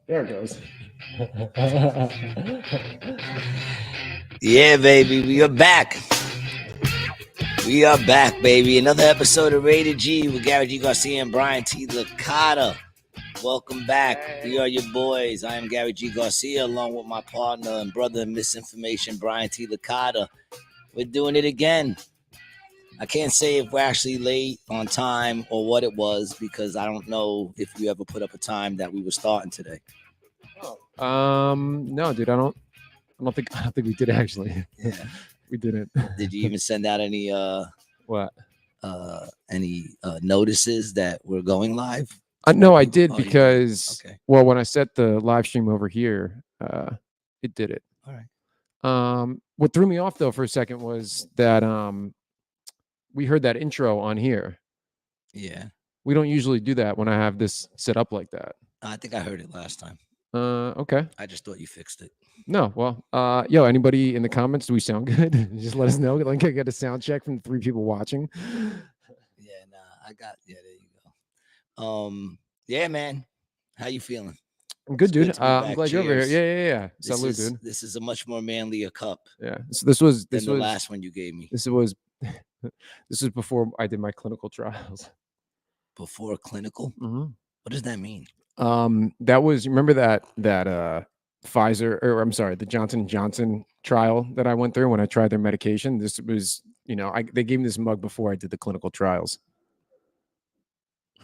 There it goes. Yeah, baby, we are back. We are back, baby. Another episode of Rated G with Gary G. Garcia and Brian T. Licata. Welcome back. We are your boys. I am Gary G. Garcia, along with my partner and brother in misinformation, Brian T. Licata. We're doing it again. I can't say if we're actually late on time or what it was because I don't know if you ever put up a time that we were starting today. No, dude, I don't think we did actually. Yeah. We didn't. Did you even send out any What? Any notices that we're going live? No, I did Oh, because okay. Well, when I set the live stream over here, it did it. All right. What threw me off though for a second was that we heard that intro on here. Yeah. We don't usually do that when I have this set up like that. I think I heard it last time. Okay. I just thought you fixed it. No, well, yo, anybody in the comments, do we sound good? Just let us know. Like, I get a sound check from the 3 people watching. Yeah, nah, there you go. Yeah, man. How you feeling? I'm good, dude. Good I'm glad you're over here. Cheers. Yeah. Salute, dude. This is a much more manlier cup. Yeah. So this was the last one you gave me. This was before I did my clinical trials. Before clinical? Mm-hmm. What does that mean? That was, remember that Pfizer, or I'm sorry, the Johnson & Johnson trial that I went through when I tried their medication. This was, they gave me this mug before I did the clinical trials.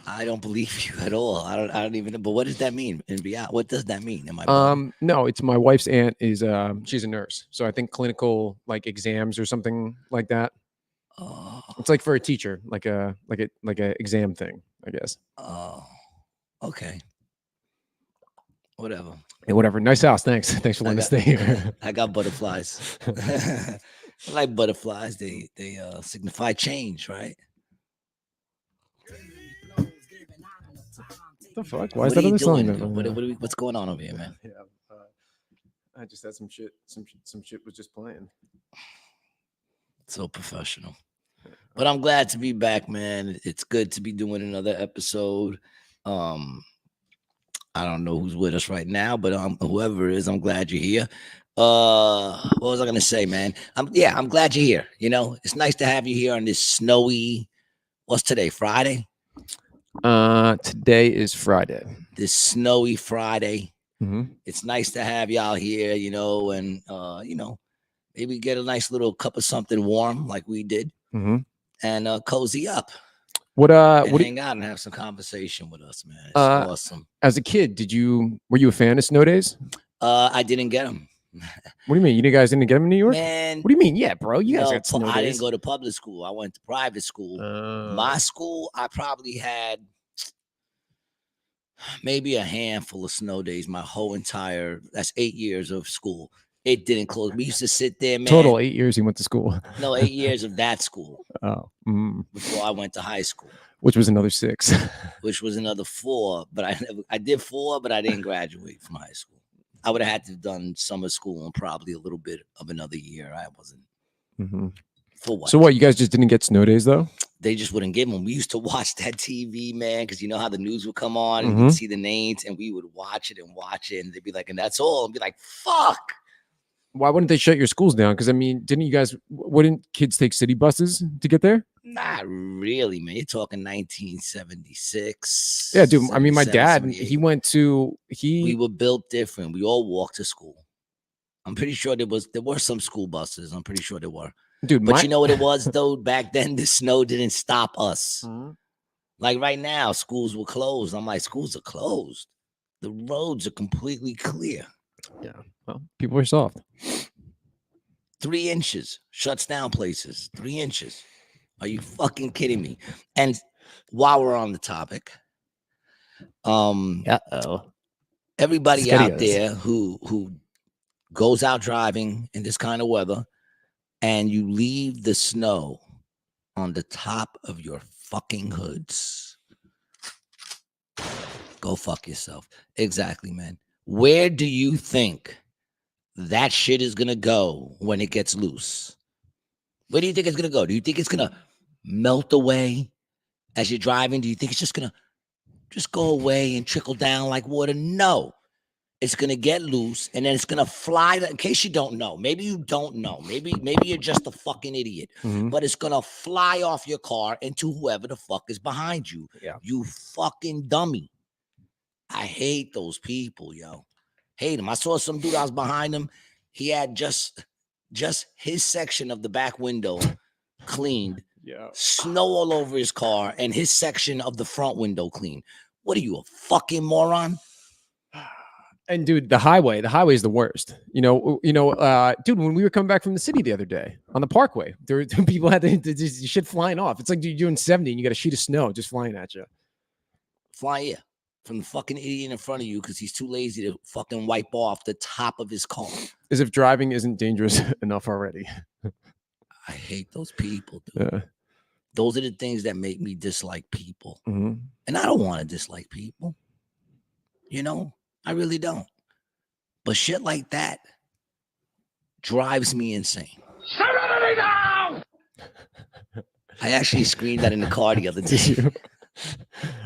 I don't believe you at all. I don't even know. But what does that mean? What does that mean? Am I no, it's my wife's aunt is she's a nurse. So I think clinical like exams or something like that. Oh. It's like for a teacher, like a exam thing, I guess. Oh. Okay. Whatever. Hey, whatever. Nice house. Thanks for letting us stay here. I got butterflies. I like butterflies. They signify change, right? The fuck? Why is that on the song? What's going on over here, man? Yeah, I just had some shit. Some shit was just playing. So professional. But I'm glad to be back, man. It's good to be doing another episode. I don't know who's with us right now, but whoever it is, I'm glad you're here. What was I gonna say, man? I'm glad you're here. You know, it's nice to have you here on this snowy. What's today? Friday. Today is Friday. This snowy Friday. Mm-hmm. It's nice to have y'all here, and maybe get a nice little cup of something warm like we did, and cozy up. What hang out and have some conversation with us, man. It's awesome. As a kid, were you a fan of snow days? I didn't get them. What do you mean? You guys didn't get them in New York? Man, what do you mean? Yeah, bro. You guys got snow days. I didn't go to public school. I went to private school. My school, I probably had maybe a handful of snow days. My whole that's 8 years of school. It didn't close. We used to sit there, man. Total 8 years you went to school. No, 8 years of that school. Oh. Before I went to high school. Which was another 6. Which was another 4. But I did 4, but I didn't graduate from high school. I would have had to have done summer school and probably a little bit of another year. I wasn't. For what? So what? You guys just didn't get snow days though? They just wouldn't give them. We used to watch that TV, man, because you know how the news would come on and you'd see the names, and we would watch it, and they'd be like, and that's all. And be like, fuck. Why wouldn't they shut your schools down? Because I mean, wouldn't kids take city buses to get there? Not really, man. You're talking 1976. Yeah, dude. I mean, my dad, we were built different. We all walked to school. I'm pretty sure there were some school buses. I'm pretty sure there were. Dude, but you know what it was though? Back then, the snow didn't stop us. Like right now, schools were closed. I'm like, schools are closed. The roads are completely clear. Yeah. Well, people are soft. 3 inches shuts down places. 3 inches. Are you fucking kidding me? And while we're on the topic, everybody out there who goes out driving in this kind of weather, and you leave the snow on the top of your fucking hoods, go fuck yourself. Exactly, man. Where do you think that shit is gonna go when it gets loose? Where do you think it's gonna go? Do you think it's gonna melt away as you're driving? Do you think it's just gonna go away and trickle down like water? No. It's gonna get loose, and then it's gonna fly. In case you don't know, maybe you don't know. Maybe you're just a fucking idiot. Mhm. But it's gonna fly off your car into whoever the fuck is behind you. Yeah. You fucking dummy. I hate those people, yo. Hate him. I saw some dude. I was behind him. He had just his section of the back window cleaned. Yeah. Snow all over his car, and his section of the front window clean. What are you, a fucking moron? And dude, the highway is the worst. Dude, when we were coming back from the city the other day on the parkway, there were people had just shit flying off. It's like dude, you're doing 70 and you got a sheet of snow just flying at you. Fly here from the fucking idiot in front of you because he's too lazy to fucking wipe off the top of his car. As if driving isn't dangerous enough already. I hate those people, dude. Those are the things that make me dislike people. Mhm. And I don't want to dislike people. You know? I really don't. But shit like that drives me insane. Serenity now! I actually screamed that in the car the other day.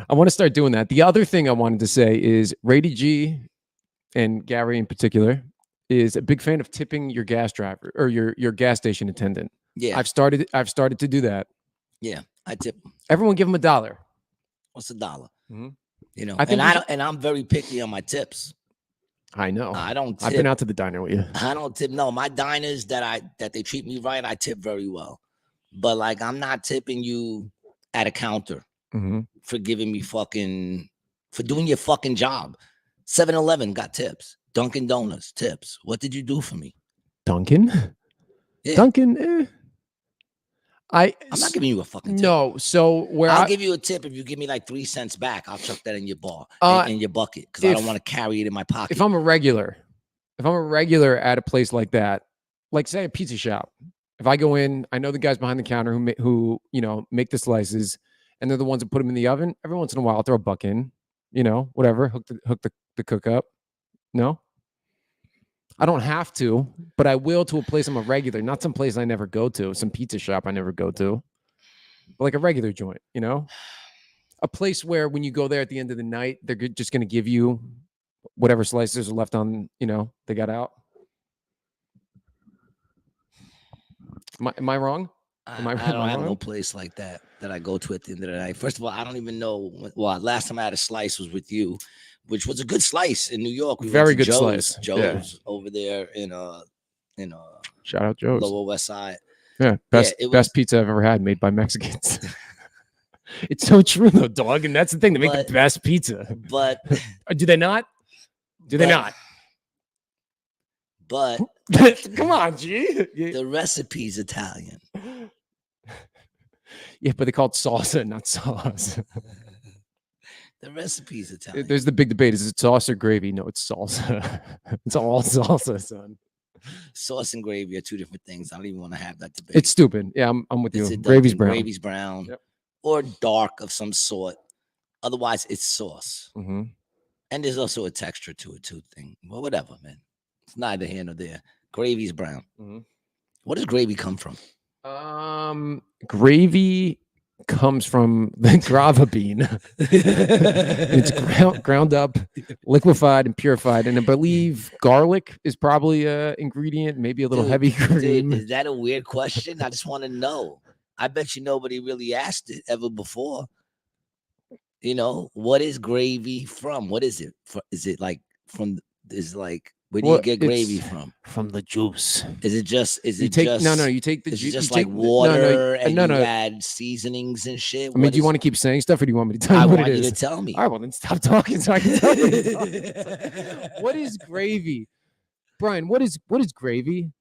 I want to start doing that. The other thing I wanted to say is Brady G and Gary in particular is a big fan of tipping your gas driver or your gas station attendant. Yeah. I've started to do that. Yeah, I tip them. Everyone give them $1. What's $1? Mhm. You know, I think and I'm very picky on my tips. I know. I don't tip. I've been out to the diner with you. I don't tip. No, my diners that they treat me right, I tip very well. But like, I'm not tipping you at a counter for giving me for doing your fucking job. 7-Eleven got tips. Dunkin' Donuts tips. What did you do for me? Dunkin'? Yeah. Dunkin'? I'm not giving you a fucking tip. No. So I'll give you a tip if you give me like 3 cents back. I'll chuck that in your bar, in your bucket, because I don't want to carry it in my pocket. If I'm a regular at a place like that, like say a pizza shop, if I go in, I know the guys behind the counter who make the slices, and they're the ones that put them in the oven. Every once in a while, I'll throw a buck in, whatever, hook the cook up. No, I don't have to, but I will to a place I'm a regular, not some place I never go to, some pizza shop I never go to, but like a regular joint, a place where when you go there at the end of the night, they're just going to give you whatever slices are left on, they got out. Am I wrong? I don't have no place like that I go to at the end of the night. First of all, I don't even know. Well, last time I had a slice was with you, which was a good slice in New York. We Very went to good slice. Joe's over there in shout out Joe's, Lower West Side. Yeah, best pizza I've ever had, made by Mexicans. It's so true though, dog, and that's the thing. They make the best pizza. But do they not? Do they not? But come on, G. The recipe's Italian. Yeah, but they call it salsa, not sauce. The recipe's Italian. There's the big debate: is it sauce or gravy? No, it's salsa. It's all salsa, son. Sauce and gravy are two different things. I don't even want to have that debate. It's stupid. Yeah, I'm with you. Gravy's brown. Gravy's brown, yep. Or dark of some sort. Otherwise, it's sauce. Mm-hmm. And there's also a texture to it too. Well, whatever, man. It's neither here nor there. Gravy's brown. Mm-hmm. What does gravy come from? Gravy comes from the grava bean. It's ground up, liquefied, and purified. And I believe garlic is probably an ingredient, maybe a little heavy cream. Dude, is that a weird question? I just want to know. I bet you nobody really asked it ever before. What is gravy from? What is it? Is it like from? Is like where do you get gravy from? From the juice. Is it just? You take the juice. Just like water and you add seasonings and shit. I mean, do you want to keep saying stuff, or do you want me to tell you what it is? I want you to tell me. All right, well then stop talking so I can tell you. What is gravy, Brian? What is gravy?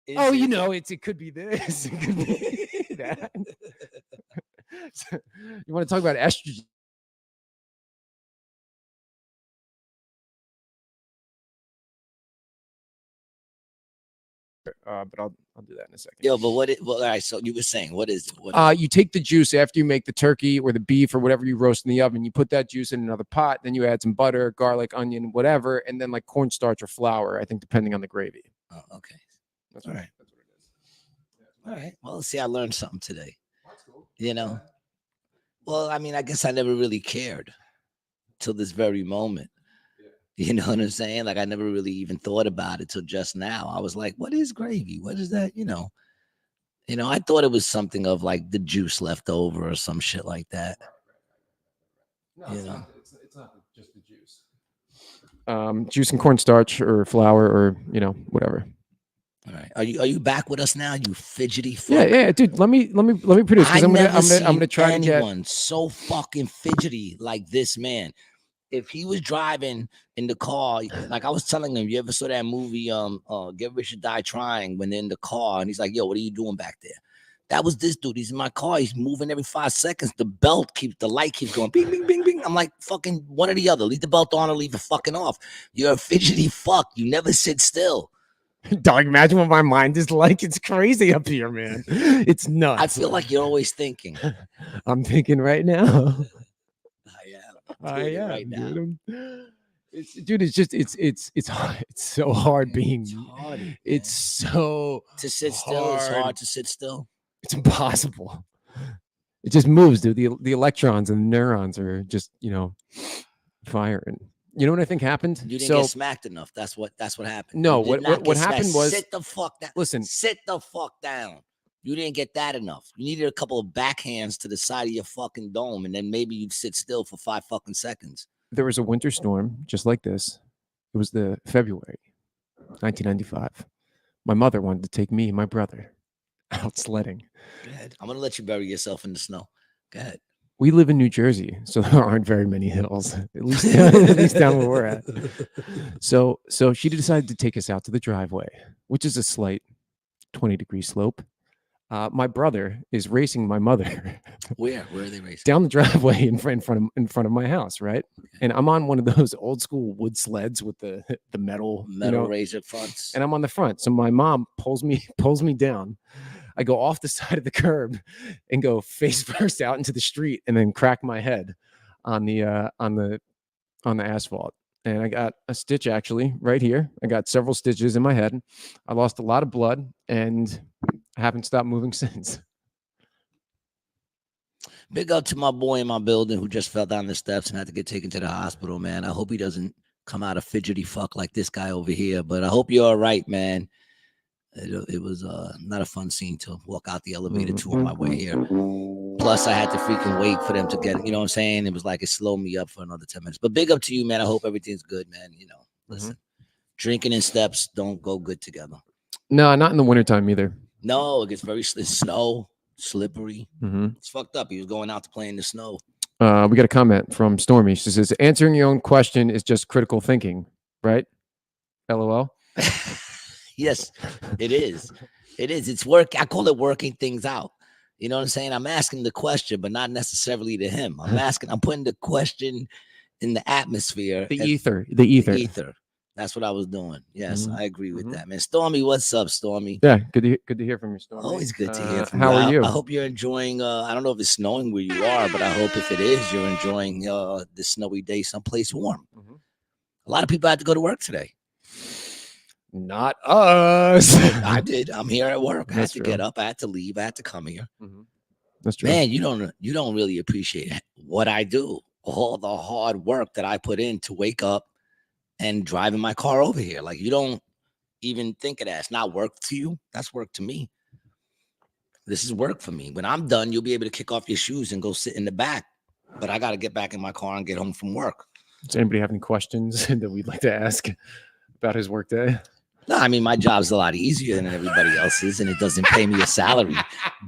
It could be this. It could be that. You want to talk about estrogen? But I'll do that in a second. Yo, but all right, so you were saying, what is it? You take the juice after you make the turkey or the beef or whatever you roast in the oven. You put that juice in another pot. Then you add some butter, garlic, onion, whatever, and then like cornstarch or flour, I think, depending on the gravy. Oh, okay. That's all right. right. That's what it is. All right. Well, see, I learned something today. That's cool. Well, I mean, I guess I never really cared till this very moment. You know what I'm saying? Like I never really even thought about it till just now. I was like, what is gravy? What is that? I thought it was something of like the juice left over or some shit like that. No, it's not- it's not just the juice. Juice and cornstarch or flour or whatever. All right. Are you back with us now? You fidgety fuck. Yeah, dude. Let me produce because I'm gonna try to get anyone so fucking fidgety like this man. If he was driving in the car, like I was telling him, you ever saw that movie, Get Rich or Die Trying, when they're in the car and he's like, yo, what are you doing back there? That was this dude. He's in my car. He's moving every 5 seconds. The light keeps going, bing, bing, bing, bing. I'm like, fucking one or the other. Leave the belt on or leave it fucking off. You're a fidgety fuck. You never sit still. Dog, imagine what my mind is like. It's crazy up here, man. It's nuts. I feel like you're always thinking. I'm thinking right now. I am right now. It's hard. It's so hard being. It's so to sit still. It's hard to sit still. It's impossible. It just moves, dude. The electrons and the neurons are just firing. You know what I think happened? You didn't get smacked enough. That's what happened. No, what happened was sit the fuck down. Listen, sit the fuck down. You didn't get that enough. You needed a couple of backhands to the side of your fucking dome, and then maybe you'd sit still for 5 fucking seconds. There was a winter storm just like this. It was the February 1995. My mother wanted to take me and my brother out sledding. Go ahead. I'm gonna let you bury yourself in the snow. Go ahead. We live in New Jersey, so there aren't very many hills, at least down where we're at. So she decided to take us out to the driveway, which is a slight 20-degree slope. My brother is racing my mother. Where are they racing? Down the driveway in front of my house, right? And I'm on one of those old school wood sleds with the metal razor fronts. And I'm on the front. So my mom pulls me down. I go off the side of the curb and go face first out into the street and then crack my head on the asphalt. And I got a stitch actually right here. I got several stitches in my head. I lost a lot of blood and I haven't stopped moving since. Big up to my boy in my building who just fell down the steps and had to get taken to the hospital, man. I hope he doesn't come out a fidgety fuck like this guy over here, but I hope you're all right, man. It was not a fun scene to walk out the elevator to on my way here. Plus, I had to freaking wait for them to get, you know what I'm saying? It was like it slowed me up for another 10 minutes. But big up to you, man. I hope everything's good, man. Listen, drinking and steps don't go good together. No, not in the wintertime either. No, it gets very snow, slippery. It's fucked up. He was going out to play in the snow. We got a comment from Stormy. She says, answering your own question is just critical thinking, right? LOL. Yes, it is. It is. It's work. I call it working things out. You know what I'm saying? I'm asking the question, but not necessarily to him. I'm putting the question in the atmosphere. The ether. That's what I was doing. Yes, I agree with that, man. Stormy, what's up, Stormy? Yeah, good to hear from you, Stormy. Always good to hear from you. How are you? I hope you're enjoying, I don't know if it's snowing where you are, but I hope if it is, you're enjoying this snowy day someplace warm. A lot of people had to go to work today. Not us. I did. I'm here at work. I had to get up. I had to leave. I had to come here. That's true. Man, you don't really appreciate what I do. All the hard work that I put in to wake up and drive in my car over here. Like, you don't even think of that. It's not work to you. That's work to me. This is work for me. When I'm done, you'll be able to kick off your shoes and go sit in the back. But I got to get back in my car and get home from work. Does anybody have any questions that we'd like to ask about his work day? No, I mean, my job's a lot easier than everybody else's, and it doesn't pay me a salary.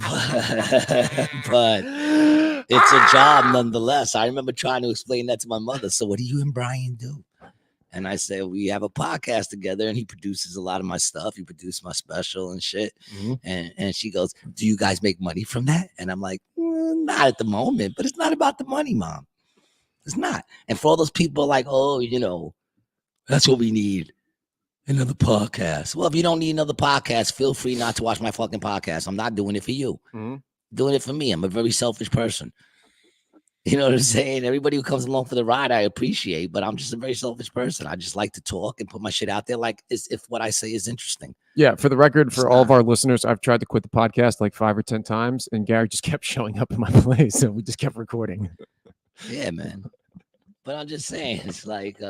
But it's a job nonetheless. I remember trying to explain that to my mother. So what do you and Brian do? And I said, we have a podcast together, and he produces a lot of my stuff. He produced my special and shit. And she goes, do you guys make money from that? And I'm like, not at the moment, but it's not about the money, Mom. It's not. And for all those people like, oh, that's what we need. Another podcast. Well, if you don't need another podcast, feel free not to watch my fucking podcast. I'm not doing it for you. I'm doing it for me. I'm a very selfish person. You know what I'm saying? Everybody who comes along for the ride, I appreciate, but I'm just a very selfish person. I just like to talk and put my shit out there like as if what I say is interesting. Yeah, for the record, for all of our listeners, I've tried to quit the podcast like 5 or 10 times, and Gary just kept showing up in my place, so we just kept recording. Yeah, man. But I'm just saying, it's like,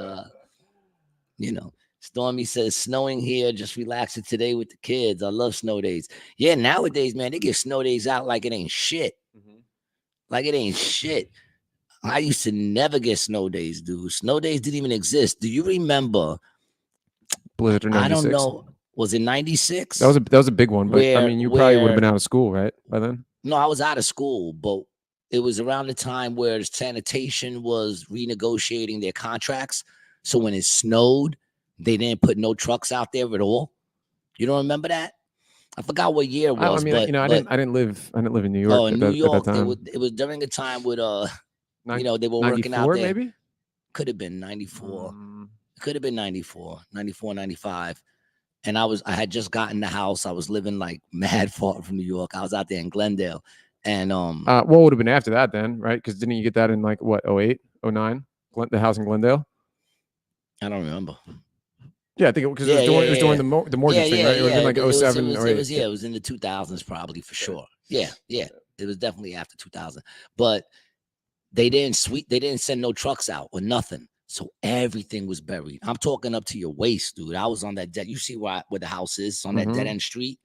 You know, Stormy says, snowing here, just relaxing today with the kids. I love snow days. Yeah, nowadays, man, they give snow days out like it ain't shit. Like it ain't shit. I used to never get snow days, dude. Snow days didn't even exist. Do you remember? Blizzard or 96? I don't know. Was it 96? That was a big one, but I mean, you probably would have been out of school, right, by then? No, I was out of school, but it was around the time where sanitation was renegotiating their contracts. So when it snowed, they didn't put no trucks out there at all. You don't remember that? I forgot what year it was. I mean, but, you know, I didn't live in New York. Oh, in New York, at that time. it was during a time with you know, they were working out there. Maybe could have been 94. Could have been 94, 95. And I had just gotten the house. I was living like mad far from New York. I was out there in Glendale. And what would have been after that then, right? Because didn't you get that in like what, 08, 09? The house in Glendale? I don't remember. Yeah, I think because it was during the mortgage thing, right? It would have been like 07 or 08. It was in the 2000s probably for sure. Yeah. It was definitely after 2000. But they didn't send no trucks out or nothing. So everything was buried. I'm talking up to your waist, dude. I was on that dead. You see where the house is on that dead end street?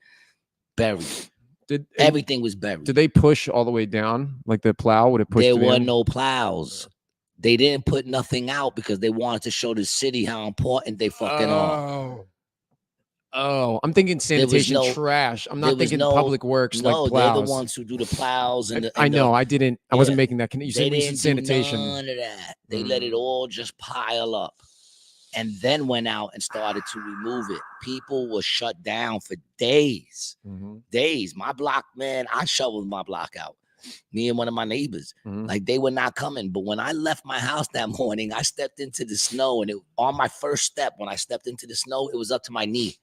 Buried. Everything was buried. Did they push all the way down? Like the plow would have pushed? There were no plows. They didn't put nothing out because they wanted to show the city how important they fucking are. Oh, I'm thinking sanitation trash. I'm not thinking public works like plows. They're the ones who do the plows. I know. I wasn't making that connection. You said sanitation. None of that. They let it all just pile up, and then went out and started to remove it. People were shut down for days. Days. My block, man. I shoveled my block out. Me and one of my neighbors, like they were not coming. But when I left my house that morning, I stepped into the snow, and on my first step, when I stepped into the snow, it was up to my knee.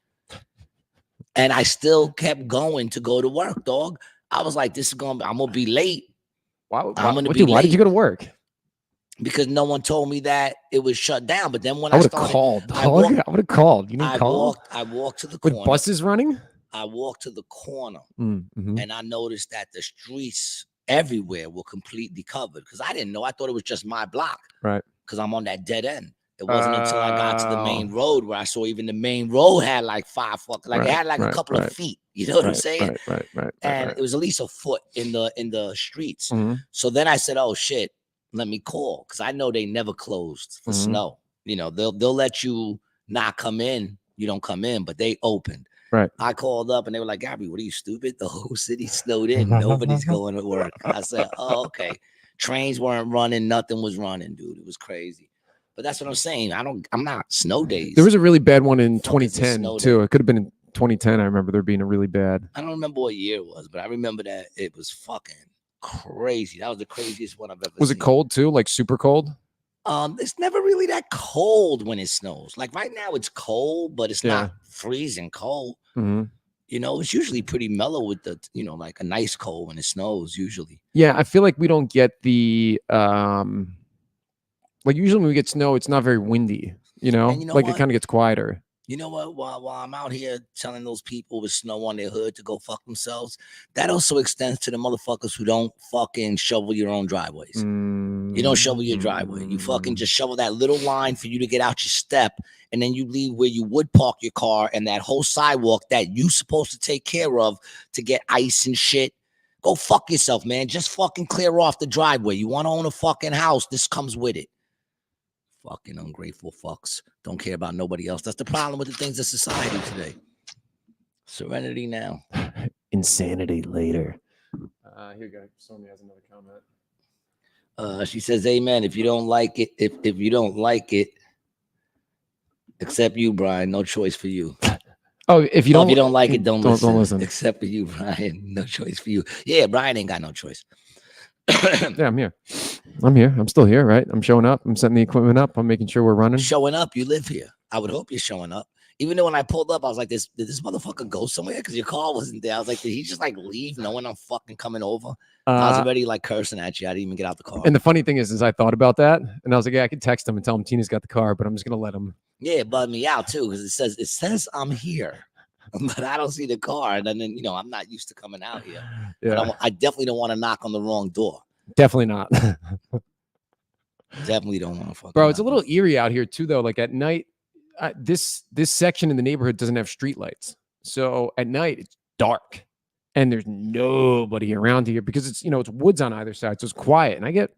And I still kept going to go to work, dog. I was like, I'm going to be late. Why did you go to work? Because no one told me that it was shut down. But then when I would have called. I would have called. You didn't call? I walked to the corner. With buses running? I walked to the corner and I noticed that the streets everywhere were completely covered because I didn't know. I thought it was just my block. Right. Because I'm on that dead end. It wasn't until I got to the main road where I saw even the main road had like it had like a couple of feet. You know what I'm saying? Right. And it was at least a foot in the streets. So then I said, "Oh shit, let me call," because I know they never closed for snow. You know, they'll let you not come in. You don't come in, but they opened. Right. I called up and they were like, "Gabby, what are you, stupid? The whole city snowed in. Nobody's going to work." I said, "Oh, okay." Trains weren't running. Nothing was running, dude. It was crazy. But that's what I'm saying. I'm not snow days. There was a really bad one in 2010 too. It could have been in 2010. I remember there being a really bad. I don't remember what year it was, but I remember that it was fucking crazy. That was the craziest one I've ever seen. Was it cold too? Like super cold? It's never really that cold when it snows. Like right now it's cold, but it's not freezing cold. You know, it's usually pretty mellow with the, you know, like a nice cold when it snows usually. Yeah, I feel like we don't get the like usually when we get snow, it's not very windy, you know like what? It kind of gets quieter. You know what? While I'm out here telling those people with snow on their hood to go fuck themselves, that also extends to the motherfuckers who don't fucking shovel your own driveways. You don't shovel your driveway. You fucking just shovel that little line for you to get out your step, and then you leave where you would park your car and that whole sidewalk that you supposed to take care of to get ice and shit. Go fuck yourself, man. Just fucking clear off the driveway. You want to own a fucking house? This comes with it. Fucking ungrateful fucks. Don't care about nobody else. That's the problem with the things of society today. Serenity now. Insanity later. Here you go. Somebody has another comment. She says, "Amen. If you don't like it, if you don't like it, except you, Brian. No choice for you." Oh, if you don't like it, don't listen. Don't listen. Except for you, Brian. No choice for you. Yeah, Brian ain't got no choice. Yeah, I'm here. I'm still here, right? I'm showing up. I'm setting the equipment up. I'm making sure we're running. Showing up. You live here. I would hope you're showing up. Even though when I pulled up, I was like, did this motherfucker go somewhere? Because your car wasn't there. I was like, did he just like leave knowing I'm fucking coming over? I was already like cursing at you. I didn't even get out the car. And the funny thing is I thought about that and I was like, yeah, I could text him and tell him Tina's got the car, but I'm just going to let him. Yeah, it bugged me out too. Because it says I'm here, but I don't see the car. And then, you know, I'm not used to coming out here. Yeah. But I definitely don't want to knock on the wrong door. Definitely not. Definitely don't want to fuck. Bro, it's a little eerie out here too, though. Like at night, this section in the neighborhood doesn't have street lights, so at night it's dark, and there's nobody around here because it's it's woods on either side, so it's quiet, and I get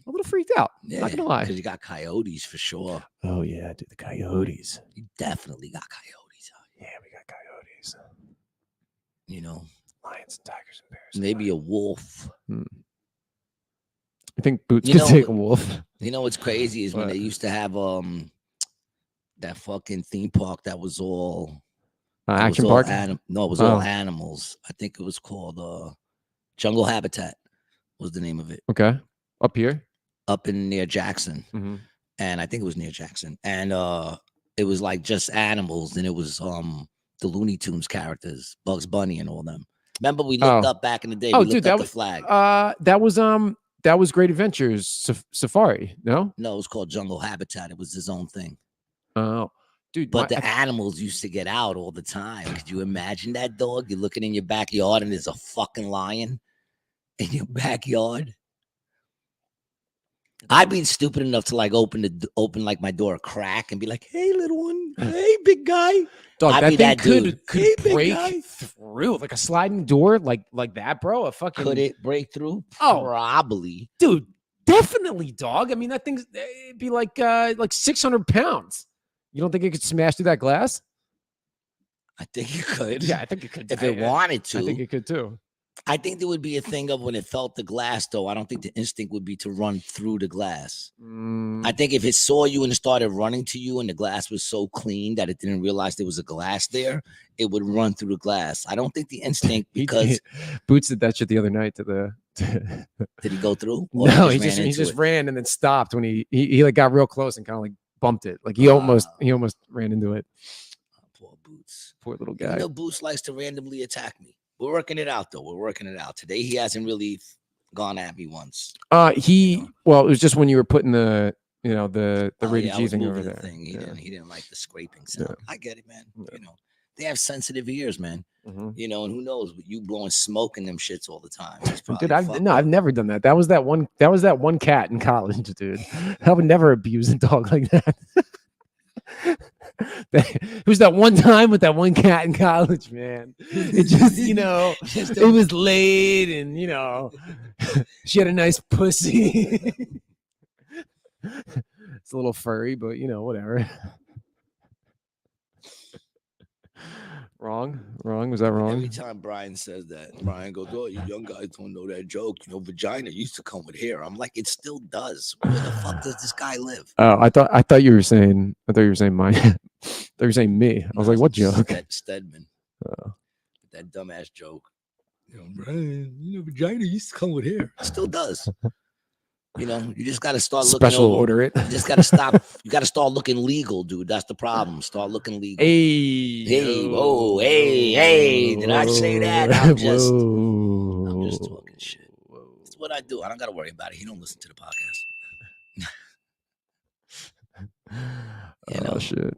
a little freaked out. Yeah, Not gonna lie. because you got coyotes for sure. Oh yeah, dude, the coyotes. You definitely got coyotes out Yeah, we got coyotes. here. You know, Lions and tigers and bears. maybe a wolf. I think Boots You could know- take a wolf. You know what's crazy is when What? they used to have that fucking theme park that was all it was Action all park. no, it was all Oh. animals. I think it was called Jungle Habitat was the name of it. Okay, up here. Up in near Jackson. Mm-hmm. And I think it was near Jackson. And it was like just animals, and it was the Looney Tunes characters, Bugs Bunny and all them. Remember we looked up back in the day, we looked up the flag. That was Great Adventures Safari. No, No, it was called Jungle Habitat. It was his own thing. oh, dude. But the animals used to get out all the time. Could you imagine that, dog? You're looking in your backyard and there's a fucking lion in your backyard. I'd be stupid enough to like open like my door a crack and be like, "Hey, little one. Hey, big guy." Dog, I'd that be thing that dude. could Hey, big break guy. through like a sliding door, like that, bro. A fucking Could it break through? Oh. Probably. dude. Definitely, dog. I mean, that thing's it'd be like 600 pounds. You don't think it could smash through that glass? I think you could. Yeah, I think it could. If it wanted to. I think it could too. I think there would be a thing of when it felt the glass, though. I don't think the instinct would be to run through the glass. I think if it saw you and it started running to you and the glass was so clean that it didn't realize there was a glass there, it would run through the glass. I don't think the instinct, because Boots did that shit the other night to the. did he go through? Or No, he he just ran into just it? ran and then stopped when he like got real close and kind of like bumped it. Like he almost ran into it. Oh, poor Boots. Poor little You guy. know, Boots likes to randomly attack me. We're working it out, though. We're working it out. Today, he hasn't really gone at me once. Well, it was just when you were putting the the Oh, rated yeah, I G was thing moving over the there. thing. Yeah. He didn't like the scraping sound. Yeah. I get it, man. Yeah. You know, they have sensitive ears, man. Mhm. You know, and who knows? With you blowing smoke in them shits all the time. It's probably Dude, I've fucked up. never done that. That was that one cat in college, dude. I would never abuse a dog like that. It was that one time with that one cat in college, man. It just, it was late and, she had a nice pussy. It's a little furry, but, whatever. Wrong? Was that wrong? Every time Brian says that, Brian goes, "Oh, you young guys don't know that joke. Vagina used to come with hair." I'm like, it still does. Where the fuck does this guy live? Oh, I thought you were saying my I thought you were saying me. I was like, what joke? Stedman. Oh. That dumbass joke. Brian, vagina used to come with hair. It still does. You just got to start looking Special over. order it. You just got to stop. You got to start looking legal, dude. That's the problem. Start looking legal. Hey, whoa, hey. Did I say that? I'm just Whoa. talking shit. That's what I do. I don't got to worry about it. He don't listen to the podcast. Oh shit.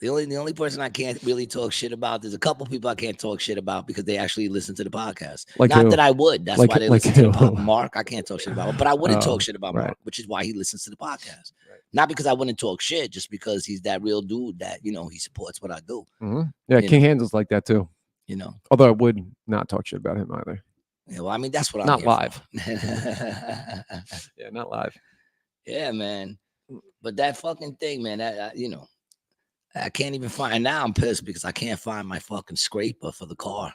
The only person I can't really talk shit about, there's a couple people I can't talk shit about because they actually listen to the podcast. Like Not who? that I would. That's Like- why they like listen to the who? podcast. Mark, I can't talk shit about him, but I wouldn't Oh, talk shit about right. Mark, which is why he listens to the podcast. Right. Not because I wouldn't talk shit, just because he's that real dude that, he supports what I do, Mhm. Yeah, You King Handle's like that too. Although I would not talk shit about him either. Yeah, well, I mean, that's what I'm Not here live. for. Yeah, not live. Yeah, man. But that fucking thing, man, I can't even find. And now I'm pissed because I can't find my fucking scraper for the car.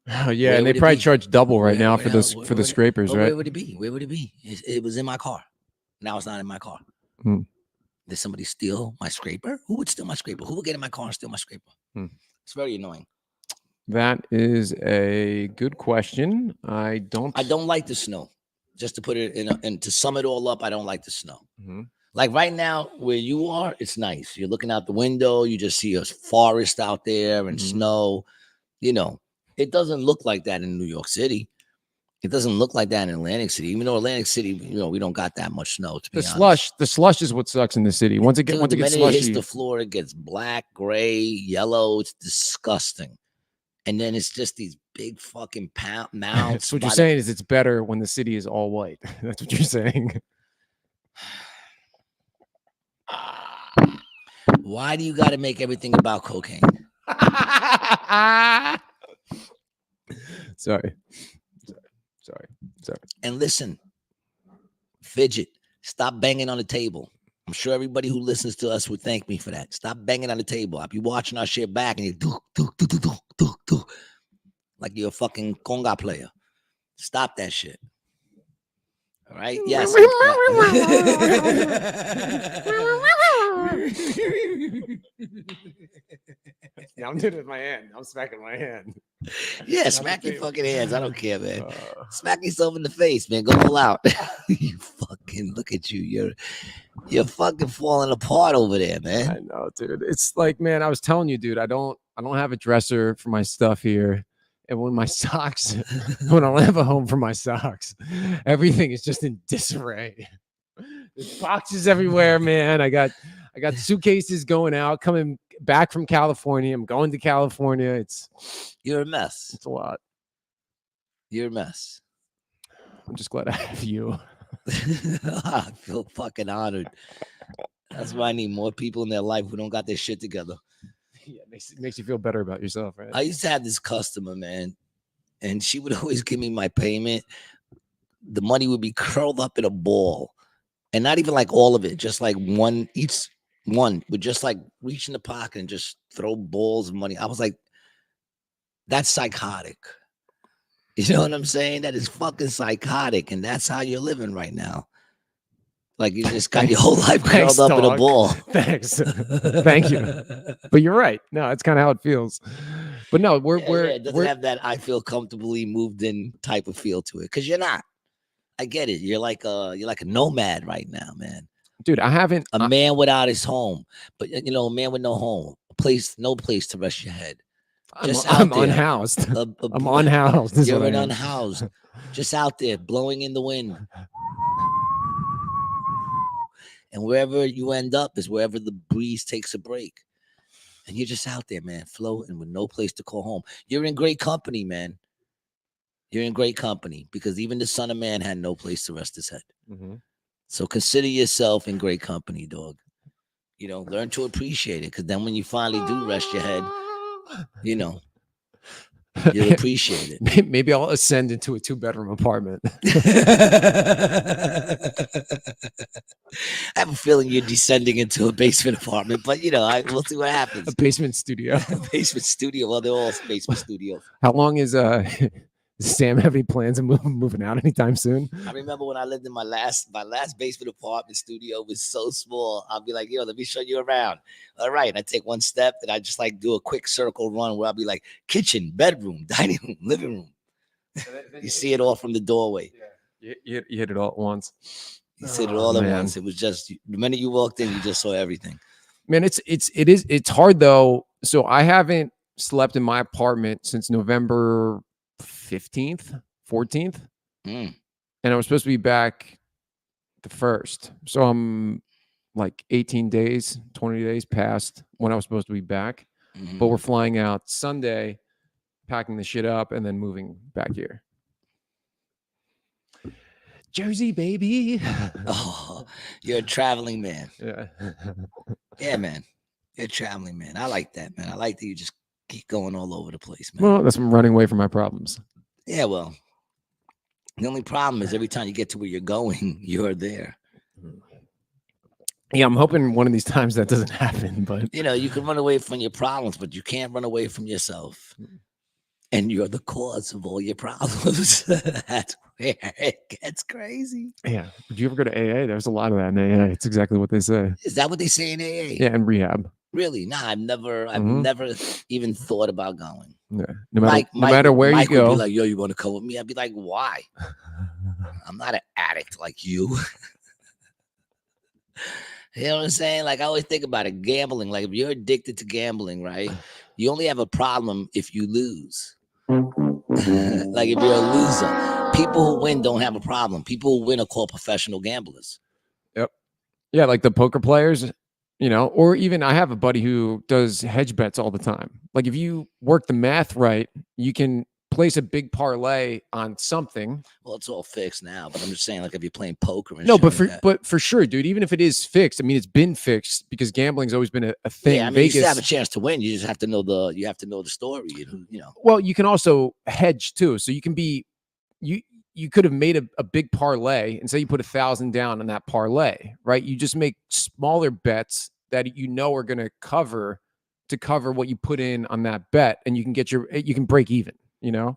Oh yeah, Where and they would it probably be? charge double right now for Where- the where for the would it- scrapers, But right? Where would it be? Where would it be? It was in my car. Now it's not in my car. Hmm. Did somebody steal my scraper? Who would steal my scraper? Who would get in my car and steal my scraper? Hmm. It's very annoying. That is a good question. I don't like the snow. Just to put it in, and to sum it all up, I don't like the snow. Mhm. Like right now, where you are, it's nice. You're looking out the window, you just see a forest out there and Mhm. snow. It doesn't look like that in New York City. It doesn't look like that in Atlantic City. Even though Atlantic City, we don't got that much snow. To be honest. The slush is what sucks in the city. Once it Dude, gets the minute it slushy, hits the floor, it gets black, gray, yellow. It's disgusting. And then it's just these big fucking mounds. so what you're saying is it's better when the city is all white. That's what you're saying. Why do you got to make everything about cocaine? Sorry. And listen, fidget. Stop banging on the table. I'm sure everybody who listens to us would thank me for that. Stop banging on the table. I'll be watching our shit back and you do like you're a fucking conga player. Stop that shit. All right? Yes. Now I'm doing it with my hand. I'm smacking my hand. Yeah, smack your fucking hands. I don't care, man. Smack yourself in the face, man. Go all out. You fucking look at you. You're fucking falling apart over there, man. I know, dude. It's like, man, I was telling you, dude, I don't have a dresser for my stuff here. And when my socks, when I don't have a home for my socks, everything is just in disarray. There's boxes everywhere, man. I got suitcases going out, coming back from California. I'm going to California. You're a mess. It's a lot. You're a mess. I'm just glad I have you. I feel fucking honored. That's why I need more people in their life who don't got their shit together. Yeah, makes you feel better about yourself, right? I used to have this customer, man, and she would always give me my payment. The money would be curled up in a ball, and not even like all of it, just like each one would just like reach in the pocket and just throw balls of money. I was like, that's psychotic. You know what I'm saying? That is fucking psychotic, and that's how you're living right now. Like you just got your whole life curled up in a ball. Thanks. Thank you. But you're right. No, it's kind of how it feels. But no, it doesn't have that I feel comfortably moved in type of feel to it. Because you're not. I get it. You're like a nomad right now, man. Dude, I haven't a man without his home. But a man with no home. No place to rest your head. I'm unhoused. I'm unhoused. You're an unhoused. Just out there blowing in the wind. And wherever you end up is wherever the breeze takes a break. And you're just out there, man, floating with no place to call home. You're in great company, man. You're in great company because even the Son of Man had no place to rest his head. Mm-hmm. So consider yourself in great company, dog. Learn to appreciate it because then when you finally do rest your head, you'll appreciate it. Maybe I'll ascend into a 2-bedroom apartment. I have a feeling you're descending into a basement apartment, but we'll see what happens. A basement studio. Basement studio. Well, they're all basement studios. How long is does Sam have any plans of moving out anytime soon? I remember when I lived in my last basement apartment studio was so small. I'll be like, yo, let me show you around. All right. And I take one step and I just like do a quick circle run where I'll be like kitchen, bedroom, dining room, living room. You see it all from the doorway. Yeah. You hit it all at once. You see it all at once. It was just the minute you walked in, you just saw everything. Man, it's hard though. So I haven't slept in my apartment since November 15th, 14th. And I was supposed to be back the 1st. So I'm like 18 days, 20 days past when I was supposed to be back. Mm-hmm. But we're flying out Sunday, packing the shit up, and then moving back here. Jersey, baby. Oh, you're a traveling man. Yeah. Yeah, man. You're a traveling man. I like that, man. I like that you just keep going all over the place, man. Well, that's from running away from my problems. Yeah, well, the only problem is every time you get to where you're going, you're there. Yeah, I'm hoping one of these times that doesn't happen, but you can run away from your problems, but you can't run away from yourself. And you're the cause of all your problems. That's where it gets crazy. Yeah. Did you ever go to AA? There's a lot of that in AA. It's exactly what they say. Is that what they say in AA? Yeah, in rehab. Really? Nah, I've never even thought about going. Yeah. No matter where Mike you go. Would be like, yo, you want to come with me? I'd be like, why? I'm not an addict like you. You know what I'm saying? Like I always think about it, gambling. Like if you're addicted to gambling, right? You only have a problem if you lose. Like if you're a loser, people who win don't have a problem. People who win are called professional gamblers. Yep. Yeah, like the poker players, or even I have a buddy who does hedge bets all the time. Like if you work the math right, you can place a big parlay on something. Well, it's all fixed now, but I'm just saying, like, if you're playing poker and No, shit but like for that. but for sure, dude. Even if it is fixed, I mean, it's been fixed because gambling's always been a thing. Yeah, I mean, you still have a Vegas. chance to win. You just have to know the story. You know. Well, you can also hedge too. So you can be you could have made a big parlay and say you put 1,000 down on that parlay, right? You just make smaller bets that you know are going to cover what you put in on that bet, and you can break even. You know,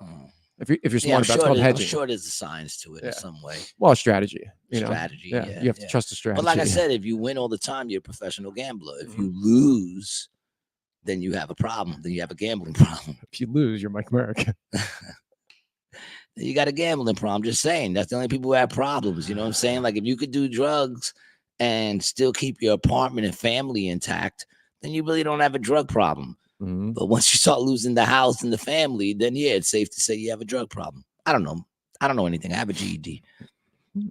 if you're smart about it, it's called hedging. I'm sure there's a science to it in some way. Well, strategy. You know, strategy. yeah, you have to trust the strategy. But like I said, if you win all the time, you're a professional gambler. If you lose, then you have a problem. Then you have a gambling problem. If you lose, you're Mike Merrick. You got a gambling problem. Just saying, that's the only people who have problems. You know what I'm saying? Like, if you could do drugs and still keep your apartment and family intact, then you really don't have a drug problem. But once you start losing the house and the family, then yeah, it's safe to say you have a drug problem. I don't know anything. I have a GED.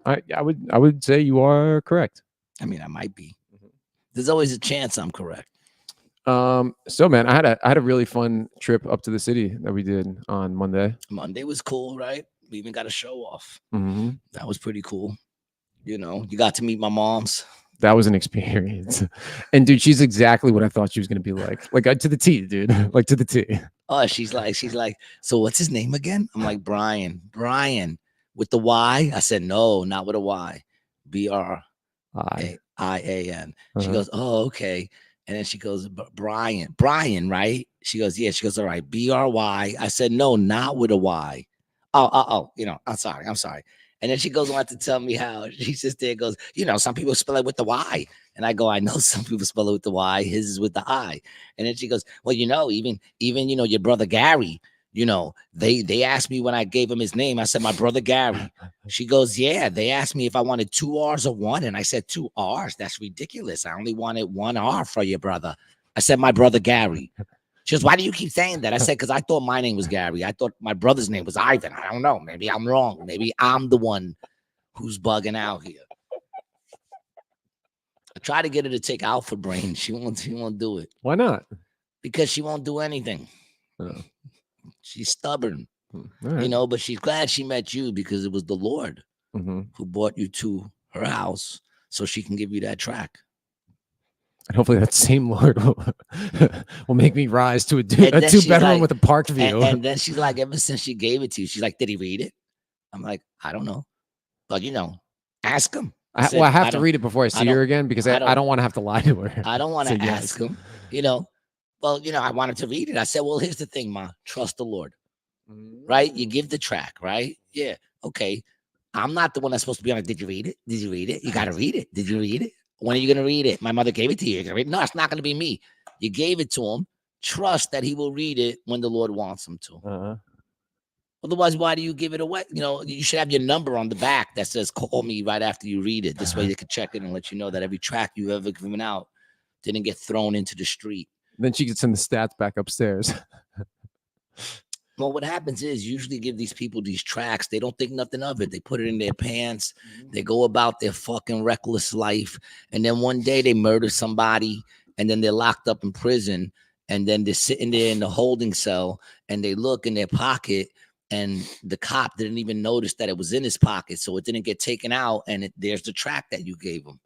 I would say you are correct. I mean, I might be. There's always a chance I'm correct. So man, I had a really fun trip up to the city that we did on Monday. Monday was cool, right? We even got a show off. That was pretty cool. You know, you got to meet my moms. That was an experience. And dude, she's exactly what I thought she was gonna be like to the T, dude. Like to the T. Oh, she's like, so what's his name again? I'm like, Brian with the Y. I said, no, not with a Y. BRIAN. She goes, oh, okay. And then she goes, Brian, right? She goes, yeah. She goes, all right, BRY. I said, no, not with a Y. Oh, you know, I'm sorry. And then she goes on to tell me how she sits there and goes, you know, some people spell it with the Y. And I go, I know some people spell it with the Y. His is with the I. And then she goes, well, you know, even, you know, your brother Gary, you know, they asked me when I gave him his name. I said, my brother Gary. She goes, yeah, they asked me if I wanted 2 R's or 1. And I said, 2 R's? That's ridiculous. I only wanted 1 R for your brother. I said, my brother Gary. She goes, why do you keep saying that? I said, because I thought my name was Gary. I thought my brother's name was Ivan. I don't know. Maybe I'm wrong. Maybe I'm the one who's bugging out here. I try to get her to take Alpha Brain. She won't do it. Why not? Because she won't do anything. Oh. She's stubborn. Right. You know, but she's glad she met you because it was the Lord who brought you to her house so she can give you that track. And hopefully that same Lord will make me rise to a 2-bedroom with a park view. And then she's like, ever since she gave it to you, she's like, did he read it? I'm like, I don't know. But, you know, ask him. I have to read it before I see her again because I don't want to have to lie to her. I don't want to ask him, you know. Well, you know, I wanted to read it. I said, well, here's the thing, Ma. Trust the Lord. Right? You give the track, right? Yeah. Okay. I'm not the one that's supposed to be on it. Did you read it? Did you read it? You got to read it. Did you read it? When are you going to read it? My mother gave it to you. You're gonna read it? No, it's not going to be me. You gave it to him. Trust that he will read it when the Lord wants him to. Otherwise, why do you give it away? You know, you should have your number on the back that says, call me right after you read it. This way they could check it and let you know that every track you've ever given out didn't get thrown into the street. Then she can send the stats back upstairs. Well, what happens is usually give these people these tracks. They don't think nothing of it. They put it in their pants. They go about their fucking reckless life. And then one day they murder somebody and then they're locked up in prison. And then they're sitting there in the holding cell and they look in their pocket and the cop didn't even notice that it was in his pocket. So it didn't get taken out. And there's the track that you gave them.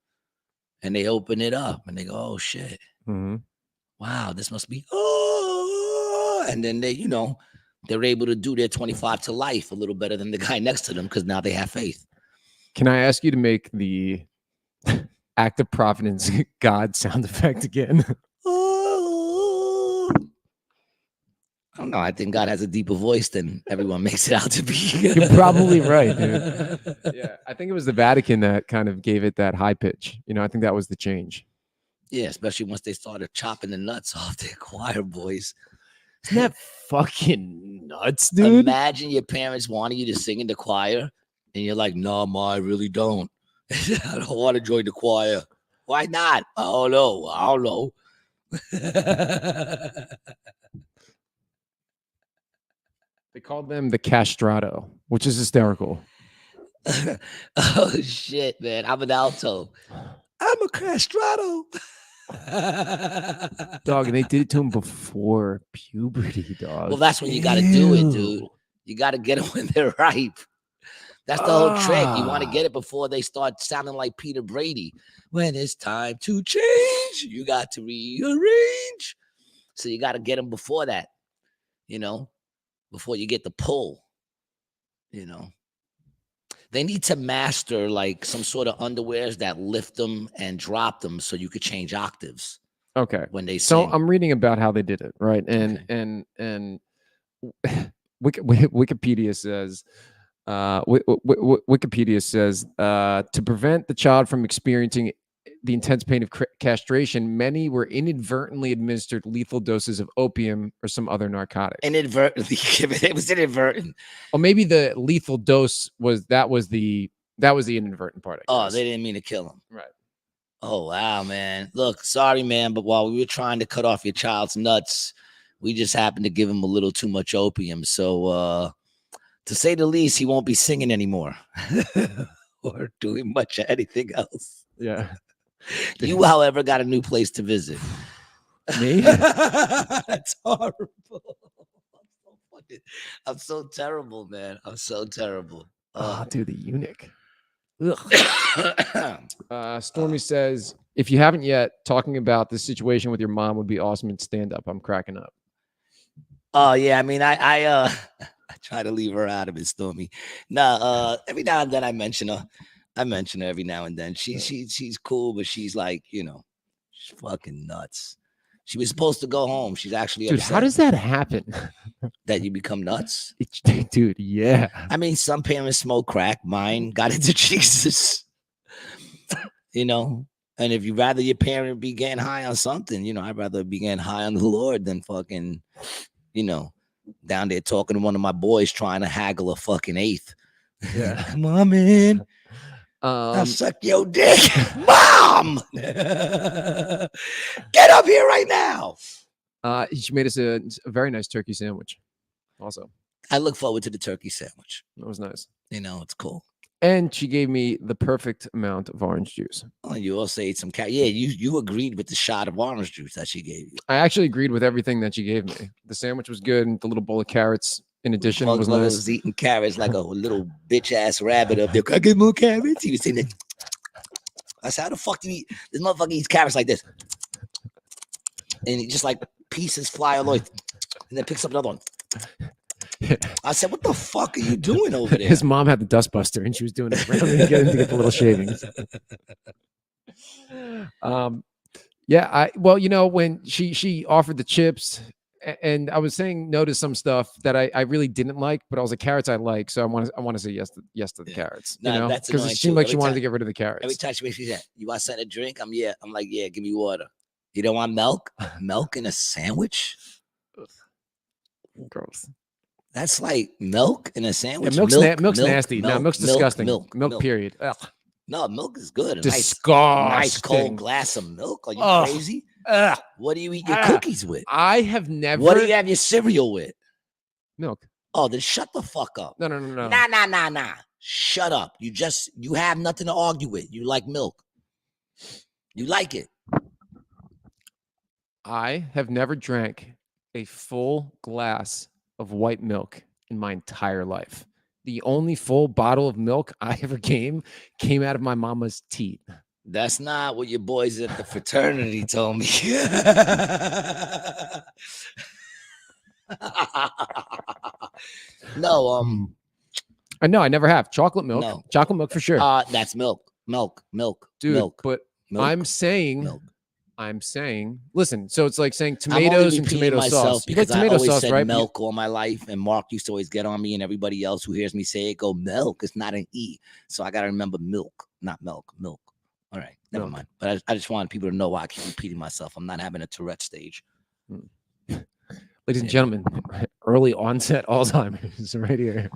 And they open it up and they go, oh, shit. Wow, this must be. Oh. And then they, you know, they're able to do their 25 to life a little better than the guy next to them because now they have faith. Can I ask you to make the act of providence God sound effect again? I don't know. I think God has a deeper voice than everyone makes it out to be. You're probably right, dude. Yeah, I think it was the Vatican that kind of gave it that high pitch. You know, I think that was the change. Yeah, especially once they started chopping the nuts off their choir boys. Isn't that fucking nuts, dude? Imagine your parents wanting you to sing in the choir, and you're like, no, Ma, I really don't. I don't want to join the choir. Why not? I don't know. They called them the castrato, which is hysterical. Oh, shit, man. I'm an alto. I'm a castrato. Dog, and they did it to him before puberty, dog. Well, that's when you got to do it, dude. You got to get them when they're ripe. That's the whole trick. You want to get it before they start sounding like Peter Brady. When it's time to change, you got to rearrange. So you got to get them before that, you know, before you get the pull, you know. They need to master like some sort of underwears that lift them and drop them so you could change octaves. Okay. When they so sing. I'm reading about how they did it, right? And Wikipedia says Wikipedia says to prevent the child from experiencing the intense pain of castration, many were inadvertently administered lethal doses of opium or some other narcotic. Inadvertently, it was inadvertent. Or maybe the lethal dose was the inadvertent part. I guess. They didn't mean to kill him. Right. Oh wow, man. Look, sorry, man, but while we were trying to cut off your child's nuts, we just happened to give him a little too much opium. So to say the least, he won't be singing anymore or doing much of anything else. Yeah. You, however, got a new place to visit. Me? That's horrible. I'm so terrible, man. I'm so terrible. Dude, the eunuch. Stormy says, if you haven't yet, talking about the situation with your mom would be awesome in stand-up. I'm cracking up. Oh yeah, I mean, I try to leave her out of it, Stormy. No, every now and then I mention her. Every now and then. She's cool, but she's like, you know, she's fucking nuts. She was supposed to go home. She's actually dude. upset. How does that happen? That you become nuts? Dude, yeah. I mean, some parents smoke crack. Mine got into Jesus. You know, and if you rather your parent be getting high on something, you know, I'd rather be getting high on the Lord than fucking, you know, down there talking to one of my boys trying to haggle a fucking eighth. Yeah. Come on, man. I'll suck your dick. Mom! Get up here right now. She made us a very nice turkey sandwich. Also, I look forward to the turkey sandwich. That was nice. You know, it's cool. And she gave me the perfect amount of orange juice. Oh, you also ate some cat. Yeah, you agreed with the shot of orange juice that she gave you. I actually agreed with everything that she gave me. The sandwich was good, and the little bowl of carrots in addition was nice. Was eating carrots like a little bitch ass rabbit up there. Can I get more carrots? He was saying that. I said, how the fuck do you eat? This motherfucker eats carrots like this. And he just like pieces fly all the way, and then picks up another one. I said, what the fuck are you doing over there? His mom had the dustbuster, and she was doing it randomly to get the little shavings. Yeah, well, you know, when she offered the chips, and I was saying no to some stuff that I really didn't like, but I was like, carrots I like, so I want to say yes to the carrots. No, you know, that's because it seemed like she wanted to get rid of the carrots. Every time she makes me that, you want something to drink? I'm like, yeah, give me water. You don't want milk? Milk in a sandwich? Gross. That's like milk in a sandwich. Yeah, milk's nasty. No, milk's disgusting. Milk, period. Ugh. No, milk is good. Disgusting. Nice cold glass of milk. Are you crazy? What do you eat your cookies with? I have never. What do you have your cereal with? Milk. Oh, then shut the fuck up. No. Nah. Shut up. You have nothing to argue with. You like milk. You like it. I have never drank a full glass of white milk in my entire life. The only full bottle of milk I ever came out of my mama's teeth. That's not what your boys at the fraternity told me. No, I know I never have chocolate milk. No. Chocolate milk for sure. That's milk, dude. milk. But milk, I'm saying. milk. Listen, so it's like saying tomatoes and tomato sauce. Because you like tomato I always sauce, said right? milk all my life, and Mark used to always get on me, and everybody else who hears me say it go milk. It's not an E, so I got to remember milk, not milk. Milk. All right, never mind. But I just wanted people to know why I keep repeating myself. I'm not having a Tourette stage. Ladies and gentlemen, early onset Alzheimer's right here.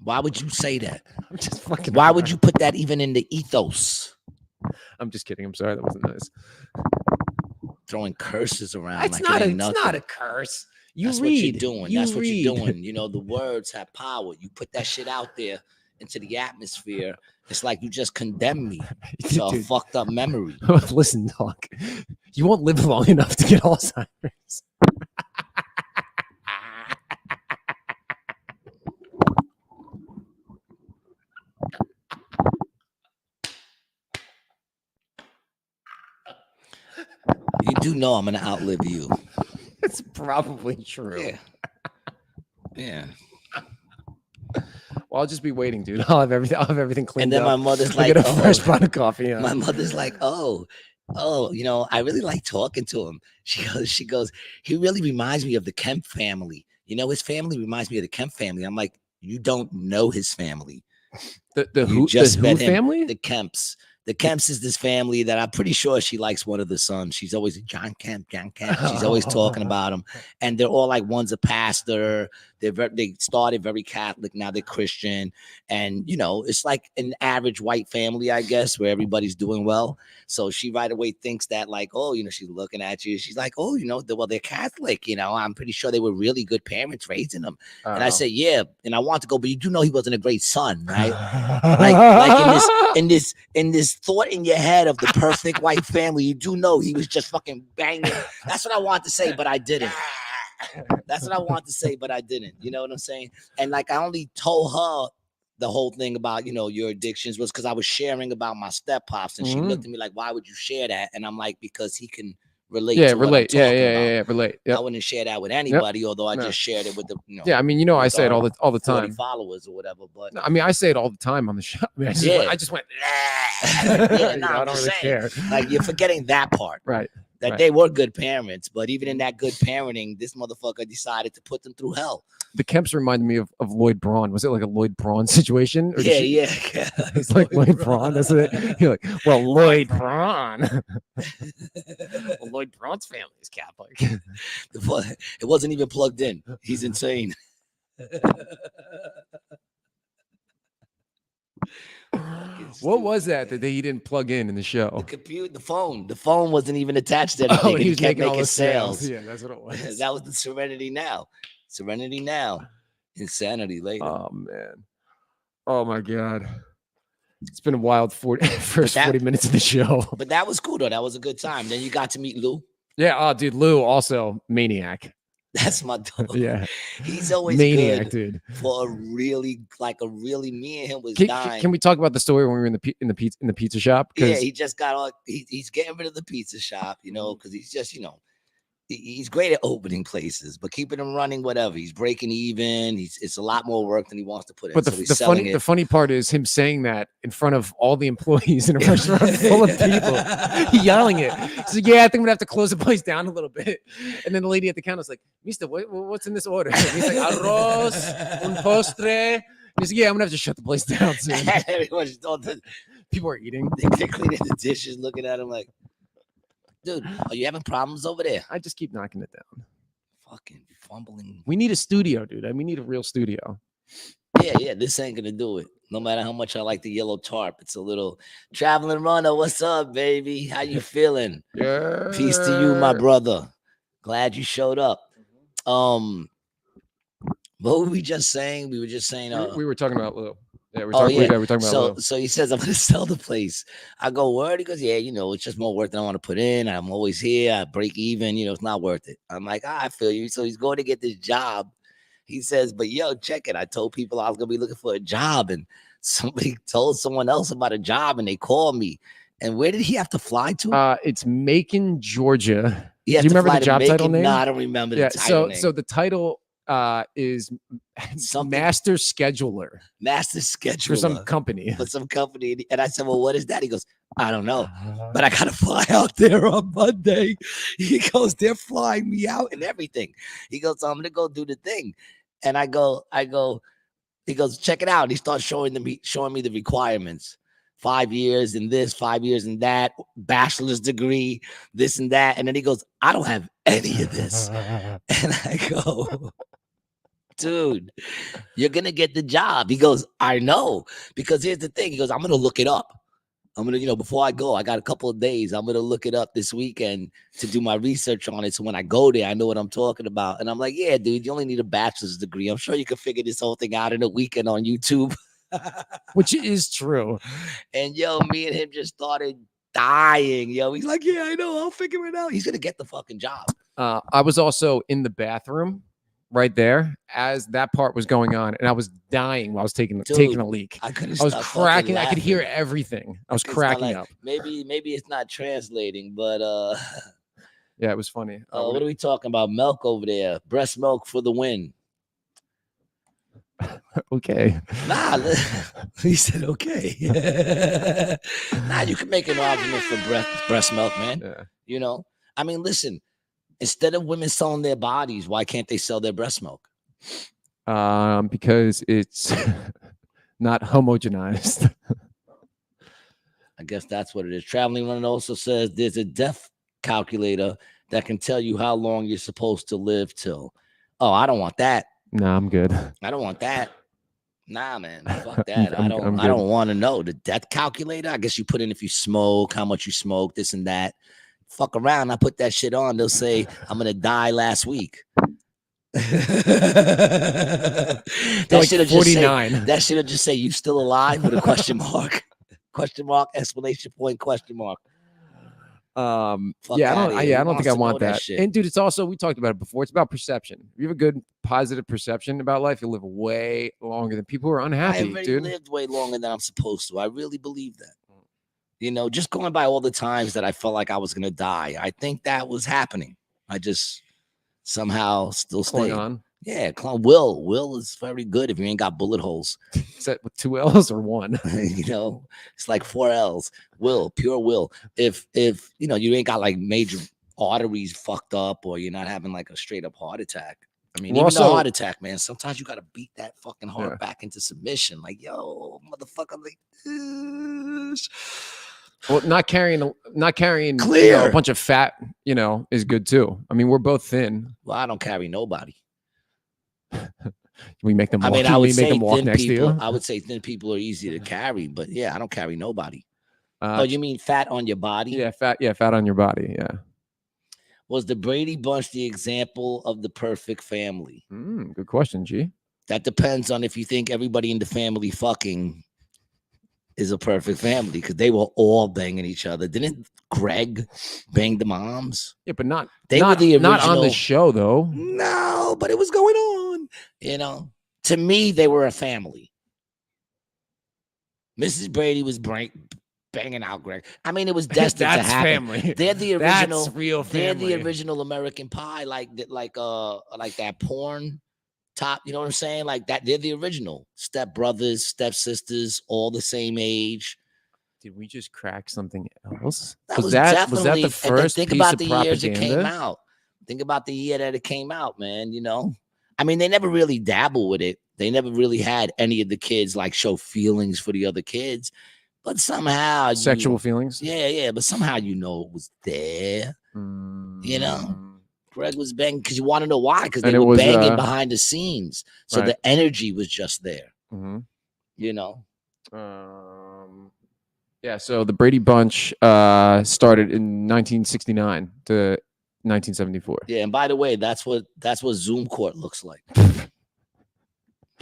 Why would you say that? I'm just fucking. Why would you put that even in the ethos? I'm just kidding. I'm sorry. That wasn't nice. Throwing curses around. It's not a curse. That's what you're doing. That's what you're doing. You know, the words have power. You put that shit out there into the atmosphere. It's like you just condemn me to a fucked up memory. Listen, dog. You won't live long enough to get Alzheimer's. do know I'm gonna outlive you. It's probably true. Yeah. Yeah. Well, I'll just be waiting, dude. I'll have everything cleaned And then up. my mother's I'll like, get a oh, fresh pot of coffee. Yeah. my mother's like, oh, you know, I really like talking to him. She goes, he really reminds me of the Kemp family. You know, his family reminds me of the Kemp family. I'm like, you don't know his family. The You just Who met him. family? The Kemps. The Kemps is this family that I'm pretty sure she likes one of the sons. She's always John Kemp. She's always talking about him. And they're all like, one's a pastor. They started very Catholic. Now they're Christian. And, you know, it's like an average white family, I guess, where everybody's doing well. So she right away thinks that like, oh, you know, she's looking at you. She's like, oh, you know, well, they're Catholic. You know, I'm pretty sure they were really good parents raising them. And I said, yeah. And I want to go, but you do know he wasn't a great son, right? like in this thought in your head of the perfect white family, you do know he was just fucking banging. That's what I want to say, but I didn't. That's what I want to say, but I didn't. You know what I'm saying? And like I only told her the whole thing about, you know, your addictions was because I was sharing about my step pops, and she looked at me like, why would you share that? And I'm like, because he can relate to what I'm talking about. Relate. I wouldn't share that with anybody, although I just shared it with the, you know. Yeah, I mean, you know, I say it all the time. Followers or whatever, but I mean, I say it all the time on the show. I mean, I just went. Yeah, I don't really care. Like you're forgetting that part, right? That they were good parents, but even in that good parenting, this motherfucker decided to put them through hell. The Kemps reminded me of Lloyd Braun. Was it like a Lloyd Braun situation? Or Yeah. It's like Lloyd Braun. That's it. You're like, well, Lloyd Braun. Well, Lloyd Braun's family is Catholic. It wasn't even plugged in. He's insane. What was that he didn't plug in the show? The computer, the phone wasn't even attached to anything. He was kept making all the sales. Yeah, that's what it was. That was the Serenity Now, Insanity later. Oh man, oh my god, it's been a wild 40 minutes of the show. But that was cool though. That was a good time. Then you got to meet Lou. Yeah, oh dude, Lou also maniac. That's my dog. Yeah, he's always maniac, good dude. For a really, me and him was dying. Can we talk about the story when we were in the pizza shop? Yeah, he just got on. He's getting rid of the pizza shop, you know, because he's just, you know, he's great at opening places, but keeping them running, whatever. He's breaking even. It's a lot more work than he wants to put in. But the funny part is him saying that in front of all the employees in a restaurant full of people, yelling it. So yeah, I think I'm gonna have to close the place down a little bit. And then the lady at the counter was like, "Mister, what's in this order?" And he's like, "Arroz, un postre." He's like, "Yeah, I'm gonna have to shut the place down soon." People are eating. They're cleaning the dishes, looking at him like, dude, are you having problems over there? I just keep knocking it down. Fucking fumbling. We need a studio, dude. We need a real studio. Yeah. This ain't gonna do it. No matter how much I like the yellow tarp, it's a little traveling runner. What's up, baby? How you feeling? Yeah. Peace to you, my brother. Glad you showed up. What were we just saying? We were just saying. We were talking about Lou. Yeah, we're talking about Lou. So he says, I'm going to sell the place. I go, word? He goes, yeah, you know, it's just more work than I want to put in. I'm always here. I break even. You know, it's not worth it. I'm like, I feel you. So he's going to get this job. He says, but yo, check it. I told people I was going to be looking for a job. And somebody told someone else about a job and they called me. And where did he have to fly to? It's Macon, Georgia. Do you remember the job title name? No, I don't remember the title name. So the title is Master Scheduler. For some company. And I said, well, what is that? He goes, I don't know, but I got to fly out there on Monday. He goes, they're flying me out and everything. He goes, so I'm going to go do the thing. And I go, he goes, check it out. And he starts showing me the requirements. 5 years in this, 5 years in that, bachelor's degree, this and that. And then he goes, I don't have any of this. And I go, dude, you're going to get the job. He goes, I know. Because here's the thing. He goes, I'm going to look it up. I'm going to, you know, before I go, I got a couple of days. I'm going to look it up this weekend to do my research on it. So when I go there, I know what I'm talking about. And I'm like, yeah, dude, you only need a bachelor's degree. I'm sure you can figure this whole thing out in a weekend on YouTube. Which is true. And yo, me and him just started dying. Yo, he's like, yeah, I know. I'll figure it out. He's going to get the fucking job. I was also in the bathroom right there as that part was going on. And I was dying while I was taking a leak. I was cracking. I could hear everything. I was cracking up. Maybe it's not translating, but Yeah, it was funny. What are we talking about? Milk over there. Breast milk for the win. Okay. Nah, he said okay. Nah, you can make an argument for breast milk, man. Yeah. You know, I mean, listen. Instead of women selling their bodies, why can't they sell their breast milk? Because it's not homogenized. I guess that's what it is. Traveling Runner also says there's a death calculator that can tell you how long you're supposed to live till. Oh, I don't want that. No, I'm good. I don't want that. Nah, man, fuck that. I'm I don't want to know the death calculator. I guess you put in if you smoke, how much you smoke, this and that. Fuck around. I put that shit on. They'll say I'm gonna die last week. That like should have 49. That should have just say you still alive with a question mark. Question mark, exclamation point, question mark. Fuck yeah, outta here. I Who don't think wants I to want know that that. shit? And dude, it's also, we talked about it before. It's about perception. If you have a good positive perception about life, you'll live way longer than people who are I unhappy, already dude. lived way longer than I'm supposed to. I really believe that. You know, just going by all the times that I felt like I was gonna die, I think that was happening. I just somehow still Clung stayed. on. Yeah, Will is very good if you ain't got bullet holes. Is that with 2 L's or 1? You know, it's like 4 L's. Pure will. If you know you ain't got like major arteries fucked up or you're not having like a straight up heart attack. I mean, Well, even the also- heart attack, man. Sometimes you gotta beat that fucking heart back into submission. Like, yo, motherfucker, like this. Well, not carrying you know, Clear. a bunch of fat, you know, is good too. I mean, we're both thin. Well, I don't carry nobody. We make them walk. I mean, I would we make say them walk thin next people. to you. I would say thin people are easy to carry, but yeah, I don't carry nobody. Uh, Oh, you mean fat on your body? Yeah, fat. Yeah, fat on your body. Yeah. Was the Brady Bunch the example of the perfect family? Good question, G. That depends on if you think everybody in the family fucking is a perfect family because they were all banging each other. Didn't Greg bang the moms? Yeah, but not They not, were the not on the original- show though. No, but it was going on. You know, to me, they were a family. Mrs. Brady was banging out Greg. I mean, it was destined to That's happen. family. They're the original. That's real They're family. the original American Pie, like that porn top. You know what I'm saying? Like that. They're the original step brothers, step sisters, all the same age. Did we just crack something else? Was that definitely, the and then first think piece about of the propaganda? years it came out. Think about the year that it came out, man. You know, I mean, they never really dabbled with it. They never really had any of the kids like show feelings for the other kids, but somehow Sexual feelings. Yeah, but somehow you know it was there. You know, Greg was banging because you want to know why? Because they And it were was, banging behind the scenes, so right. the energy was just there. Mhm. You know, Yeah, so the Brady Bunch started in 1969 to 1974. yeah. And by the way, that's what Zoom court looks like.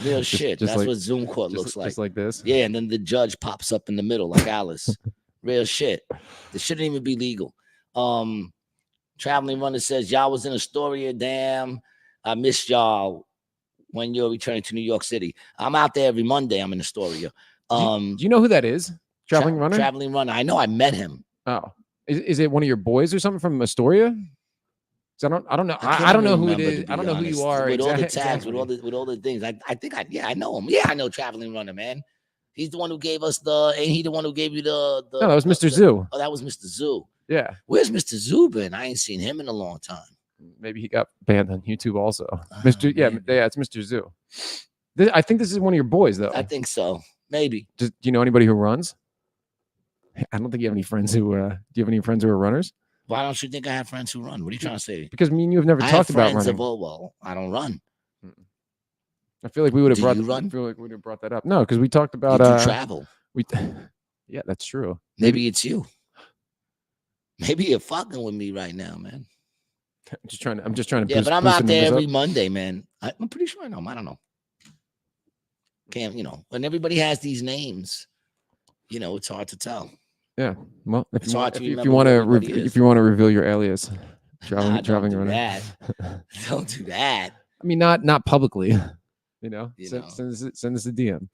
Real shit. just That's like- what Zoom court looks like. Just like this. Yeah, and then the judge pops up in the middle like Alice. Real shit. This shouldn't even be legal. Traveling Runner says, y'all was in Astoria. Damn, I missed y'all when you're returning to New York City. I'm out there every Monday. I'm in Astoria. Do you know who that is? Traveling Runner? Traveling Runner. I know I met him. Oh. Is it one of your boys or something from Astoria? I don't know. can't I don't know even who it remember, is. to be I don't know who you honest. are. With all the exactly. tags, with all the things. I think I know him. Yeah, I know Traveling Runner, man. He's the one who gave us ain't he the one who gave you the No, that was Mr. Zoo. Oh, that was Mr. Zoo. Yeah. Where's Mr. Zoo been? I ain't seen him in a long time. Maybe he got banned on YouTube also. Mr. Yeah, maybe. it's Mr. Zoo. I think this is one of your boys though. I think so. Maybe. Do you know anybody who runs? I don't think you have any friends who. Do you have any friends who are runners? Why don't you think I have friends who run? What are you trying to say? Because me and you have never I talked have about friends running. well, I don't run. I feel like we would have Do brought. you run? I feel like we would have brought that up. No, because we talked You about. do travel. Yeah, that's true. Maybe it's you. Maybe you're fucking with me right now, man. I'm just trying to. Yeah, boost, but I'm boost out the there numbers every up. Monday, man. I'm pretty sure I know him. I don't know. Can't, when everybody has these names, it's hard to tell. Yeah. Well, if It's you hard want, to if you remember want who to everybody is. if you want to reveal your alias, Nah, traveling don't do runner. that. Don't do that. I mean, not publicly. You know. Send us a DM.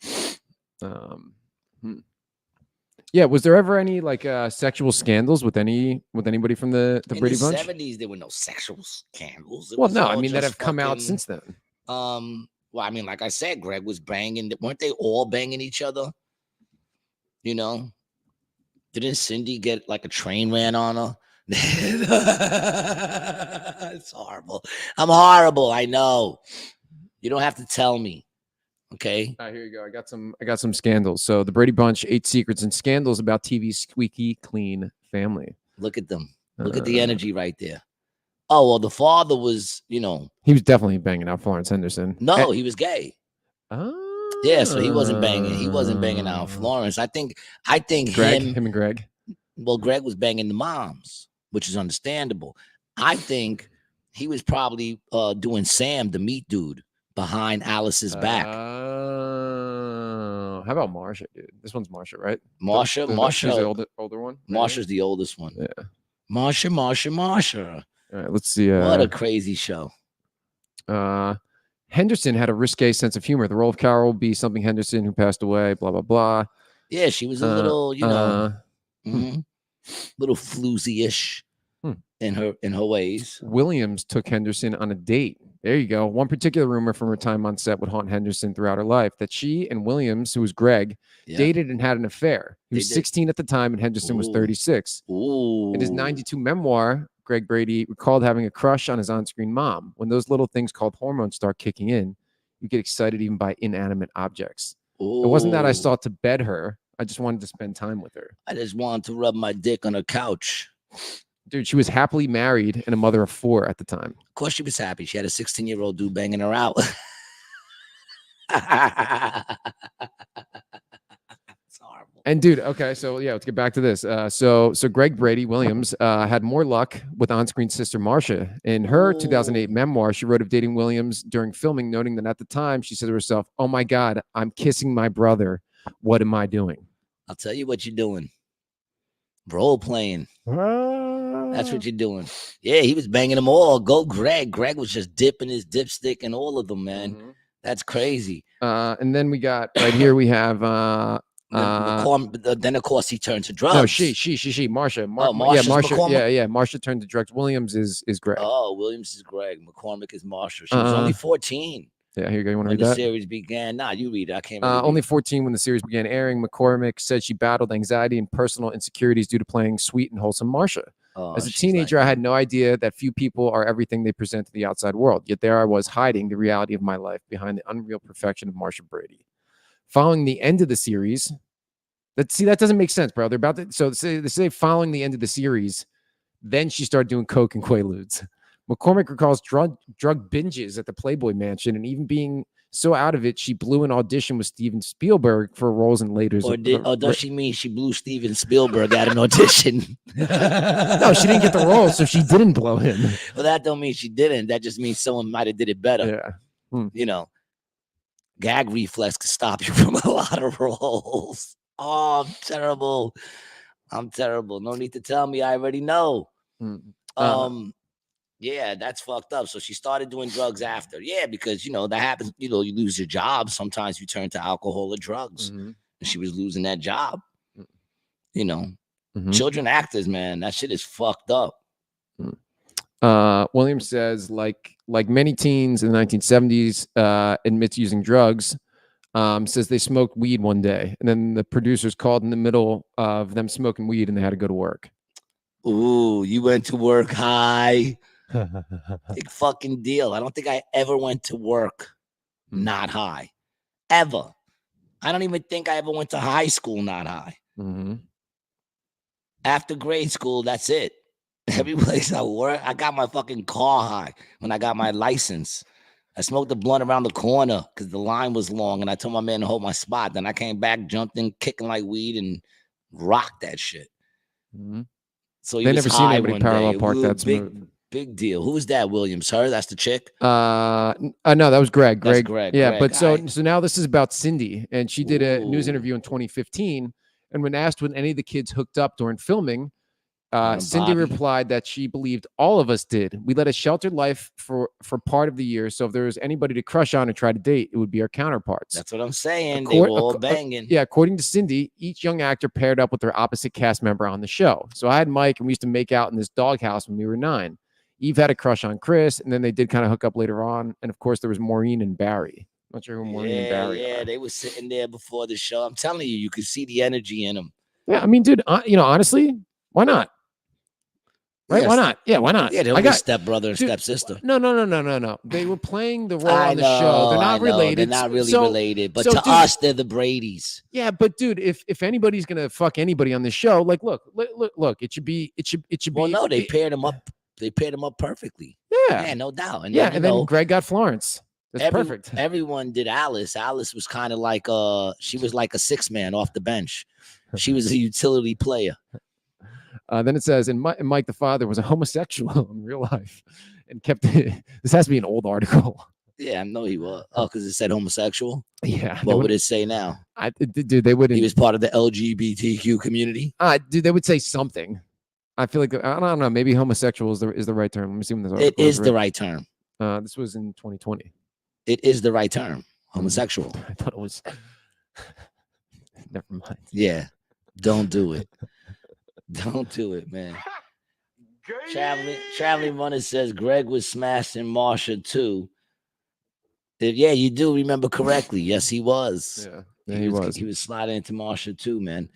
Yeah, was there ever any like sexual scandals with anybody from the In Brady the Bunch? 70s, there were no sexual scandals. It Well, was no, I all mean that just have come out fucking, since then. well, I mean, like I said, Greg was banging. Weren't they all banging each other? You know, didn't Cindy get like a train ran on her? It's horrible. I'm horrible. I know. You don't have to tell me. Okay. Here you go. I got some scandals. So the Brady Bunch: 8 Secrets and Scandals about TV's squeaky clean family. Look at them. Look at the energy right there. Oh, well, the father was, he was definitely banging out Florence Henderson. No, he was gay. Oh, yeah, so he wasn't banging. He wasn't banging out Florence. I think Greg, him and Greg. Well, Greg was banging the moms, which is understandable. I think he was probably doing Sam, the meat dude, behind Alice's back. How about Marsha, dude? This one's Marsha, right? Marsha, she's the older one. Marsha's the oldest one. Yeah. Marsha. All right, let's see. What a crazy show. Henderson had a risque sense of humor. The role of Carol will be something Henderson, who passed away, blah, blah, blah. Yeah, she was a little, little floozy-ish in her ways. Williams took Henderson on a date. There you go. One particular rumor from her time on set would haunt Henderson throughout her life, that she and Williams, who was Greg, dated and had an affair. He was 16 at the time, and Henderson was 36. Ooh. In his 92 memoir, Greg Brady recalled having a crush on his on-screen mom. When those little things called hormones start kicking in, you get excited even by inanimate objects. Ooh. It wasn't that I sought to bed her. I just wanted to spend time with her. I just wanted to rub my dick on her couch. Dude, she was happily married and a mother of 4 at the time. Of course she was happy. She had a 16-year-old dude banging her out. It's horrible. And dude, okay, so yeah, let's get back to this. So Greg Brady Williams had more luck with on-screen sister Marsha. In her 2008 memoir, she wrote of dating Williams during filming, noting that at the time she said to herself, "Oh my God, I'm kissing my brother. What am I doing?" I'll tell you what you're doing. Role playing. That's what you're doing. Yeah, he was banging them all. Go Greg. Greg was just dipping his dipstick in all of them, man. Mm-hmm. That's crazy. And then we got right here, we have then of course he turned to drugs. No, she, Marsha. Marsha. Yeah, Marsha turned to drugs. Williams is Greg. Oh, Williams is Greg. McCormick is Marsha. She was only 14. Yeah, here you go. You want to read when that? the series began? Nah, you read it. I can't only 14 when the series began airing. McCormick said she battled anxiety and personal insecurities due to playing sweet and wholesome Marsha. As a teenager, I had no idea that few people are everything they present to the outside world. Yet there I was, hiding the reality of my life behind the unreal perfection of Marsha Brady. Following the end of the series, that doesn't make sense, bro. They're about to, so they say following the end of the series, then she started doing coke and Quaaludes. McCormick recalls drug binges at the Playboy Mansion, and even being so out of it, she blew an audition with Steven Spielberg for roles in later. Or does she mean she blew Steven Spielberg at an audition? No, she didn't get the role, so she didn't blow him. Well, that don't mean she didn't. That just means someone might have did it better. Yeah. You know, gag reflex could stop you from a lot of roles. Oh, I'm terrible. No need to tell me. I already know. Yeah, that's fucked up. So she started doing drugs after. Yeah, because, that happens. You lose your job. Sometimes you turn to alcohol or drugs. Mm-hmm. And she was losing that job. Mm-hmm. Children actors, man, that shit is fucked up. Williams says, like many teens in the 1970s, admits using drugs. Says they smoked weed one day, and then the producers called in the middle of them smoking weed, and they had to go to work. Ooh, you went to work high. Big fucking deal. I don't think I ever went to work not high. Ever. I don't even think I ever went to high school not high. Mm-hmm. After grade school, that's it. Every place I work, I got my fucking car high when I got my license. I smoked the blunt around the corner because the line was long, and I told my man to hold my spot. Then I came back, jumped in, kicking like weed, and rocked that shit. Mm-hmm. So they never seen anybody parallel park that smooth. Big deal. Who is that? Williams? Her? That's the chick? No, that was Greg. That's Greg. Yeah, Greg. but so now this is about Cindy, and she did a news interview in 2015. And when asked when any of the kids hooked up during filming, Cindy Bobby. replied that she believed all of us did. We led a sheltered life for part of the year, so if there was anybody to crush on or try to date, it would be our counterparts. That's what I'm saying. They were all banging. Yeah, according to Cindy, each young actor paired up with their opposite cast member on the show. So I had Mike, and we used to make out in this doghouse when we were 9. Eve had a crush on Chris, and then they did kind of hook up later on. And of course, there was Maureen and Barry. I'm not sure who Maureen and Barry are. They were sitting there before the show. I'm telling you, you could see the energy in them. Yeah, I mean, dude, honestly, why not? Right? Yes. Why not? Yeah, why not? Yeah, they'll be stepbrother and stepsister. No. They were playing the role on the show. They're not related. They're not really related. But to us, they're the Bradys. Yeah, but dude, if anybody's gonna fuck anybody on the show, like, look, it should be. Well, no, they paired them up. They paired them up perfectly. Yeah, no doubt. And then Greg got Florence. That's perfect. Everyone did Alice. Alice was kind of like she was like a 6-man off the bench. She was a utility player. Then it says, and Mike the father was a homosexual in real life, and kept it. This has to be an old article. Yeah, I know he was. Oh, because it said homosexual. Yeah. What would it say now? Dude, they wouldn't. He was part of the LGBTQ community. Dude, they would say something. I feel like I don't know. Maybe homosexual is the right term. Let me see when this article It is the right term. This was in 2020. It is the right term. Homosexual. I thought it was. Never mind. Yeah, don't do it. Don't do it, man. Traveling Runner says Greg was smashing Marsha too. Yeah, you do remember correctly. Yes, he was. Yeah, he was. He was sliding into Marsha too, man.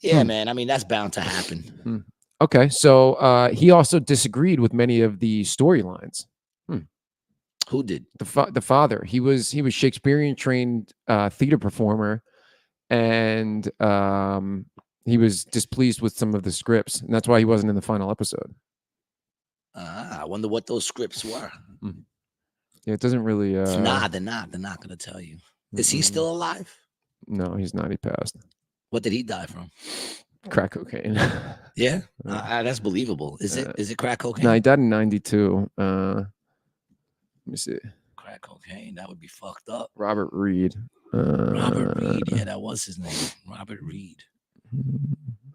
Yeah, man. I mean, that's bound to happen. Okay, so he also disagreed with many of the storylines. Who did? The father. He was Shakespearean trained theater performer, and he was displeased with some of the scripts, and that's why he wasn't in the final episode. I wonder what those scripts were. Yeah, it doesn't really. Nah, they're not. They're not going to tell you. Is he still alive? No, he's not. He passed. What did he die from? Crack cocaine. Yeah, that's believable. Is it crack cocaine? No, he died in 92. Let me see. Crack cocaine. That would be fucked up. Robert Reed. Robert Reed. Yeah, that was his name. Robert Reed.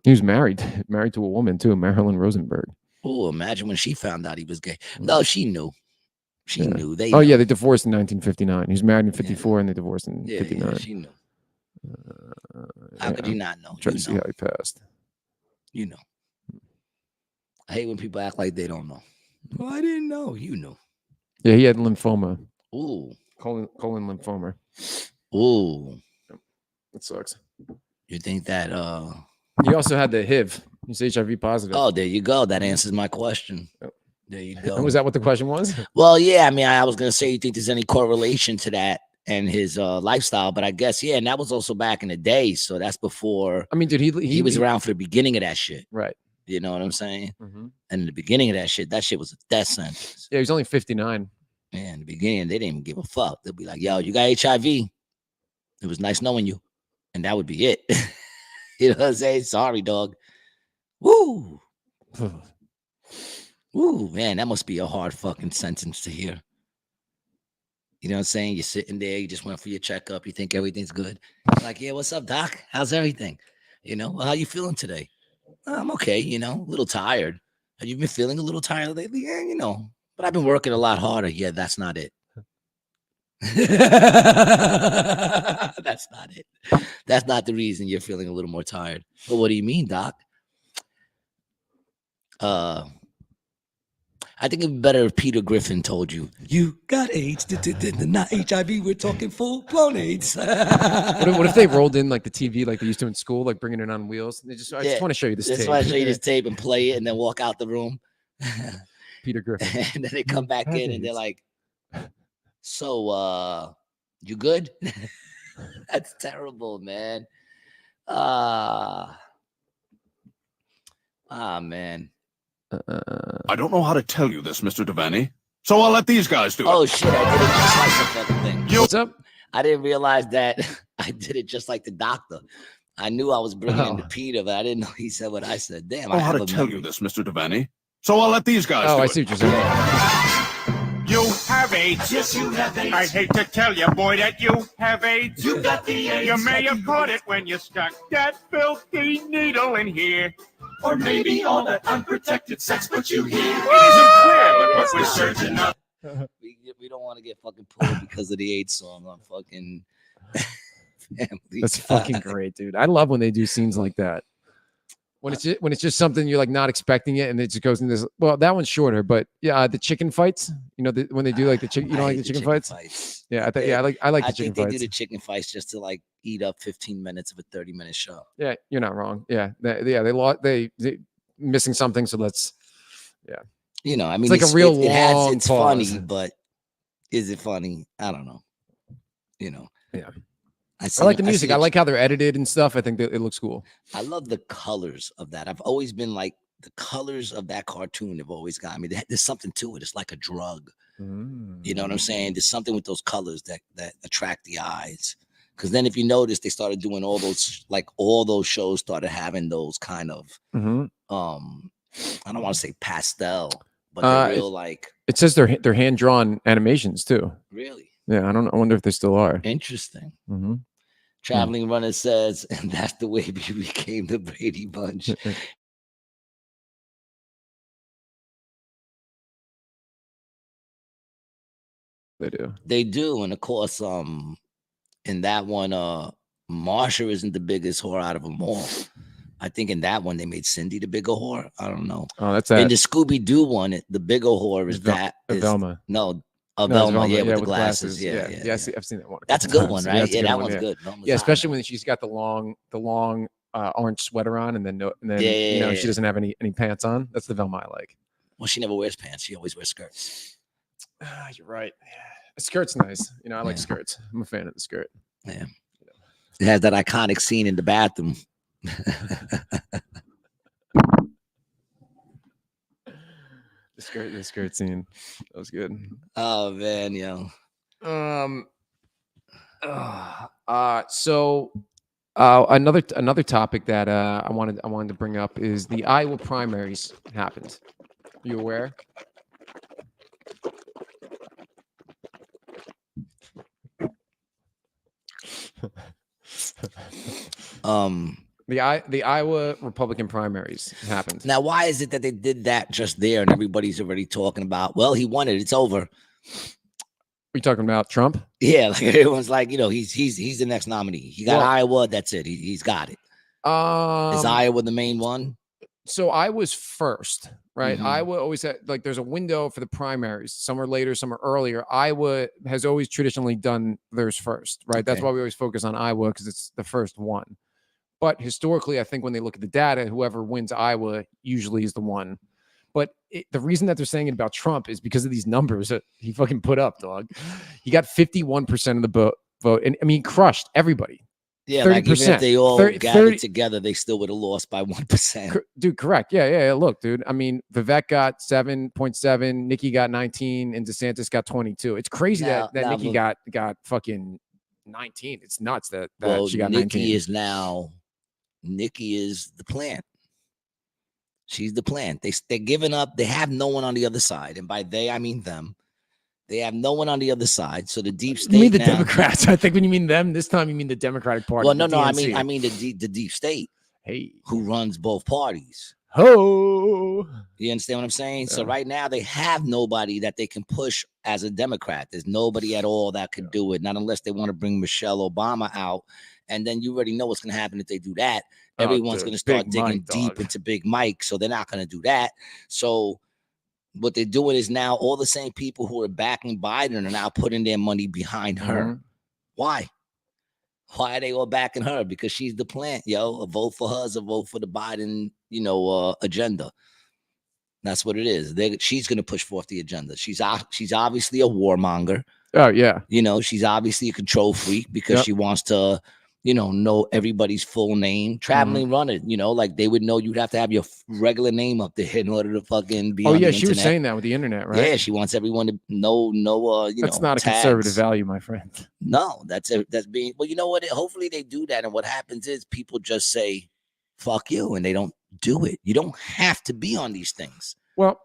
He was married to a woman too, Marilyn Rosenberg. Oh, imagine when she found out he was gay. No, she knew. She knew. They divorced in 1959. He was married in 54 and they divorced in 59. Yeah, she knew. How could you not know? Trying to see how he passed. You know. I hate when people act like they don't know. Well, I didn't know. You knew. Yeah, he had lymphoma. Ooh. Colon lymphoma. Ooh. That sucks. You think that he also had the HIV. He's HIV positive. Oh, there you go. That answers my question. Yep. There you go. And was that what the question was? Well, yeah. I mean, I was gonna say, you think there's any correlation to that and his lifestyle, but I guess and that was also back in the day. So that's before. I mean, dude, he was around for the beginning of that shit, right? You know what I'm saying? Mm-hmm. And in the beginning of that shit was a death sentence. Yeah, he's only 59. Yeah, in the beginning, they didn't even give a fuck. They'll be like, "Yo, you got HIV. It was nice knowing you," and that would be it. You know what I'm saying? Sorry, dog. Woo. Woo, man, that must be a hard fucking sentence to hear. You know what I'm saying? You're sitting there, you just went for your checkup, you think everything's good. You're like, yeah, what's up, doc? How's everything? You know, well, how you feeling today? I'm okay, you know, a little tired. Have you been feeling a little tired lately? Yeah, you know, but I've been working a lot harder. Yeah, that's not it. That's not it. That's not the reason you're feeling a little more tired. But what do you mean, doc? I think it'd be better if Peter Griffin told you, you got AIDS, not HIV, we're talking full-blown AIDS. What if they rolled in like the TV like they used to in school, like bringing it on wheels? They just, I just want to show you this tape. Just want to show you this tape and play it and then walk out the room. Peter Griffin. And then they come back in and they're like, so, you good? That's terrible, man. Man. I don't know how to tell you this, Mr. Devaney, so I'll let these guys do it. Oh, shit, I did it just like the fucking thing. What's up? I didn't realize that I did it just like the doctor. I knew I was bringing in the Peter, but I didn't know he said what I said. Damn, I know how to tell you this, Mr. Devaney, so I'll let these guys do it. I see what you're saying. You have have AIDS. Yes, you have AIDS. I hate to tell you, boy, that you have AIDS. You got the AIDS. You may have caught it when you stuck that filthy needle in here. Or maybe all that unprotected sex put you here. It isn't clear, but what we're certain of. We don't want to get fucking pulled because of the AIDS song on fucking Family That's Guy. fucking great, dude. I love when they do scenes like that. When it's just something you're like not expecting it, and it just goes in this. Well, that one's shorter, but yeah, the chicken fights. You know, when they do like the chicken. You don't like the chicken fights? Yeah, I like the chicken fights. I think they do the chicken fights just to like eat up 15 minutes of a 30-minute show. Yeah, you're not wrong. Yeah, they missing something, so let's. Yeah, you know, I mean, it's like a real long it's pause. funny, but is it funny? I don't know. You know. Yeah. I like the music. I like how they're edited and stuff. I think that it looks cool. I love the colors of that. I've always been like, the colors of that cartoon have always got me. There's something to it. It's like a drug. You know what I'm saying? There's something with those colors that attract the eyes. Because then if you notice, they started doing all those shows started having those kind of, I don't want to say pastel, but they're real like. It says they're hand-drawn animations too. Really? Yeah, I wonder if they still are. Interesting. Traveling Runner says, and that's the way we became the Brady Bunch. They do. And of course, in that one, Marsha isn't the biggest whore out of them all. I think in that one they made Cindy the bigger whore. I don't know. Oh, that's that. In the Scooby-Doo one, the bigger whore is Velma. Velma, yeah, with the glasses. Yeah. I've seen that one. That's a good one, right? Yeah, that one's good. Yeah, especially when she's got the long orange sweater on, and then she doesn't have any pants on. That's the Velma I like. Well, she never wears pants. She always wears skirts. You're right. A skirt's nice. You know, I like skirts. I'm a fan of the skirt. Yeah. It has that iconic scene in the bathroom. The skirt scene. That was good. Oh man, yo. So another topic that I wanted to bring up is the Iowa primaries happened. Are you aware? The Iowa Republican primaries happened. Now, why is it that they did that just there and everybody's already talking about, well, he won it, it's over? Are you talking about Trump? Yeah, like everyone's like, you know, he's the next nominee. He got Iowa, that's it. He's got it. Is Iowa the main one? So Iowa's first, right? Iowa always had, like, there's a window for the primaries. Some are later, some are earlier. Iowa has always traditionally done theirs first, right? That's why we always focus on Iowa, because it's the first one. But historically, I think when they look at the data, whoever wins Iowa usually is the one. But the reason that they're saying it about Trump is because of these numbers that he fucking put up, dog. He got 51% of the vote. And I mean, crushed everybody. Yeah, 30%. Like even if they all gathered together, they still would have lost by 1%. Dude, correct. Yeah. Look, dude. I mean, Vivek got 7.7, Nikki got 19, and DeSantis got 22. It's crazy that Nikki got fucking 19. It's nuts that she got 19. Nikki is the plant. She's the plant. They're giving up. They have no one on the other side, and by they I mean them. They have no one on the other side. So the deep state. You mean the Democrats? I think when you mean them, this time you mean the Democratic Party. Well, no. I mean the deep state. Hey, who runs both parties? Ho! You understand what I'm saying? Yeah. So right now they have nobody that they can push as a Democrat. There's nobody at all that could do it, not unless they want to bring Michelle Obama out. And then you already know what's going to happen if they do that. Everyone's going to start digging deep into Big Mike. So they're not going to do that. So what they're doing is now all the same people who are backing Biden are now putting their money behind her. Why? Why are they all backing her? Because she's the plant, yo. A vote for her is a vote for the Biden, agenda. That's what it is. She's going to push forth the agenda. She's obviously a warmonger. Oh, yeah. She's obviously a control freak because she wants to, know everybody's full name. Traveling runner, like they would know you'd have to have your regular name up there in order to fucking be on the she was saying that with the internet, right? Yeah, she wants everyone to know, that's not tags. A conservative value, my friend. No, that's being, well, you know what? Hopefully they do that. And what happens is people just say, fuck you. And they don't do it. You don't have to be on these things. Well,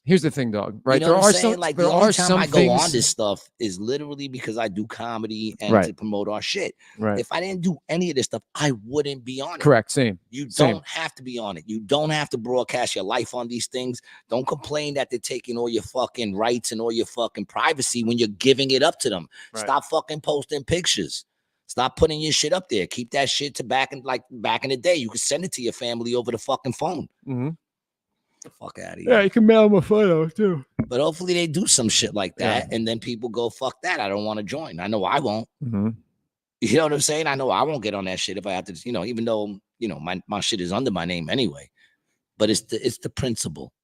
Here's the thing, dog. Right? You know There what are I'm saying? some. Like There the only are time some I go on things. this stuff is literally because I do comedy and Right. to promote our shit. Right. If I didn't do any of this stuff, I wouldn't be on it. Correct. Same. You Same. don't have to be on it. You don't have to broadcast your life on these things. Don't complain that they're taking all your fucking rights and all your fucking privacy when you're giving it up to them. Right. Stop fucking posting pictures. Stop putting your shit up there. Keep that shit to back in the day. You could send it to your family over the fucking phone. Mm-hmm. The fuck out of here. Yeah, you can mail them a photo too. But hopefully they do some shit like that, Yeah. and then people go, fuck that. I don't want to join. I know I won't. Mm-hmm. You know what I'm saying? I know I won't get on that shit if I have to, even though, my shit is under my name anyway. But it's the principle.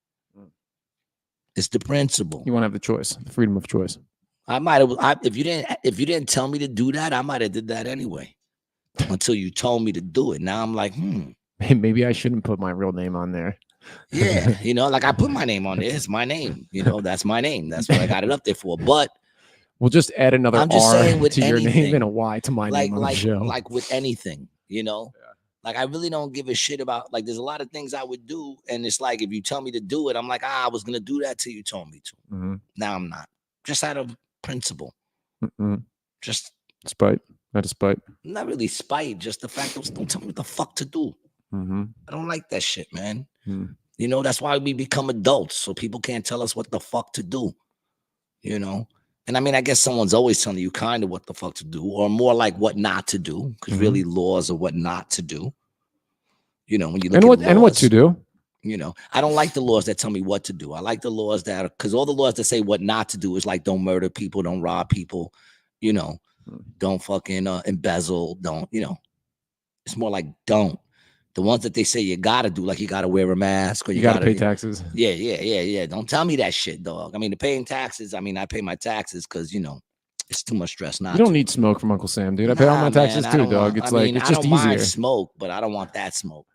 It's the principle. You want to have the choice, the freedom of choice. I might have, if you didn't tell me to do that, I might have did that anyway. Until you told me to do it. Now I'm like, Maybe I shouldn't put my real name on there. Yeah, like I put my name on there. It's my name. That's my name. That's what I got it up there for. But we'll just add another I'm just R saying with to your name anything, and a Y to my name on the show. Like with anything, Like I really don't give a shit about, like, there's a lot of things I would do, and it's like if you tell me to do it, I'm like, I was gonna do that till you told me to. Mm-hmm. Now I'm not. Just out of principle. Mm-hmm. Just spite. Not a spite. Not really spite. Just the fact that don't tell me what the fuck to do. Mm-hmm. I don't like that shit, man. Mm-hmm. That's why we become adults, so people can't tell us what the fuck to do. And I mean, I guess someone's always telling you kind of what the fuck to do, or more like what not to do, because really laws are what not to do. When you look at laws, and what to do. I don't like the laws that tell me what to do. I like the laws because all the laws that say what not to do is like don't murder people, don't rob people, don't fucking embezzle, don't, it's more like don't. The ones that they say you gotta do, like you gotta wear a mask or you gotta pay taxes. Yeah. Don't tell me that shit, dog. I mean, the paying taxes. I mean, I pay my taxes because it's too much stress. Not you don't need smoke from Uncle Sam, dude. I pay all my taxes too, dog. It's like it's just easier. Smoke, but I don't want that smoke.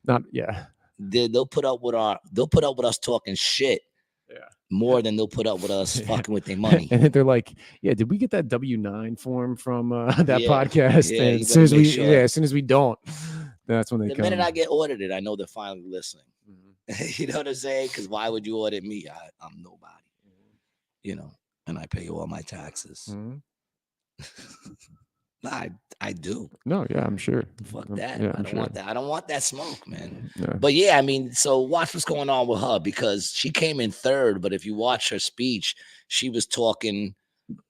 They'll put up with us talking shit. Yeah. More than they'll put up with us fucking with their money. And they're like, yeah, did we get that W-9 form from that podcast? Yeah, and as soon as we don't, that's when they come. The minute I get audited, I know they're finally listening. Mm-hmm. You know what I'm saying? Because why would you audit me? I'm nobody. And I pay all my taxes. Mm-hmm. I do. No, yeah, I'm sure. Fuck that. Yeah, I don't want that. I don't want that smoke, man. Yeah. But yeah, I mean, so watch what's going on with her, because she came in third, but if you watch her speech, she was talking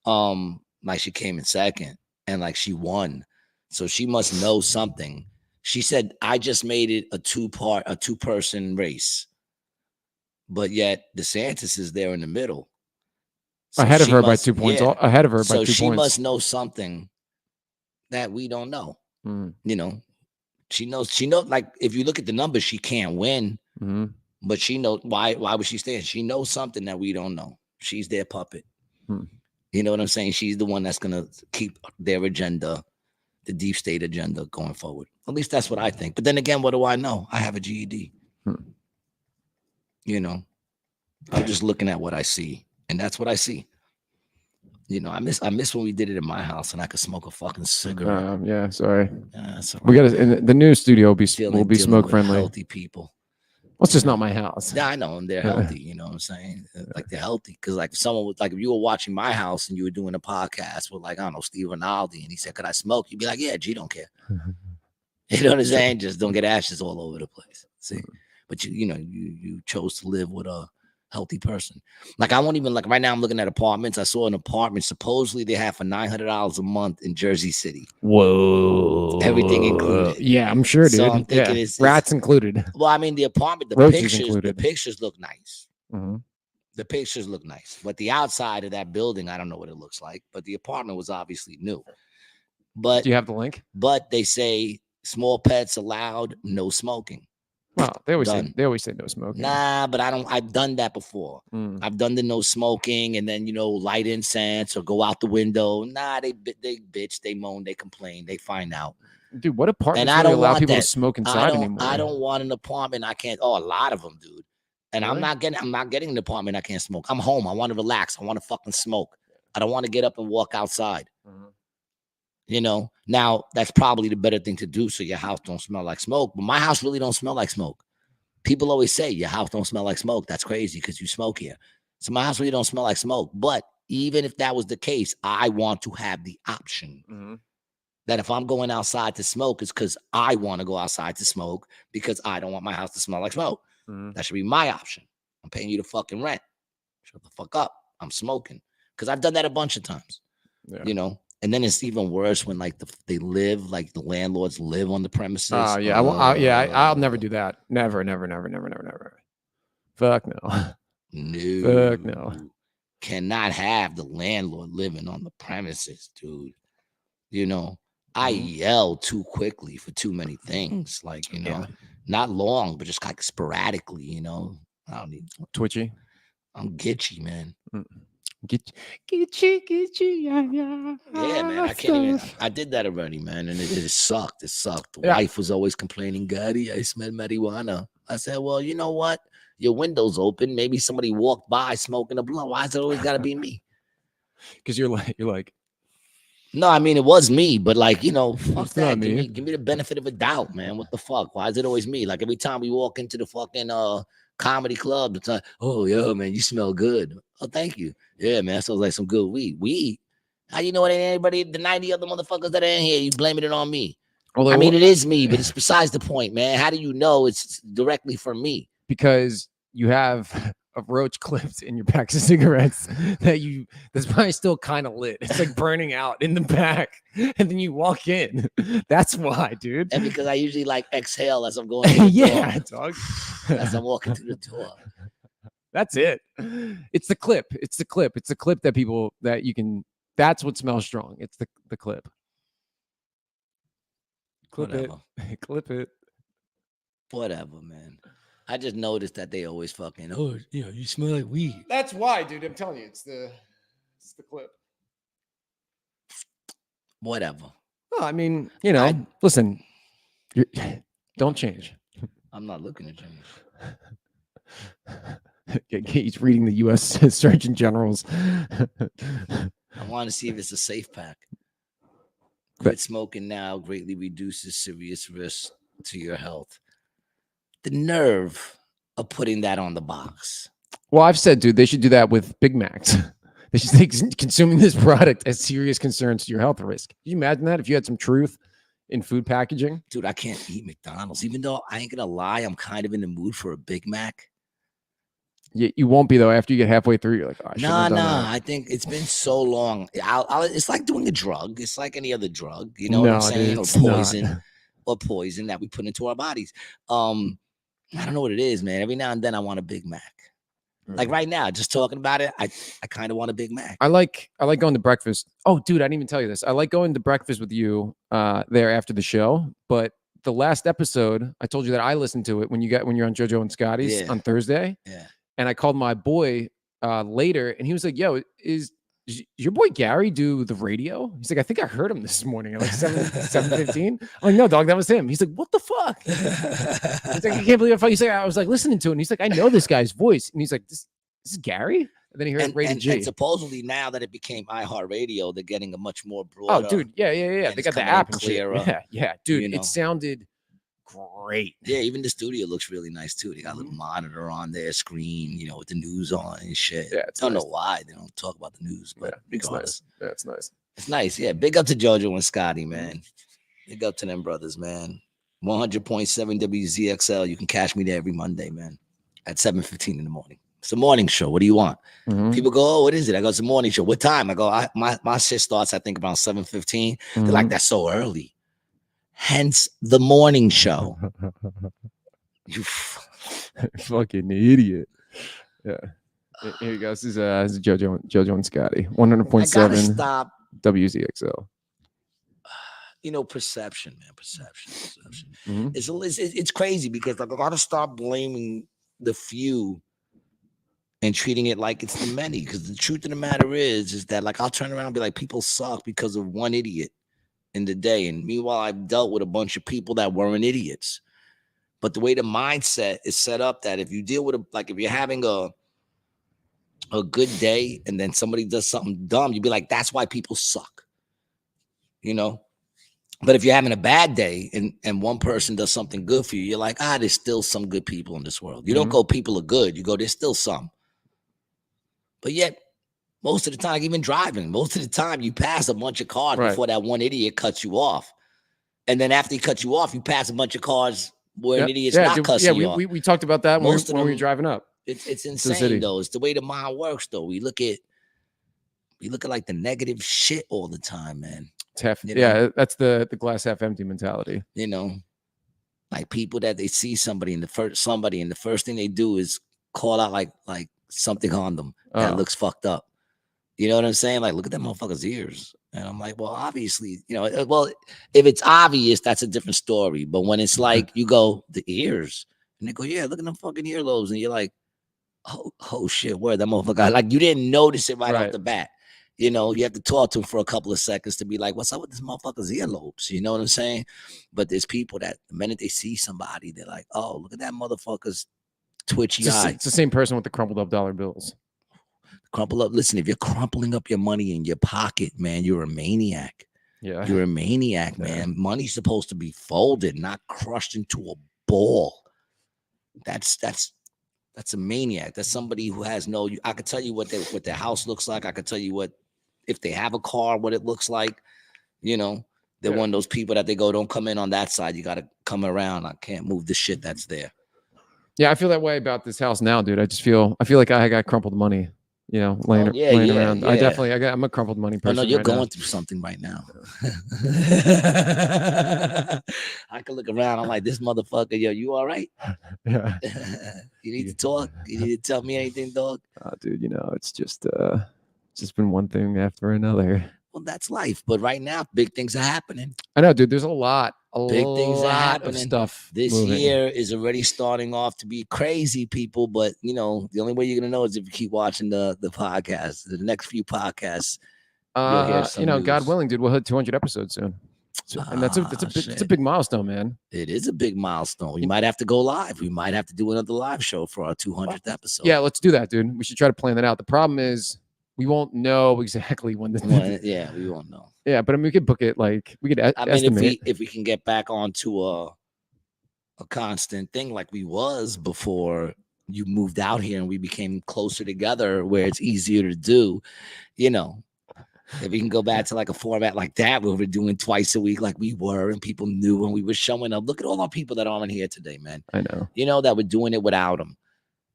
like she came in second and like she won. So she must know something. She said, I just made it a two-person race. But yet DeSantis is there in the middle. So ahead of her by 2 points. Yeah. Ahead of her by 2 points. So she must know something that we don't know. She knows, like, if you look at the numbers, she can't win. But she knows why would she stand? She knows something that we don't know. She's their puppet. You know what I'm saying? She's the one that's gonna keep their agenda, the deep state agenda, going forward. At least that's what I think. But then again, what do I know? I have a GED. I'm just looking at what I see, and that's what I see. I miss when we did it in my house and I could smoke a fucking cigarette. Yeah, sorry. So we got in the new studio will be smoke friendly. Healthy people. Well, it's just not my house. Yeah, I know, and they're healthy. You know what I'm saying? Like they're healthy, because like if someone was like, if you were watching my house and you were doing a podcast with like, I don't know, Steve Rinaldi, and he said, "Could I smoke?" You'd be like, "Yeah, G, don't care." You know what I'm saying? Just don't get ashes all over the place. See, but you chose to live with a healthy person. Like I won't even, like right now I'm looking at apartments. I saw an apartment supposedly they have for $900 a month in Jersey City. Whoa. Everything included. Yeah, I'm sure, dude. So I'm thinking it's rats included. Well, I mean the apartment, the pictures look nice. The pictures look nice. But the outside of that building, I don't know what it looks like. But the apartment was obviously new. But do you have the link? But they say small pets allowed, no smoking. Well, they always say no smoking. Nah, but I've done that before. I've done the no smoking, and then light incense or go out the window. Nah, they bitch, they moan, they complain, they find out. Dude, what apartments really allow people to smoke inside anymore? I don't want an apartment I can't. Oh, a lot of them, dude. And really? I'm not getting an apartment I can't smoke. I'm home. I want to relax. I want to fucking smoke. I don't want to get up and walk outside. Now that's probably the better thing to do so your house don't smell like smoke. But my house really don't smell like smoke. People always say your house don't smell like smoke. That's crazy because you smoke here. So my house really don't smell like smoke. But even if that was the case, I want to have the option that if I'm going outside to smoke, it's because I want to go outside to smoke because I don't want my house to smell like smoke. That should be my option. I'm paying you the fucking rent. Shut the fuck up. I'm smoking. Because I've done that a bunch of times. You know? And then it's even worse when like they live, like the landlords live on the premises. I'll never do that. Never. Fuck no. No. Fuck no. Cannot have the landlord living on the premises, dude. You know, I yell too quickly for too many things. Like, you know, not long, but just like sporadically, you know. I don't need twitchy. I'm gitchy, man. Gitchy, yeah. Yeah, man. I can't even. I did that already, man, and it sucked. It sucked. The wife was always complaining, "Daddy, I smell marijuana." I said, "Well, you know what? Your window's open. Maybe somebody walked by smoking a blunt. Why is it always got to be me?" Because you're like. No, I mean it was me, but like, you know, fuck that. Me. Give me the benefit of a doubt, man. What the fuck? Why is it always me? Like every time we walk into the fucking comedy club, it's like, oh yeah, man, you smell good. Oh, thank you. Yeah, man, that smells like some good weed. Weed? How you know it ain't anybody? The 90 other motherfuckers that are in here, you blaming it on me. Although, I mean, it is me, but it's besides the point, man. How do you know it's directly from me? Because you have a roach clipped in your packs of cigarettes that's probably still kind of lit. It's like burning out in the back, and then you walk in. That's why, dude. And because I usually like exhale as I'm going to the door. Dog. As I'm walking through the door. That's it. It's the clip. It's the clip that you can. That's what smells strong. It's the clip. Clip Whatever. it. Clip it. Whatever, man. I just noticed that they always fucking, oh, you know, you smell like weed. That's why, dude. I'm telling you, it's the clip. Whatever. Well, I mean, you know, listen, don't change. I'm not looking to change. He's reading the U.S. Surgeon General's. I want to see if it's a safe pack. Quit smoking now greatly reduces serious risk to your health. The nerve of putting that on the box. Well, I've said, dude, they should do that with Big Macs. They should take consuming this product as serious concerns to your health risk. Can you imagine that if you had some truth in food packaging? Dude, I can't eat McDonald's. Even though I ain't gonna lie, I'm kind of in the mood for a Big Mac. You won't be though. After you get halfway through, you're like, oh, nah. I think it's been so long. It's like doing a drug. It's like any other drug. You know what I'm saying? Dude, or poison that we put into our bodies. I don't know what it is, man. Every now and then I want a Big Mac. Like right now, just talking about it, I kind of want a Big Mac. I like going to breakfast. Oh, dude, I didn't even tell you this. I like going to breakfast with you there after the show. But the last episode, I told you that I listened to it when you're on JoJo and Scotty's on Thursday. Yeah. And I called my boy later, and he was like, "Yo, is your boy Gary do the radio?" He's like, "I think I heard him this morning at like 7:15." I'm like, "No, dog, that was him." He's like, "What the fuck?" He's like, "I can't believe he's like, I was like listening to it." And he's like, "I know this guy's voice." And he's like, "This is Gary?" And then he heard Rated G. And supposedly now that it became iHeartRadio, they're getting a much more broad. Oh, dude, yeah. They got the app and shit. Yeah, dude, you know? It sounded great. Yeah, even the studio looks really nice too. They got a little monitor on their screen, you know, with the news on and shit. Yeah, I don't know why they don't talk about the news, but regardless. Yeah, it's nice. It's nice. Yeah, big up to JoJo and Scotty, man. Big up to them brothers, man. 100.7 WZXL. You can catch me there every Monday, man, at 7:15 in the morning. It's a morning show. What do you want? People go, "Oh, what is it?" I go, "It's a morning show." What time? I go, my shit starts, I think, around 7:15. They're like, "That's so early." Hence the morning show. You fucking idiot. Yeah. Here you go. This is JoJo and Scotty. 100.7 WZXL. You know, perception, man. Perception. It's crazy because like, I gotta stop blaming the few and treating it like it's the many. Because the truth of the matter is that like I'll turn around and be like, people suck because of one idiot in the day. And meanwhile, I've dealt with a bunch of people that weren't idiots. But the way the mindset is set up, that if you deal with if you're having a good day and then somebody does something dumb, you'd be like, that's why people suck. You know? But if you're having a bad day and one person does something good for you, you're like, there's still some good people in this world. You don't go, people are good. You go, there's still some. But yet, most of the time, even driving, most of the time you pass a bunch of cars before that one idiot cuts you off. And then after he cuts you off, you pass a bunch of cars where an idiot's not cussing you off. We talked about that when we were driving up. It's insane, though. It's the way the mind works, though. We look at like the negative shit all the time, man. It's half, that's the glass half empty mentality. You know, like people that they see somebody and the first thing they do is call out like something on them that looks fucked up. You know what I'm saying? Like, look at that motherfucker's ears. And I'm like, well, obviously, well, if it's obvious, that's a different story. But when it's like you go, the ears, and they go, yeah, look at them fucking earlobes. And you're like, oh shit, where that motherfucker? Like, you didn't notice it right off the bat. You have to talk to him for a couple of seconds to be like, what's up with this motherfucker's earlobes? You know what I'm saying? But there's people that the minute they see somebody, they're like, oh, look at that motherfucker's twitchy eye. It's the same person with the crumpled up dollar bills. Crumple up. Listen, if you're crumpling up your money in your pocket, man, you're a maniac. Yeah. You're a maniac, man. Money's supposed to be folded, not crushed into a ball. That's a maniac. That's somebody who has I could tell you what their house looks like. I could tell you if they have a car, what it looks like. They're one of those people that they go, don't come in on that side. You got to come around. I can't move the shit that's there. Yeah, I feel that way about this house now, dude. I feel like I got crumpled money. Laying around. Yeah. I'm a crumpled money person. Oh, no, you're going through something right now. I can look around. I'm like, this motherfucker, you all right? Yeah. You need to talk? You need to tell me anything, dog? Dude, it's just been one thing after another. Well, that's life. But right now, big things are happening. I know, dude. There's a lot things are happening. Of stuff. This year is already starting off to be crazy, people. But the only way you're gonna know is if you keep watching the podcast. The next few podcasts, God willing, dude, we'll hit 200 episodes soon. And that's a big milestone, man. It is a big milestone. You might have to go live. We might have to do another live show for our 200th episode. Yeah, let's do that, dude. We should try to plan that out. The problem is we won't know exactly when we won't know. Yeah, but I mean, we could book it. Like we could. Estimate. If we can get back onto a constant thing like we was before you moved out here and we became closer together, where it's easier to do. If we can go back to like a format like that, where we're doing twice a week, like we were, and people knew when we were showing up. Look at all our people that are on here today, man. I know. That we're doing it without them.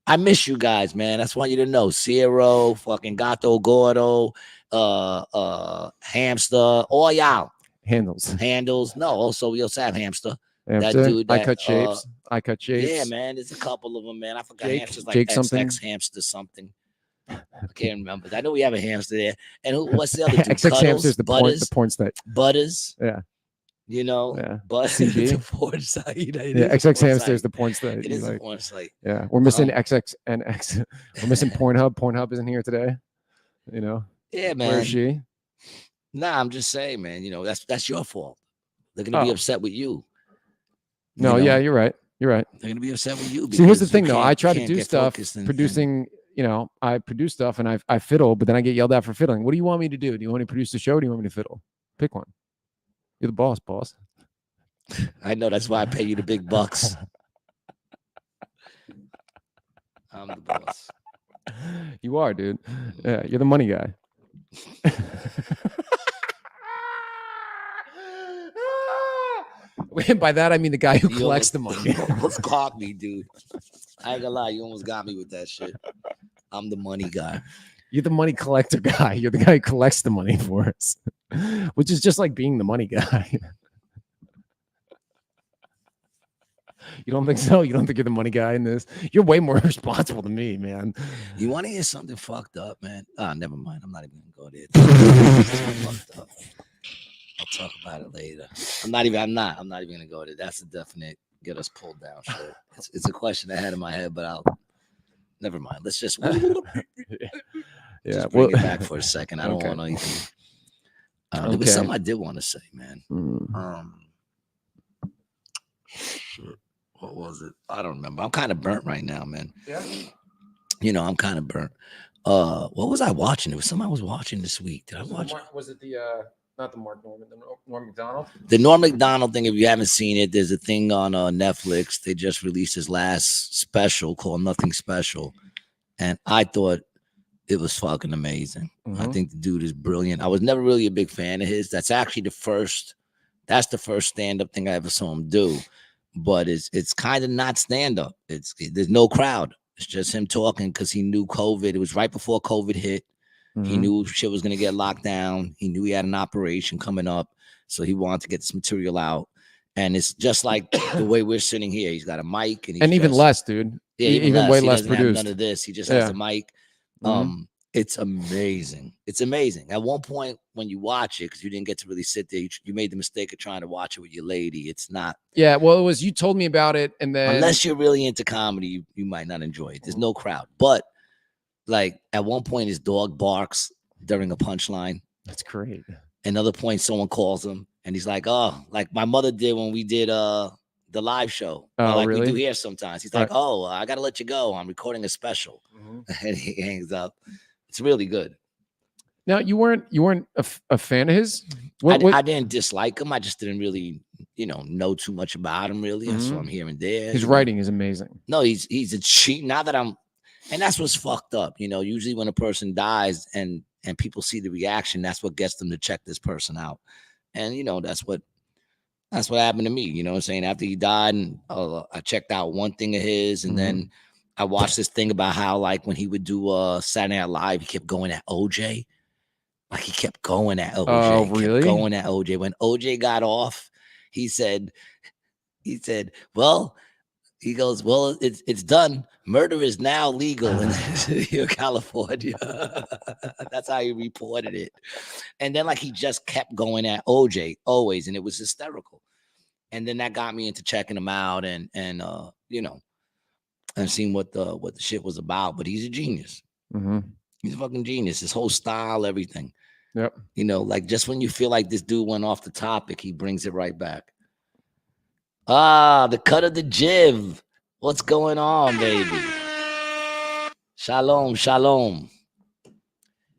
I miss you guys, man. That's why you to know. Ciro, fucking Gato Gordo, Hamster, all y'all. Handles. No, also we also have Hamster. That dude. I cut shapes. Yeah, man. There's a couple of them, man. I forgot Hamster's like Jake XX Hamster something. I can't remember. I know we have a hamster there. And what's the other dude? XX Hamster's the porn site. Butters. Yeah. But it's a porn site. XX Hamster is the porn site. It is a porn site. Yeah, we're missing XX and X. We're missing Pornhub. Pornhub isn't here today. Yeah, man. Where is she? Nah, I'm just saying, man. That's your fault. They're gonna be upset with you. No, yeah, you're right. You're right. They're gonna be upset with you. See, here's the thing, though. I try to do stuff, producing. I produce stuff and I fiddle, but then I get yelled at for fiddling. What do you want me to do? Do you want me to produce the show? Or do you want me to fiddle? Pick one. You're the boss. I know. That's why I pay you the big bucks. I'm the boss. You are, dude. Yeah, you're the money guy. By that I mean the guy who collects the money. You almost caught me, dude. I ain't gonna lie, you almost got me with that shit. I'm the money guy. You're the money collector guy. You're the guy who collects the money for us, which is just like being the money guy. You don't think so? You don't think you're the money guy in this? You're way more responsible than me, man. You want to hear something fucked up, man? Never mind. I'm not even gonna go there. Fucked up. I'll talk about it later. I'm not even gonna go there. That's a definite get us pulled down shit. It's a question I had in my head, but never mind. Let's just bring it back for a second. I don't want anything. There was something I did want to say, man. Shit. What was it? I don't remember. I'm kind of burnt right now, man. Yeah. I'm kind of burnt. What was I watching? It was something I was watching this week. Did I watch? Was it the Not the Mark Norman, the Norm MacDonald. The Norm MacDonald thing, if you haven't seen it, there's a thing on Netflix. They just released his last special called Nothing Special. And I thought it was fucking amazing. I think the dude is brilliant. I was never really a big fan of his. That's actually the first stand-up thing I ever saw him do. But it's kind of not stand-up. There's no crowd. It's just him talking because he knew COVID. It was right before COVID hit. He knew shit was going to get locked down. He knew he had an operation coming up. So he wanted to get this material out. And it's just like the way we're sitting here. He's got a mic. And even less, dude. Yeah, even way less produced. None of this. He just has a mic. It's amazing. It's amazing. At one point when you watch it, because you didn't get to really sit there, you made the mistake of trying to watch it with your lady. It's not. Yeah, well, it was you told me about it, and then unless you're really into comedy, you might not enjoy it. There's no crowd. But like at one point, his dog barks during a punchline. That's great. Another point, someone calls him, and he's like, "Oh, like my mother did when we did the live show. Like really? We do here sometimes." He's like, "Oh, I gotta let you go. I'm recording a special," and he hangs up. It's really good. Now you weren't a fan of his? I didn't dislike him. I just didn't really, know too much about him. Really, I saw him here and there. His writing is amazing. No, he's a cheat. Now that and that's what's fucked up. Usually when a person dies and people see the reaction, that's what gets them to check this person out. And that's what happened to me. You know what I'm saying? After he died, and I checked out one thing of his, and then I watched this thing about how, like, when he would do Saturday Night Live, he kept going at OJ. Like, he kept going at OJ. Oh, really? Going at OJ. When OJ got off, he said, well, he goes, well, it's done. Murder is now legal in California. That's how he reported it. And then, like, he just kept going at OJ always, and it was hysterical. And then that got me into checking him out and seeing what the shit was about. But he's a genius. He's a fucking genius. His whole style, everything. Yep. Like just when you feel like this dude went off the topic, he brings it right back. The cut of the jib. What's going on, baby? Shalom, shalom.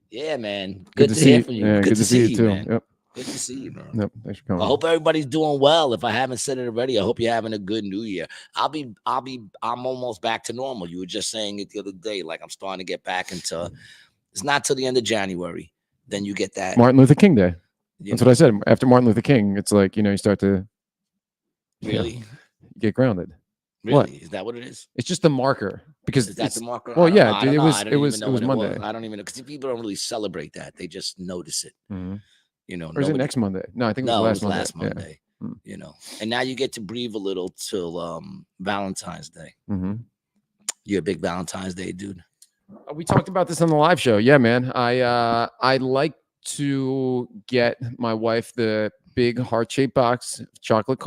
Yeah, man. Good to hear from you. Yeah, good to see you too. Man. Yep. Good to see you, man. Yep. Thanks for coming. I hope everybody's doing well. If I haven't said it already, I hope you're having a good New Year. I'm almost back to normal. You were just saying it the other day. Like I'm starting to get back into. It's not till the end of January. Then you get that Martin Luther King Day. That's what I said. After Martin Luther King, it's like you start to really get grounded. Really? What? Is that what it is? It's just the marker because is that the marker? Well, yeah, dude, it was Monday. I don't even know because people don't really celebrate that. They just notice it. Or is it next Monday? No, I think it was last Monday. Yeah. And now you get to breathe a little till Valentine's Day. You're a big Valentine's Day dude. We talked about this on the live show. Yeah, man. I like to get my wife the big heart-shaped box of chocolate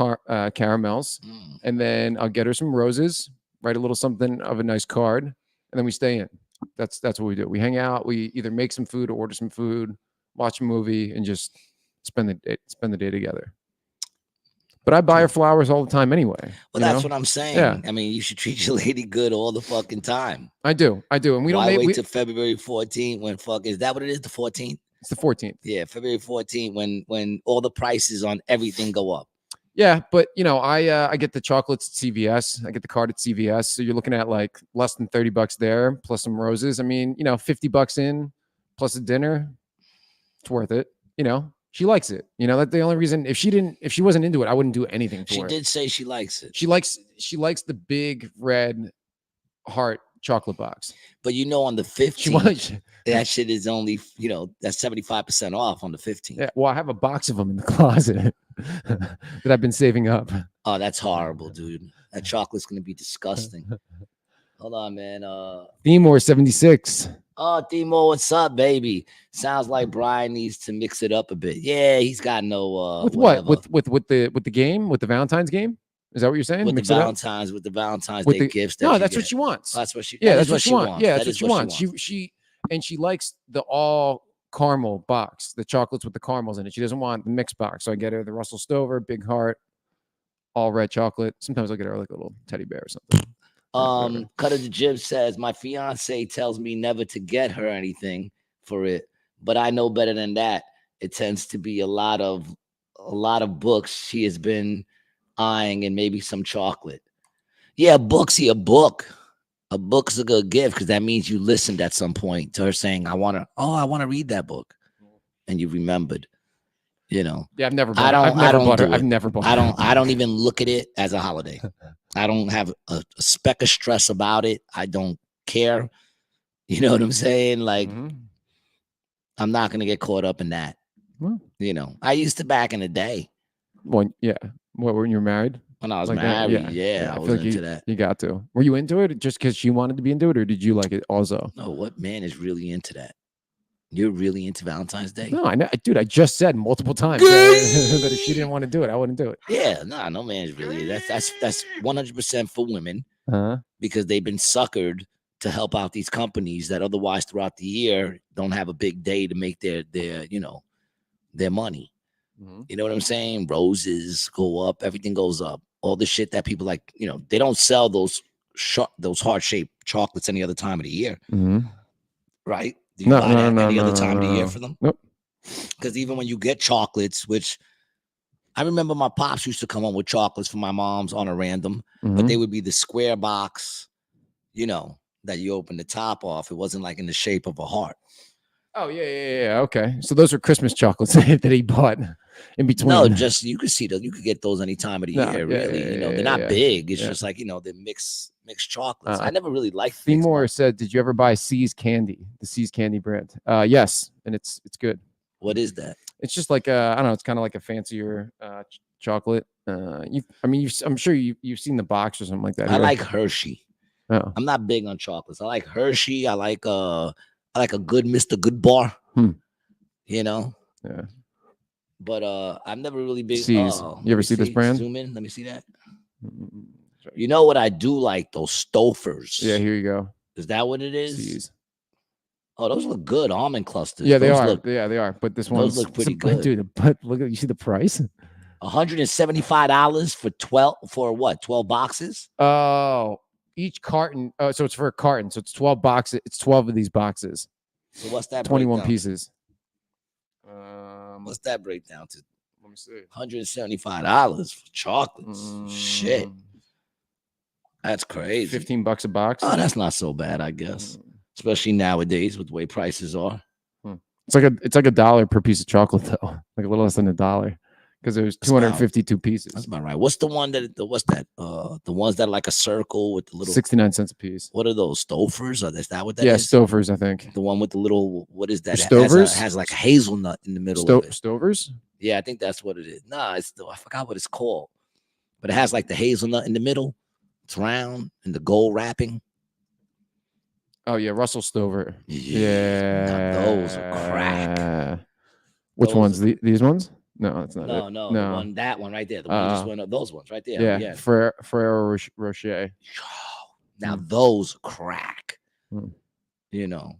caramels, and then I'll get her some roses, write a little something of a nice card, and then we stay in. That's what we do. We hang out. We either make some food or order some food, watch a movie, and just spend the day together. But I buy her flowers all the time anyway. Well, that's what I'm saying. Yeah. I mean, you should treat your lady good all the fucking time. I do. And we don't wait till February 14th when is that what it is? The 14th? It's the 14th. Yeah, February 14th when all the prices on everything go up. Yeah, but I get the chocolates at CVS. I get the card at CVS. So you're looking at like less than $30 there, plus some roses. I mean, $50 in, plus a dinner. It's worth it. She likes it. That's the only reason. If she wasn't into it, I wouldn't do anything for her. She did say she likes it. She likes the big red heart chocolate box. But on the 15th, that shit is only, that's 75% off on the 15th. Yeah. Well, I have a box of them in the closet that I've been saving up. Oh, that's horrible, dude. That chocolate's gonna be disgusting. Hold on, man. Themore 76. Oh, Timo, what's up, baby? Sounds like Brian needs to mix it up a bit. Yeah, he's got no with whatever. what? With the game? With the Valentine's game? Is that what you're saying? With the Valentine's Day gifts. That's what she wants. That's what she. Yeah, that's what she wants. Yeah, that's what she wants. She likes the all caramel box, the chocolates with the caramels in it. She doesn't want the mixed box. So I get her the Russell Stover, big heart, all red chocolate. Sometimes I'll get her like a little teddy bear or something. Cut of the Jib says my fiance tells me never to get her anything for it, but I know better than that. it tends to be a lot of books she has been eyeing and maybe some chocolate. Yeah, a book. A book's a good gift because that means you listened at some point to her saying, I want to read that book. And you remembered, you know. Yeah, I've never bought her. I've never bought her. I don't even look at it as a holiday. I don't have a speck of stress about it. I don't care. You know what I'm saying? Like, I'm not going to get caught up in that. Well, you know, I used to back in the day. Well, yeah. What, when you were married? When I was like married, yeah, I was like into that. You got to. Were you into it just because she wanted to be into it, or did you like it also? No, what man is really into that? You're really into Valentine's Day? No, I know, dude. I just said multiple times that if she didn't want to do it, I wouldn't do it. Yeah, no man is really. That's 100% for women because they've been suckered to help out these companies that otherwise throughout the year don't have a big day to make their money. You know what I'm saying? Roses go up, everything goes up. All the shit that people like, you know, they don't sell those heart-shaped chocolates any other time of the year, right? Do you buy that any other time of the year for them? Nope. Because even when you get chocolates, which I remember my pops used to come home with chocolates for my mom's on a random, but they would be the square box, you know, that you open the top off. It wasn't like in the shape of a heart. Oh yeah. Okay, so those are Christmas chocolates that he bought in between. No, just you could see those. You could get those any time of the year. Really, you know, they're not big. It's just like, you know, they're mixed chocolates. I never really liked. Seymour said, "Did you ever buy C's Candy, the C's Candy brand?" Yes, and it's good. What is that? It's just like I don't know. It's kind of like a fancier chocolate. I'm sure you've seen the box or something like that. I like Hershey. Oh. I'm not big on chocolates. I like Hershey. I like a good Mr. Good Bar. You know. Yeah. But I'm never really big. C's. You ever see this brand? Zoom in. Let me see that. You know what I do like? Those Stofers. Yeah, here you go. Is that what it is? C's. Oh, those look good. Almond clusters. Yeah, they are. They are. But this one looks pretty good, dude. But look at, you see the price? $175 for 12 for what? 12 boxes? Oh, each carton. Oh, so it's for a carton. So it's 12 boxes. It's 12 of these boxes. So what's that? 21 pieces. What's that breakdown to? Let me see. $175 for chocolates. Shit. That's crazy. $15 a box. Oh, that's not so bad, I guess. Especially nowadays with the way prices are. It's like $1 per piece of chocolate though. Like a little less than $1. Because there's 252 pieces. That's about right. What's the one the ones that are like a circle with the little 69 cents a piece. What are those? Stofers? Or is that what that is? Yeah, Stofers, I think. The one with the little, what is that? Stovers? Has like a hazelnut in the middle of it. Stovers? Yeah, I think that's what it is. Nah, I forgot what it's called. But it has like the hazelnut in the middle. It's round and the gold wrapping. Oh yeah, Russell Stover. Yeah. Now those are crack. Which ones? These ones? No, that's not it. No. That one right there. The one just went up. Those ones right there. Yeah. Ferrero Rocher. Now those crack. You know.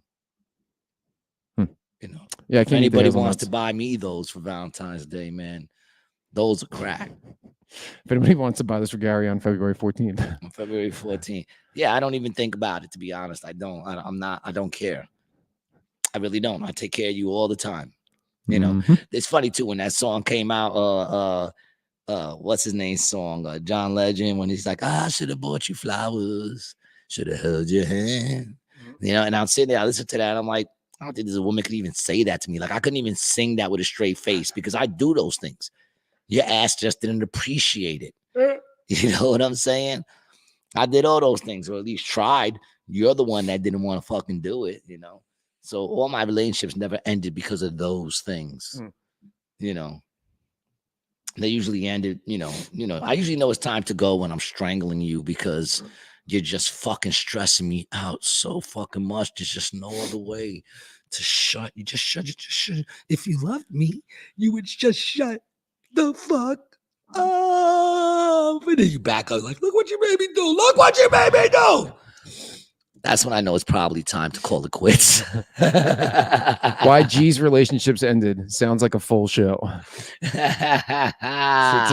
You know. Yeah. If anybody wants to buy me those for Valentine's Day, man, those are crack. If anybody wants to buy this for Gary on February 14th. On February 14th. Yeah, I don't even think about it, to be honest. I don't care. I really don't. I take care of you all the time. You know, it's funny too when that song came out. What's his name song? John Legend, when he's like, I should have bought you flowers, should have held your hand. You know, and I'm sitting there, I listen to that, and I'm like, I don't think there's a woman could even say that to me. Like, I couldn't even sing that with a straight face because I do those things. Your ass just didn't appreciate it. You know what I'm saying? I did all those things, or at least tried. You're the one that didn't want to fucking do it, you know. So all my relationships never ended because of those things. You know, they usually ended, you know, I usually know it's time to go when I'm strangling you because you're just fucking stressing me out so fucking much. There's just no other way to shut. You just shut. If you loved me, you would just shut the fuck up. And then you back up like, look what you made me do. Look what you made me do. That's when I know it's probably time to call it quits. Why G's relationships ended sounds like a full show. So it's a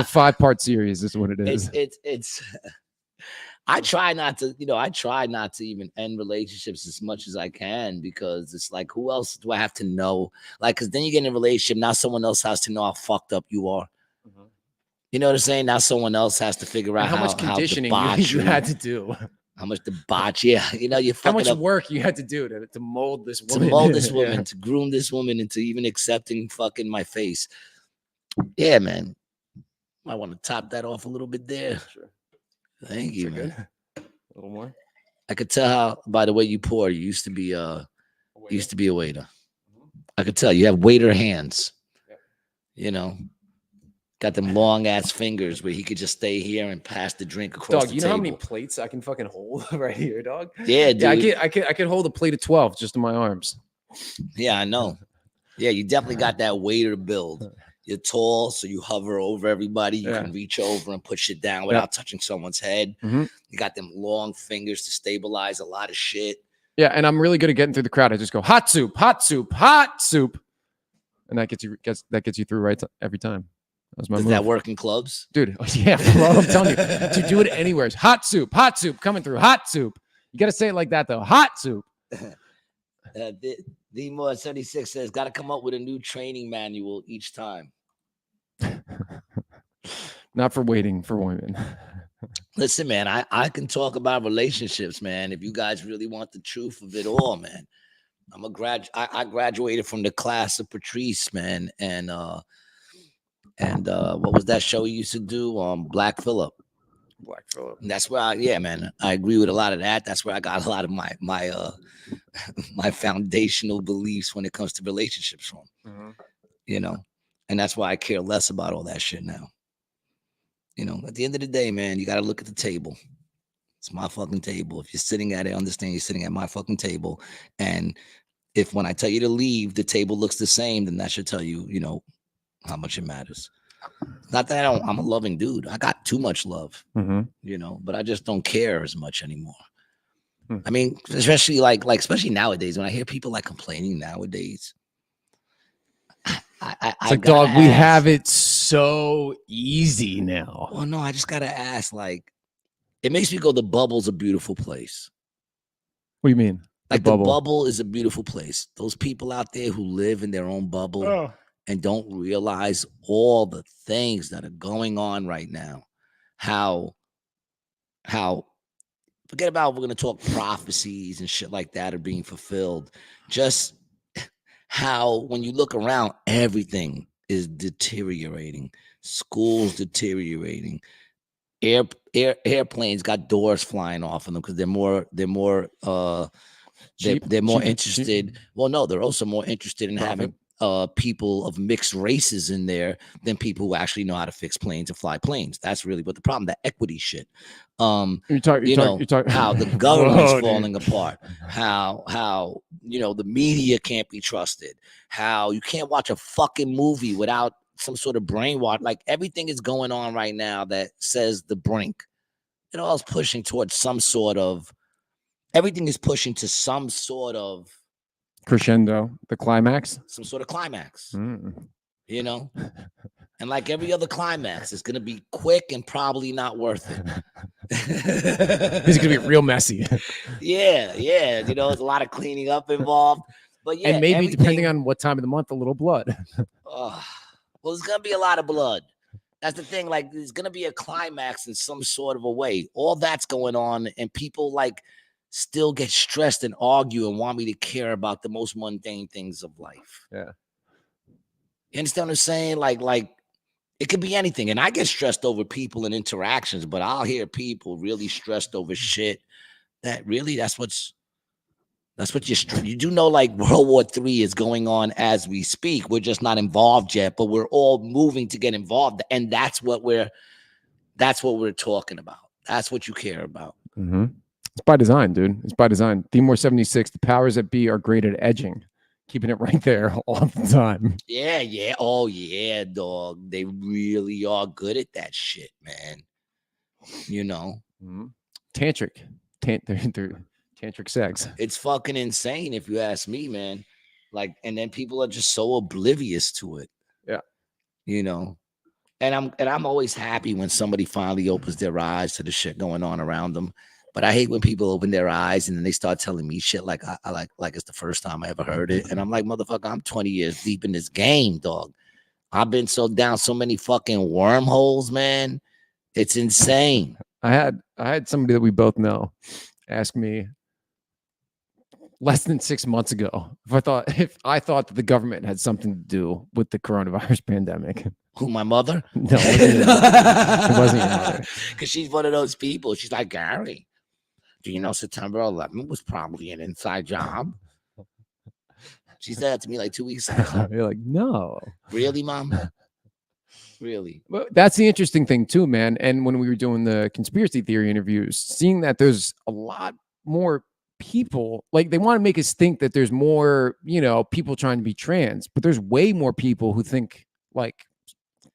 5-part series is what it is. It's I try not to, I try not to even end relationships as much as I can, because it's like, who else do I have to know? Like, because then you get in a relationship, now someone else has to know how fucked up you are. You know what I'm saying? Now someone else has to figure out how much conditioning you had to do. How much debauch, yeah. You're How fucking much work you had to do to mold this woman. To mold this woman, Yeah. to groom this woman into even accepting fucking my face. Yeah, man. I want to top that off a little bit there. Sure. Thank you, man. Good? A little more. I could tell how, by the way you pour, you used to be a waiter. I could tell you have waiter hands. Yeah. Got them long ass fingers where he could just stay here and pass the drink across Dog, the you table. know how many plates I can fucking hold right here, dog? Yeah, dude. Yeah, I could hold a plate of 12 just in my arms. Yeah, I know. Yeah, you definitely got that waiter build. You're tall, so you hover over everybody. You can reach over and put shit down without touching someone's head. Mm-hmm. You got them long fingers to stabilize a lot of shit. Yeah, and I'm really good at getting through the crowd. I just go hot soup, hot soup, hot soup, and that gets you through every time. That was my Does move. that work in clubs? Dude, yeah, bro, I'm telling you. To do it anywhere. Hot soup, coming through, hot soup. You got to say it like that, though. Hot soup. D-More 76 says, got to come up with a new training manual each time. Not for waiting for women. Listen, man, I can talk about relationships, man. If you guys really want the truth of it all, man. I graduated from the class of Patrice, man. And what was that show he used to do? Black Phillip. And that's where I agree with a lot of that. That's where I got a lot of my my foundational beliefs when it comes to relationships from. Mm-hmm. And that's why I care less about all that shit now. At the end of the day, man, you got to look at the table. It's my fucking table. If you're sitting at it, understand you're sitting at my fucking table. And if when I tell you to leave, the table looks the same, then that should tell you, how much it matters. Not that I'm a loving dude. I got too much love, but I just don't care as much anymore. I mean, especially especially nowadays, when I hear people complaining nowadays. It's like, dog, we have it so easy now. Well, no, I just gotta ask. It makes me go, the bubble's a beautiful place. What do you mean? The bubble is a beautiful place. Those people out there who live in their own bubble and don't realize all the things that are going on right now. How forget about, we're going to talk prophecies and shit like that are being fulfilled. Just how, when you look around, everything is deteriorating. Schools deteriorating. Airplanes got doors flying off of them because they're more interested. Well, no, they're also more interested in having people of mixed races in there than people who actually know how to fix planes and fly planes. That's really what the problem, the equity shit. You're talking how the government's falling apart, how the media can't be trusted, how you can't watch a fucking movie without some sort of brainwash. Everything is going on right now that says the brink. It all is pushing towards some sort of, everything is pushing to some sort of crescendo, the climax, some sort of climax, and like every other climax, it's going to be quick and probably not worth it. This is going to be real messy. Yeah. There's a lot of cleaning up involved, but yeah. And maybe depending on what time of the month, a little blood. Well, there's going to be a lot of blood. That's the thing. There's going to be a climax in some sort of a way. All that's going on. And people still get stressed and argue and want me to care about the most mundane things of life. Yeah. You understand what I'm saying? It could be anything. And I get stressed over people and interactions, but I'll hear people really stressed over shit that really, that's what you do know, World War III is going on as we speak. We're just not involved yet, but we're all moving to get involved. And that's what we're talking about. That's what you care about. Mm-hmm. It's by design, dude. It's by design. Themore 76, the powers that be are great at edging, keeping it right there all the time. Yeah. Oh, yeah, dog. They really are good at that shit, man. Mm-hmm. Tantric. Tantric sex. It's fucking insane if you ask me, man. And then people are just so oblivious to it. Yeah. And I'm always happy when somebody finally opens their eyes to the shit going on around them. But I hate when people open their eyes and then they start telling me shit like I like it's the first time I ever heard it. And I'm like, motherfucker, I'm 20 years deep in this game, dog. I've been down so many fucking wormholes, man. It's insane. I had somebody that we both know ask me less than 6 months ago if I thought that the government had something to do with the coronavirus pandemic. Who, my mother? No, it wasn't your mother. Because she's one of those people. She's like, Gary, do you know September 11th was probably an inside job? She said that to me like 2 weeks ago. You're like, no. Really, Mom? Really? Well, that's the interesting thing too, man. And when we were doing the conspiracy theory interviews, seeing that there's a lot more people, like they want to make us think that there's more, people trying to be trans, but there's way more people who think like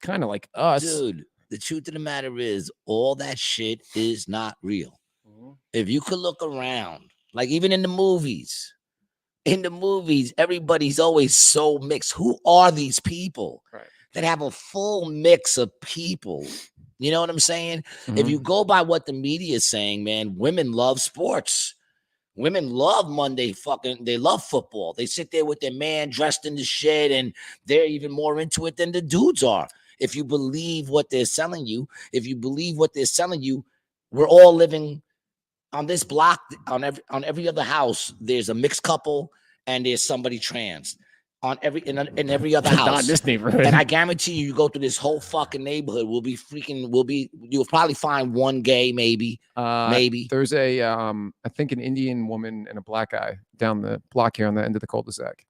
kind of like us. Dude, the truth of the matter is all that shit is not real. If you could look around, like even in the movies, everybody's always so mixed. Who are these people that have a full mix of people? You know what I'm saying? If you go by what the media is saying, man, women love sports. Women love Monday they love football. They sit there with their man dressed in the shit and they're even more into it than the dudes are. If you believe what they're selling you, we're all living on this block. On every other house, there's a mixed couple and there's somebody trans. In every other house. Not in this neighborhood. And I guarantee you go through this whole fucking neighborhood, you'll probably find one gay, maybe. There's a I think an Indian woman and a black guy down the block here on the end of the cul-de-sac.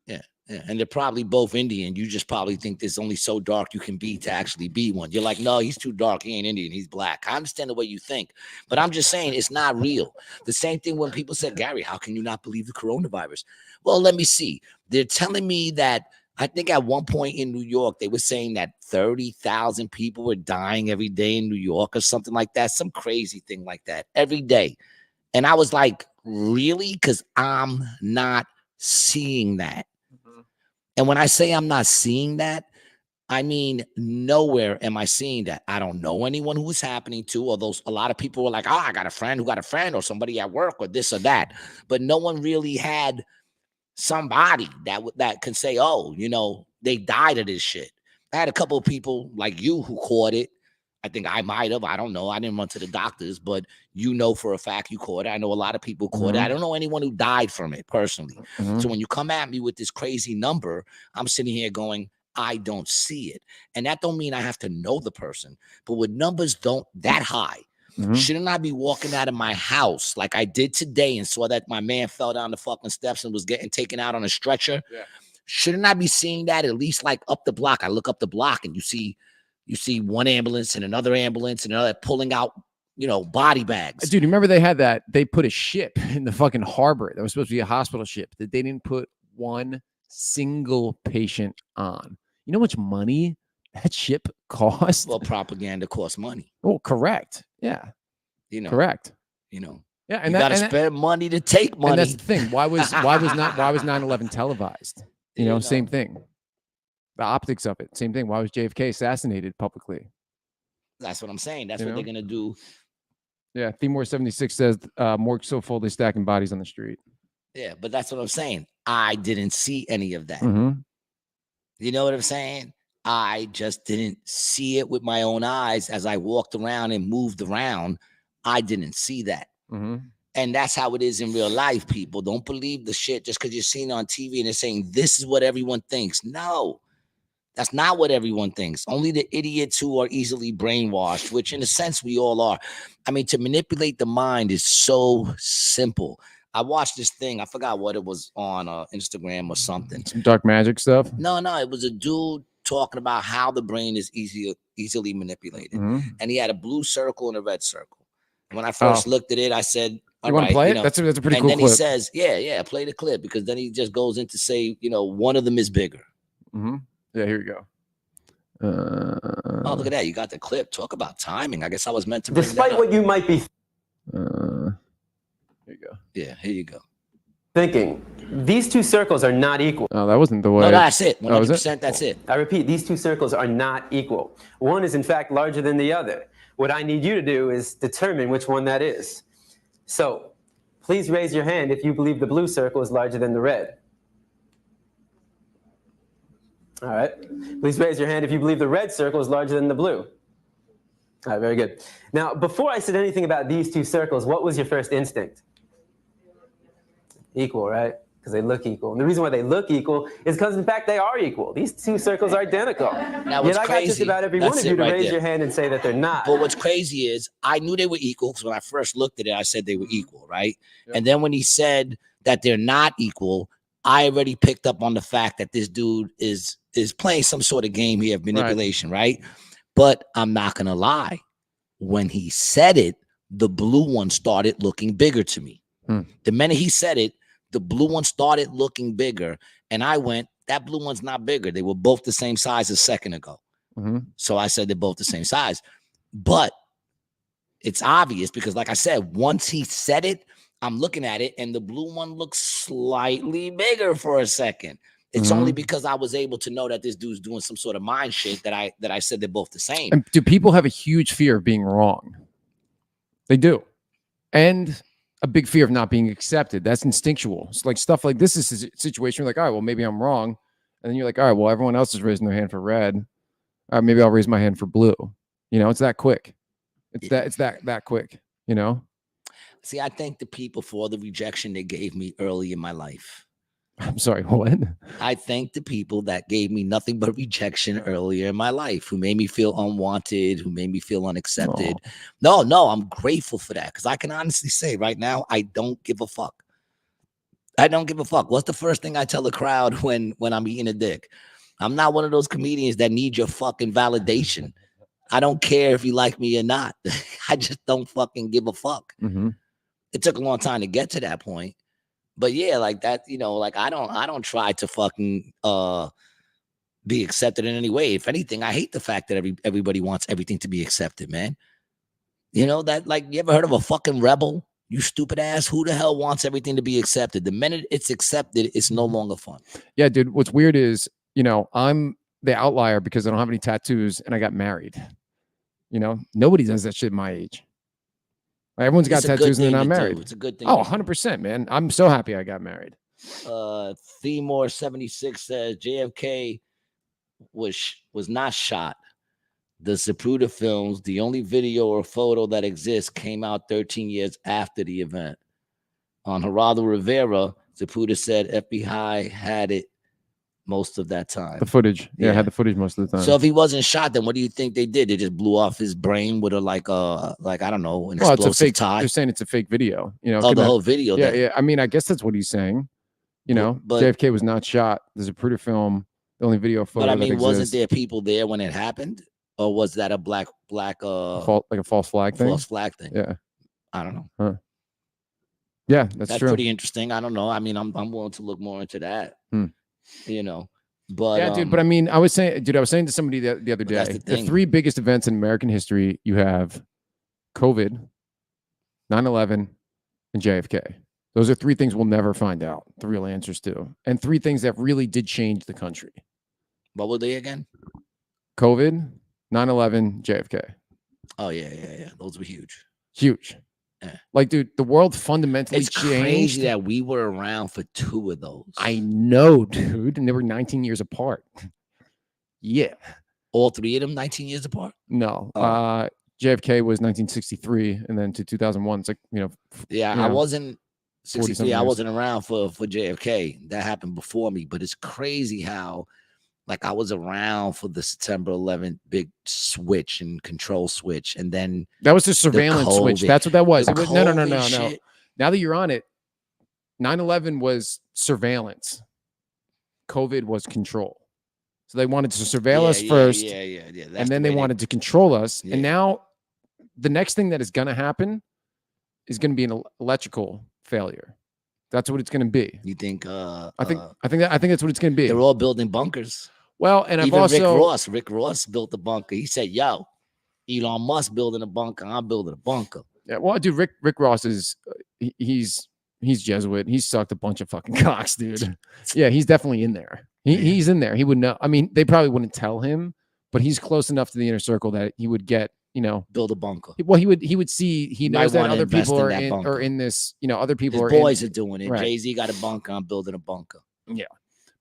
Yeah. And they're probably both Indian. You just probably think there's only so dark you can be to actually be one. You're like, no, he's too dark. He ain't Indian. He's black. I understand the way you think, but I'm just saying it's not real. The same thing when people said, Gary, how can you not believe the coronavirus? Well, let me see. They're telling me that I think at one point in New York, they were saying that 30,000 people were dying every day in New York or something like that. Some crazy thing like that every day. And I was like, really? Because I'm not seeing that. And when I say I'm not seeing that, I mean, nowhere am I seeing that. I don't know anyone who it's happening to, although a lot of people were like, oh, I got a friend who got a friend or somebody at work or this or that. But no one really had somebody that can say, oh, they died of this shit. I had a couple of people like you who caught it. I think I might have. I don't know. I didn't run to the doctors, but for a fact you caught it. I know a lot of people caught it. I don't know anyone who died from it personally. So when you come at me with this crazy number, I'm sitting here going, I don't see it. And that don't mean I have to know the person. But with numbers that high, shouldn't I be walking out of my house like I did today and saw that my man fell down the fucking steps and was getting taken out on a stretcher? Yeah. Shouldn't I be seeing that at least like up the block? I look up the block and you see one ambulance and another ambulance and another pulling out, body bags. Dude, remember they had that? They put a ship in the fucking harbor that was supposed to be a hospital ship that they didn't put one single patient on. You know how much money that ship cost? Well, propaganda costs money. Oh, correct. Yeah. Correct. Yeah, and you got to spend money to take money. And that's the thing. Why was 9/11 televised? Same thing. The optics of it, same thing. Why was JFK assassinated publicly? That's what I'm saying. That's what they're gonna do. Yeah, Themore 76 says morgue so full they're stacking bodies on the street. Yeah, but that's what I'm saying. I didn't see any of that. You know what I'm saying? I just didn't see it with my own eyes as I walked around and moved around. I didn't see that. And that's how it is in real life, people. Don't believe the shit just because you're seeing it on TV and they're saying this is what everyone thinks. No, that's not what everyone thinks. Only the idiots who are easily brainwashed, which in a sense we all are. I mean, to manipulate the mind is so simple. I watched this thing. I forgot what it was on Instagram or something. Some dark magic stuff? No. It was a dude talking about how the brain is easily manipulated. And he had a blue circle and a red circle. When I first looked at it, I said, you want to play it? That's a pretty cool clip. And then he says, yeah, play the clip, because then he just goes into say, one of them is bigger. Yeah, here you go. Oh, look at that. You got the clip. Talk about timing. I guess I was meant to bring Despite what you might be. Here you go. Yeah, here you go. thinking. These two circles are not equal. Oh, that wasn't the way. No, that's it. Oh, was it? 100%. That's it. I repeat, these two circles are not equal. One is in fact larger than the other. What I need you to do is determine which one that is. So please raise your hand if you believe the blue circle is larger than the red. All right. Please raise your hand if you believe the red circle is larger than the blue. All right, very good. Now, before I said anything about these two circles, what was your first instinct? Equal, right? Because they look equal. And the reason why they look equal is because, in fact, they are equal. These two circles are identical. Now, Yet I got just about every one of you to raise your hand and say that they're not. But what's crazy is I knew they were equal because when I first looked at it, I said they were equal, right? Yep. And then when he said that they're not equal, I already picked up on the fact that this dude is playing some sort of game here of manipulation, right? But I'm not going to lie. When he said it, the blue one started looking bigger to me. The minute he said it, the blue one started looking bigger. And I went, that blue one's not bigger. They were both the same size a second ago. So I said they're both the same size. But it's obvious because, like I said, once he said it, I'm looking at it and the blue one looks slightly bigger for a second. It's only because I was able to know that this dude's doing some sort of mind shit that I said they're both the same. And do people have a huge fear of being wrong? They do. And a big fear of not being accepted. That's instinctual. It's like stuff like this is a situation where like, all right, well, maybe I'm wrong. And then you're like, all right, well, everyone else is raising their hand for red. All right, maybe I'll raise my hand for blue. You know, it's that quick. It's that quick, you know? See, I thank the people for all the rejection they gave me early in my life. I'm sorry, what? I thank the people that gave me nothing but rejection earlier in my life, who made me feel unwanted, who made me feel unaccepted. No, I'm grateful for that because I can honestly say right now, I don't give a fuck. I don't give a fuck. What's the first thing I tell the crowd when I'm eating a dick? I'm not one of those comedians that need your fucking validation. I don't care if you like me or not. I just don't fucking give a fuck. It took a long time to get to that point. But yeah, like that, you know, like I don't try to fucking be accepted in any way. If anything, I hate the fact that everybody wants everything to be accepted, man. You know, that, like, you ever heard of a fucking rebel? You stupid ass. Who the hell wants everything to be accepted? The minute it's accepted, it's no longer fun. Yeah, dude. What's weird is, you know, I'm the outlier because I don't have any tattoos and I got married. You know, nobody does that shit my age. Everyone's got tattoos and they're not married. It's a good thing. Oh, 100%, man. I'm so happy I got married. Themore 76 says JFK was not shot. The Zapruder films, the only video or photo that exists, came out 13 years after the event. On Geraldo Rivera, Zapruder said FBI had it most of that time. The footage. Yeah, had the footage most of the time. So if he wasn't shot, then what do you think they did? They just blew off his brain with a like I don't know, an explosive tie. They're saying it's a fake video. You know, the whole video. Yeah. I mean, I guess that's what he's saying. You know, but JFK was not shot. There's a Zapruder film, the only video photo. But I mean, wasn't there people there when it happened, or was that a black like a false flag thing? False flag thing. Yeah, I don't know. Huh. Yeah, that's true. Pretty interesting. I don't know. I mean, I'm willing to look more into that. You know. But yeah, dude. But I mean, I was saying to somebody the other day, the three biggest events in American history, you have COVID, 9/11, and JFK. Those are three things we'll never find out the real answers to, and three things that really did change the country. What were they again? COVID, 9/11, JFK. Oh yeah. Those were huge. Huge. Yeah. Like, dude, the world fundamentally changed. It's crazy that we were around for two of those. I know, dude. And they were 19 years apart. Yeah. All three of them 19 years apart? No. JFK was 1963 and then to 2001. It's like, you know. Yeah, I wasn't 63. I wasn't around for JFK. That happened before me. But it's crazy how, like, I was around for the September 11th big switch and control switch. And then that was the surveillance switch. That's what that was. No. Now that you're on it, 9/11 was surveillance. COVID was control. So they wanted to surveil us first. Yeah. And then they wanted to control us. Yeah. And now the next thing that is going to happen is going to be an electrical failure. That's what it's going to be. You think? I think that's what it's going to be. They're all building bunkers. Well, and even Rick Ross built a bunker. He said, "Yo, Elon Musk building a bunker. I'm building a bunker." Yeah. Well, dude, Rick Ross is he's He's Jesuit. He's sucked a bunch of fucking cocks, dude. Yeah, he's definitely in there. He's in there. He would know. I mean, they probably wouldn't tell him, but he's close enough to the inner circle that he would get, build a bunker. well, he would see, he might knows that wanna other invest people in are that in, bunker. or in this, other people His are boys in, are doing it. right. Jay-Z got a bunker. I'm building a bunker. Yeah.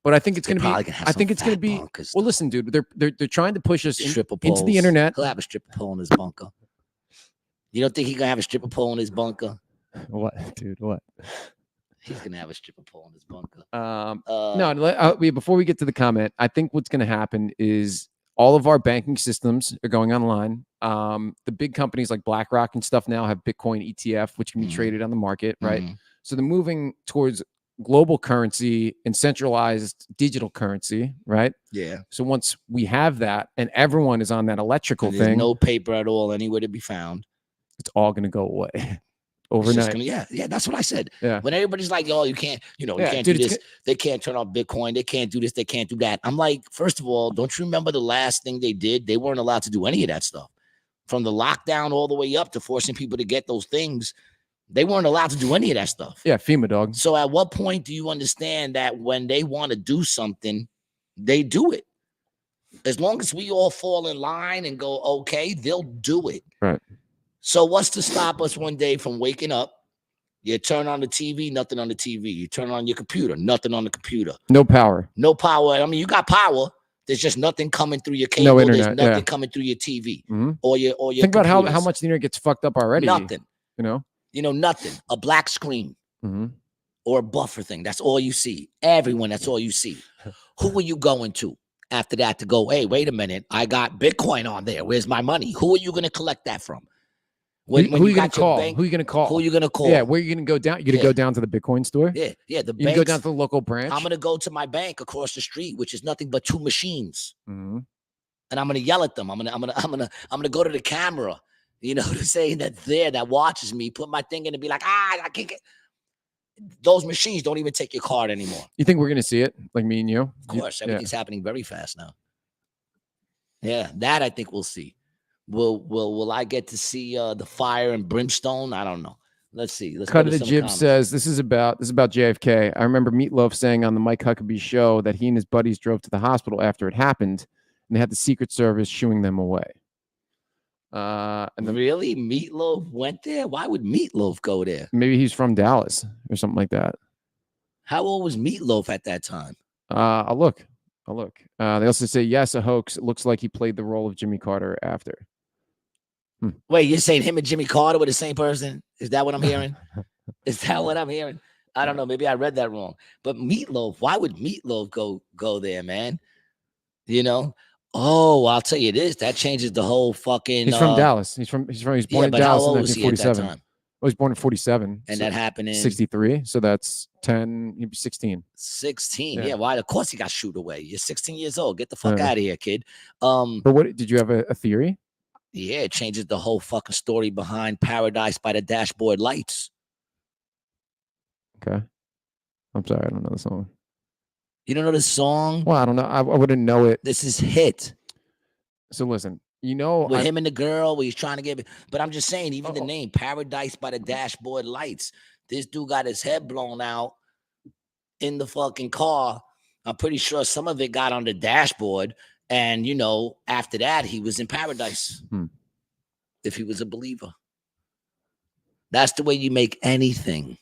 But I think it's They going to probably be, can have I some think it's going to fat be, bunkers, well, though. listen, dude, they're trying to push us Stripper into the poles. internet. He'll have a stripper pole in his bunker. You don't think he's going to have a stripper pole in his bunker? What, dude, what? He's going to have a stripper pole in his bunker. No, before we get to the comment, I think what's going to happen is all of our banking systems are going online. The big companies like BlackRock and stuff now have Bitcoin ETF, which can be traded on the market, right? So they're moving towards global currency and centralized digital currency, right? Yeah. So once we have that and everyone is on that electrical And there's thing, no paper at all anywhere to be found. it's all going to go away It's overnight. just gonna, yeah, that's what I said. Yeah. When everybody's like, "Oh, you can't, you can't dude, do this. They can't turn off Bitcoin. They can't do this. They can't do that." I'm like, first of all, don't you remember the last thing they did? They weren't allowed to do any of that stuff. From the lockdown all the way up to forcing people to get those things, they weren't allowed to do any of that stuff. Yeah, FEMA, dog. So at what point do you understand that when they want to do something, they do it? As long as we all fall in line and go, okay, they'll do it. Right. So what's to stop us one day from waking up? You turn on the TV, nothing on the TV. You turn on your computer, nothing on the computer. No power. No power. I mean, you got power. There's just nothing coming through your cable. No internet. There's nothing coming through your TV or your Think about how computers. much the internet gets fucked up already. Nothing. Nothing. A black screen or a buffer thing. That's all you see. Everyone, that's all you see. Who are you going to after that to go, hey, wait a minute, I got Bitcoin on there. Where's my money? Who are you going to collect that from? Who are you going to call? Who are you going to call? Who are you going to call? Yeah, where are you going to go down? You're going to go down to the Bitcoin store? Yeah. The you can go down to the local branch? I'm going to go to my bank across the street, which is nothing but 2 machines. And I'm going to yell at them. I'm going to go to the camera, to say that watches me, put my thing in and be like, I can't get. Those machines don't even take your card anymore. You think we're going to see it? Like me and you? Of course. Everything's happening very fast now. Yeah, that I think we'll see. Will I get to see the fire and brimstone? I don't know. Let's see. Let's Cut of the Jib says this is about JFK. I remember Meatloaf saying on the Mike Huckabee show that he and his buddies drove to the hospital after it happened, and they had the Secret Service shooing them away. Really? Meatloaf went there? Why would Meatloaf go there? Maybe he's from Dallas or something like that. How old was Meatloaf at that time? I'll look. They also say, yes, a hoax. It looks like he played the role of Jimmy Carter after. Wait, you're saying him and Jimmy Carter were the same person? Is that what I'm hearing? Is that what I'm hearing? I don't know. Maybe I read that wrong. But Meatloaf, why would Meatloaf go there, man? Oh, I'll tell you this. That changes the whole fucking. He's from Dallas. He's born in Dallas in 1947. He was born in 47. And that happened in 63. So that's 10. He'd be 16. 16. Yeah. Why? Of course he got shoot away. You're 16 years old. Get the fuck out of here, kid. But what did you have a theory? Yeah, it changes the whole fucking story behind Paradise by the Dashboard Lights. Okay. I'm sorry, I don't know the song. You don't know the song? Well, I don't know. I wouldn't know it. This is hit. So listen, with him and the girl, where he's trying to get. But I'm just saying, even the name Paradise by the Dashboard Lights. This dude got his head blown out in the fucking car. I'm pretty sure some of it got on the dashboard. And, after that, he was in paradise. If he was a believer. That's the way you make anything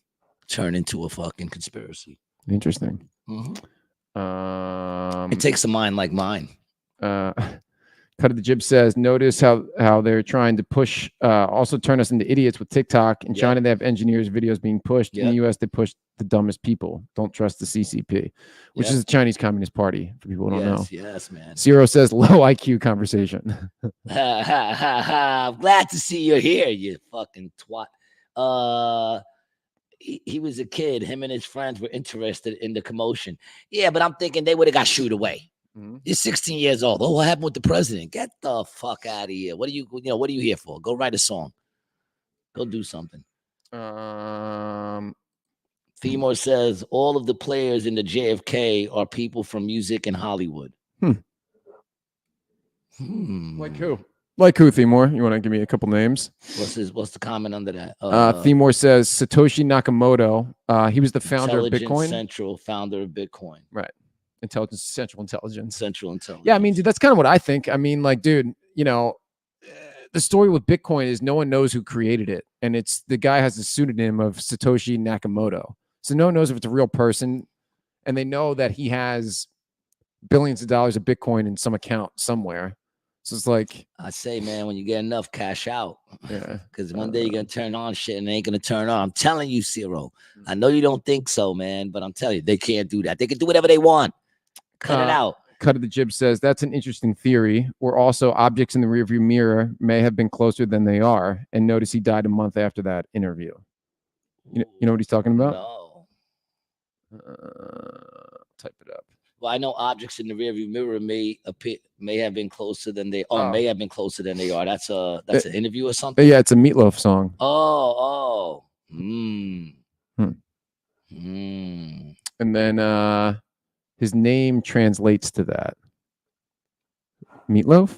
turn into a fucking conspiracy. Interesting. It takes a mind like mine. Cut of the Jib says, notice how they're trying to push, also turn us into idiots with TikTok. In China, they have engineers' videos being pushed. In the U.S., they push the dumbest people. Don't trust the CCP, which is the Chinese Communist Party, for people who don't know. Yes, man. Zero says, low IQ conversation. I'm glad to see you here, you fucking twat. He was a kid. Him and his friends were interested in the commotion. Yeah, but I'm thinking they would have got shooed away. You're 16 years old. Oh, what happened with the president? Get the fuck out of here. What are you here for? Go write a song. Go do something. Femore says all of the players in the JFK are people from music and Hollywood. Like who? Like who, Themore? You want to give me a couple names? What's the comment under that? Themore says Satoshi Nakamoto. He was the founder of Intelligence Bitcoin. Central, founder of Bitcoin. Right. Intelligence, Central Intelligence. Central Intelligence. Yeah, I mean, dude, that's kind of what I think. I mean, like, dude, you know, the story with Bitcoin is no one knows who created it. And it's the guy has a pseudonym of Satoshi Nakamoto. So no one knows if it's a real person. And they know that he has billions of dollars of Bitcoin in some account somewhere. So it's like, I say, man, when you get enough, cash out. yeah, Because one day you're gonna turn on shit and it ain't gonna turn on. I'm telling you, Ciro. I know you don't think so, man, but I'm telling you, they can't do that. They can do whatever they want. Cut it out. Cut of the Jib says that's an interesting theory. Where also objects in the rearview mirror may have been closer than they are. And notice he died a month after that interview. You know what he's talking about? No. Type it up. Well, I know objects in the rearview mirror may have been closer than they are. May have been closer than they are. That's an interview or something. Yeah, it's a Meatloaf song. And then his name translates to that. Meatloaf?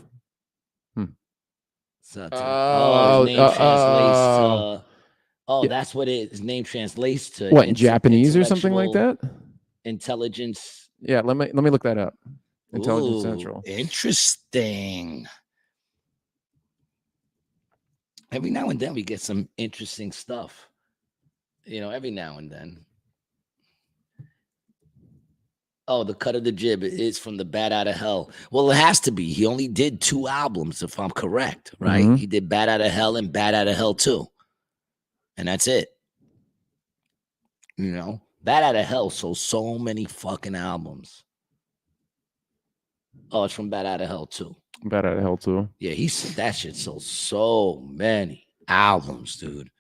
So his name translates to, that's what his name translates to. What, in Japanese or something like that? Intelligence. Yeah, let me look that up. Intelligence Central. Interesting. Every now and then we get some interesting stuff. You know, every now and then. Oh, the cut of the jib is from the Bat Out of Hell. Well, it has to be. He only did 2 albums, if I'm correct, right? Mm-hmm. He did Bat Out of Hell and Bat Out of Hell 2. And that's it. You know, Bat Out of Hell sold so many fucking albums. Oh, it's from Bat Out of Hell 2. Bat Out of Hell 2. Yeah, that shit sold so many albums, dude.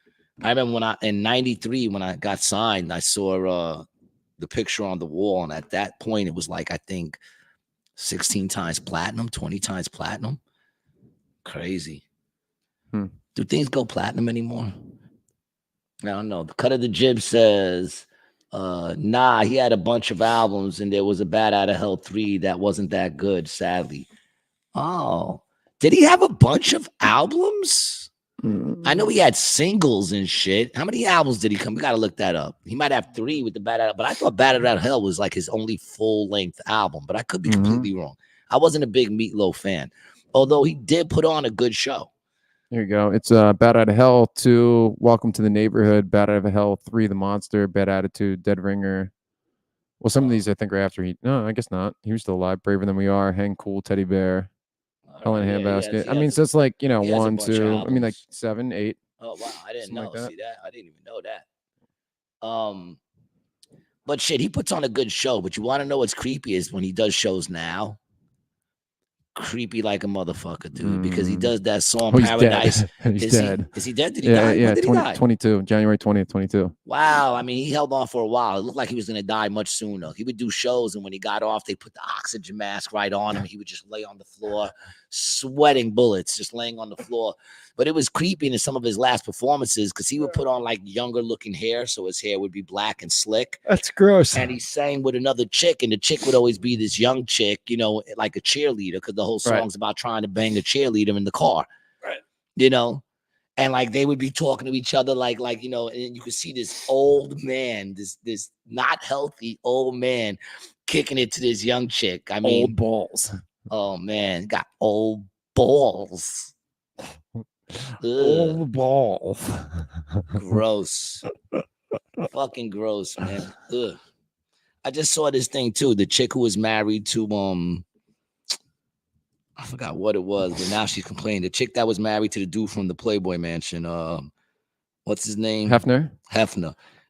I remember in 93, when I got signed, I saw the picture on the wall, and at that point it was like, I think 16 times platinum, 20 times platinum. Crazy. Do things go platinum anymore? I don't know. The cut of the jib says he had a bunch of albums and there was a Bat Out of Hell 3 that wasn't that good, sadly. Oh, did he have a bunch of albums? I know he had singles and shit. How many albums did he come? We got to look that up. He might have 3 with the Bat Out, but I thought Bat Out of Hell was like his only full-length album, but I could be completely wrong. I wasn't a big Meatloaf fan, although he did put on a good show. There you go. It's Bat Out of Hell 2, Welcome to the Neighborhood, Bat Out of Hell 3, The Monster, Bad Attitude, Dead Ringer. Well, some of these I think are after no, I guess not. He was still alive. Braver Than We Are, Hang Cool, Teddy Bear. Hell in a Handbasket. I mean, so it's like, 1, 2, I mean, like 7, 8. Oh, wow. I didn't know. Like See that? I didn't even know that. But shit, he puts on a good show. But you want to know what's creepy is when he does shows now. Creepy like a motherfucker, dude, because he does that song Paradise. He's dead. Is he dead? Did he die? Yeah, When did he die? 22, January 20th, 22. Wow. I mean, he held on for a while. It looked like he was going to die much sooner. He would do shows, and when he got off, they put the oxygen mask right on him. He would just lay on the floor, sweating bullets, just laying on the floor. But it was creepy in some of his last performances because he would put on like younger looking hair, so his hair would be black and slick. That's gross. And he sang with another chick, and the chick would always be this young chick, like a cheerleader, because the whole song's about trying to bang a cheerleader in the car. Right. And like they would be talking to each other like, and you could see this old man, this not healthy old man kicking it to this young chick. I mean, old balls. Oh man, got old balls. Old balls. Gross. Fucking gross, man. Ugh. I just saw this thing too. The chick who was married to I forgot what it was, but now she's complaining. The chick that was married to the dude from the Playboy Mansion. What's his name? Hefner.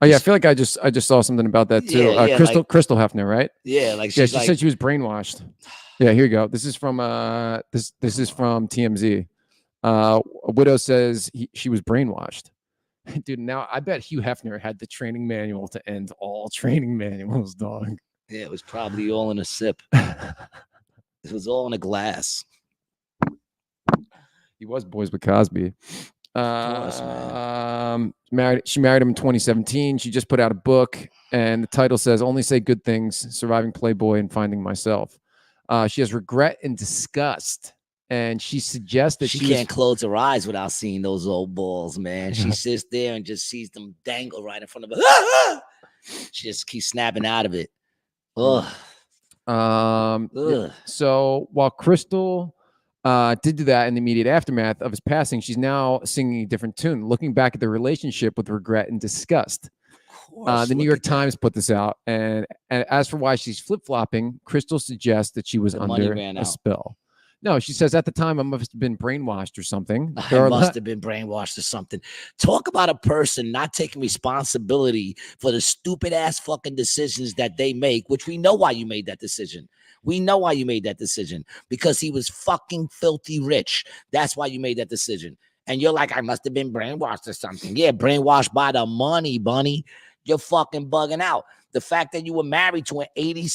Oh yeah, I feel like I just saw something about that too. Yeah, Crystal Hefner, right? Yeah, like she said she was brainwashed. Yeah, here you go. This is from this is from TMZ. A widow says she was brainwashed. Dude, now I bet Hugh Hefner had the training manual to end all training manuals, dog. Yeah, it was probably all in a sip. It was all in a glass. He was boys with Cosby. She married him in 2017. She just put out a book, and the title says "Only Say Good Things: Surviving Playboy and Finding Myself." She has regret and disgust and she suggests that She she can't close her eyes without seeing those old balls, man. She sits there and just sees them dangle right in front of her. She just keeps snapping out of it. Ugh. Ugh. So while Crystal did do that in the immediate aftermath of his passing, she's now singing a different tune, looking back at the relationship with regret and disgust. The New York Times put this out, and as for why she's flip-flopping, Crystal suggests that she was under a spell. No, she says at the time I must have been brainwashed or something. I must have been brainwashed or something. Talk about a person not taking responsibility for the stupid ass fucking decisions that they make, which we know why you made that decision. We know why you made that decision, because he was fucking filthy rich. That's why you made that decision. And you're like, I must have been brainwashed or something. Yeah, brainwashed by the money, bunny. You're fucking bugging out. The fact that you were married to an 80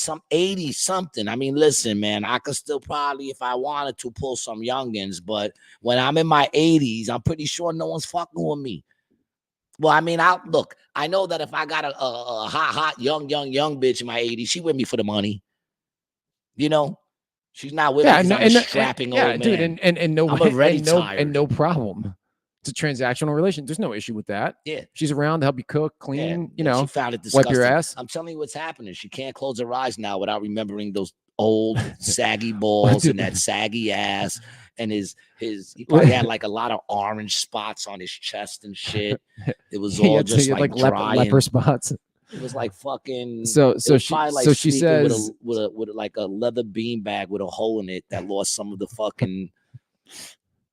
something. I mean, listen, man, I could still probably, if I wanted to, pull some youngins, but when I'm in my 80s, I'm pretty sure no one's fucking with me. Well, I mean, I know that if I got a hot, young bitch in my 80s, she with me for the money. You know, she's not with me because I'm a strapping old man. Dude, and no, I'm already tired. And no problem. It's a transactional relation. There's no issue with that. Yeah. She's around to help you cook, clean, you know, she found it disgusting. Wipe your ass. I'm telling you what's happening. She can't close her eyes now without remembering those old saggy balls and that saggy ass. And he probably had like a lot of orange spots on his chest and shit. It was all just like dry leper spots. It was like fucking. So she says with like a leather beanbag with a hole in it that lost some of the fucking.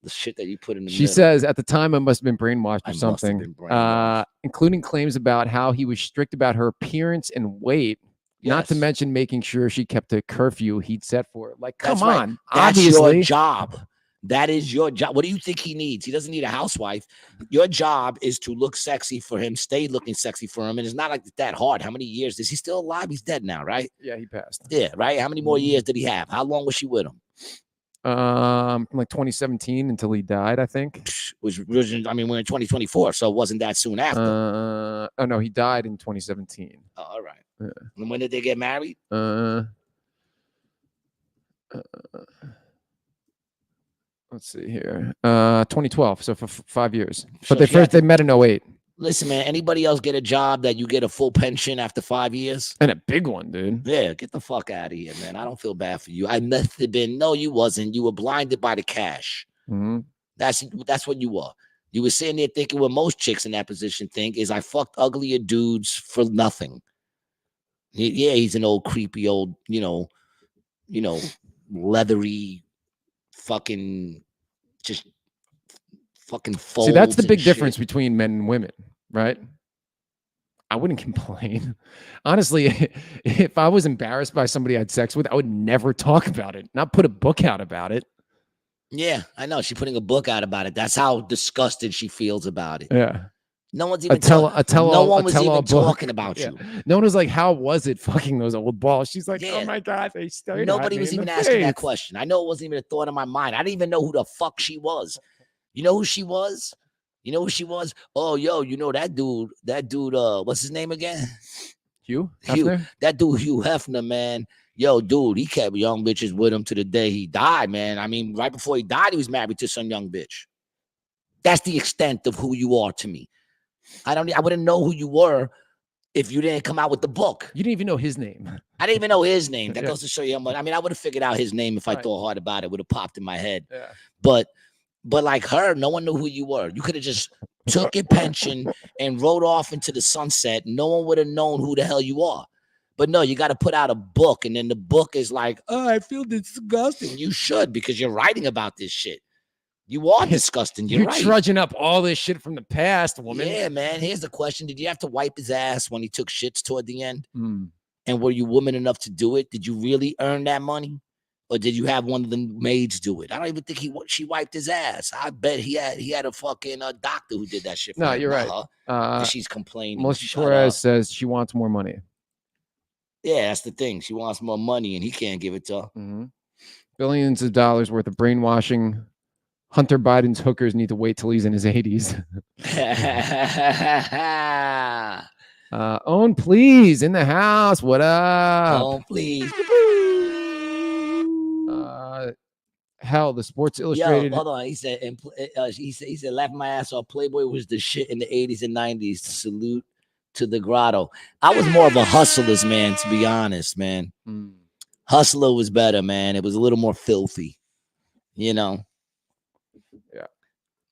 The shit that you put in the She says at the time I must have been brainwashed or something, including claims about how he was strict about her appearance and weight, not to mention making sure she kept a curfew he'd set for her. Like, come on. That's Obviously. your job. That is your job. What do you think he needs? He doesn't need a housewife. Your job is to look sexy for him, stay looking sexy for him. And it's not like that hard. How many years? Is he still alive? He's dead now, right? Yeah, he passed. Yeah, right? How many more years did he have? How long was she with him? From like 2017 until he died, I think. We're in 2024, so it wasn't that soon after. Oh no, he died in 2017. Oh, all right. Yeah. And when did they get married? Let's see here. 2012, so for 5 years. But they met in 08. Listen, man, anybody else get a job that you get a full pension after 5 years? And a big one, dude. Yeah, get the fuck out of here, man. I don't feel bad for you. I must have been. No, you wasn't. You were blinded by the cash. Mm-hmm. That's what you were. You were sitting there thinking what most chicks in that position think is I fucked uglier dudes for nothing. Yeah, he's an old creepy old, leathery fucking just fucking folds. See, that's the big difference between men and women, right? I wouldn't complain. Honestly, if I was embarrassed by somebody I had sex with, I would never talk about it, not put a book out about it. Yeah, I know. She's putting a book out about it. That's how disgusted she feels about it. Yeah. No one's even no one was even talking about you. No one was like, how was it fucking those old balls? She's like, oh my God, they stared. Nobody was even asking that question. I know it wasn't even a thought in my mind. I didn't even know who the fuck she was. You know who she was? You know who she was? Oh, yo, you know that dude, what's his name again? Hugh Hefner? That dude, Hugh Hefner, man. Yo, dude, he kept young bitches with him to the day he died, man. I mean, right before he died, he was married to some young bitch. That's the extent of who you are to me. I wouldn't know who you were if you didn't come out with the book. You didn't even know his name. I didn't even know his name. That goes to show you how much. I mean, I would have figured out his name if I thought hard about it. Would have popped in my head. Yeah. But like her, no one knew who you were. You could have just took your pension and rode off into the sunset. No one would have known who the hell you are. But no, you got to put out a book, and then the book is like, oh, I feel disgusting. You should, because you're writing about this shit. You are disgusting. You're right. Trudging up all this shit from the past, woman. Yeah, man. Here's the question. Did you have to wipe his ass when he took shits toward the end? Mm. And were you woman enough to do it? Did you really earn that money? Or did you have one of the maids do it? I don't even think she wiped his ass. I bet he had a fucking doctor who did that shit for him. You're right. She's complaining. Melissa Torres says she wants more money. Yeah, that's the thing. She wants more money, and he can't give it to her. Mm-hmm. Billions of dollars worth of brainwashing. Hunter Biden's hookers need to wait till he's in his 80s. Own Please in the house. What up? Own Please. Hell, the Sports Yo, Illustrated. hold on. He said, he said, laughing my ass off. Playboy was the shit in the 80s and 90s. Salute to the grotto. I was more of a hustler's man, to be honest, man. Hustler was better, man. It was a little more filthy, you know.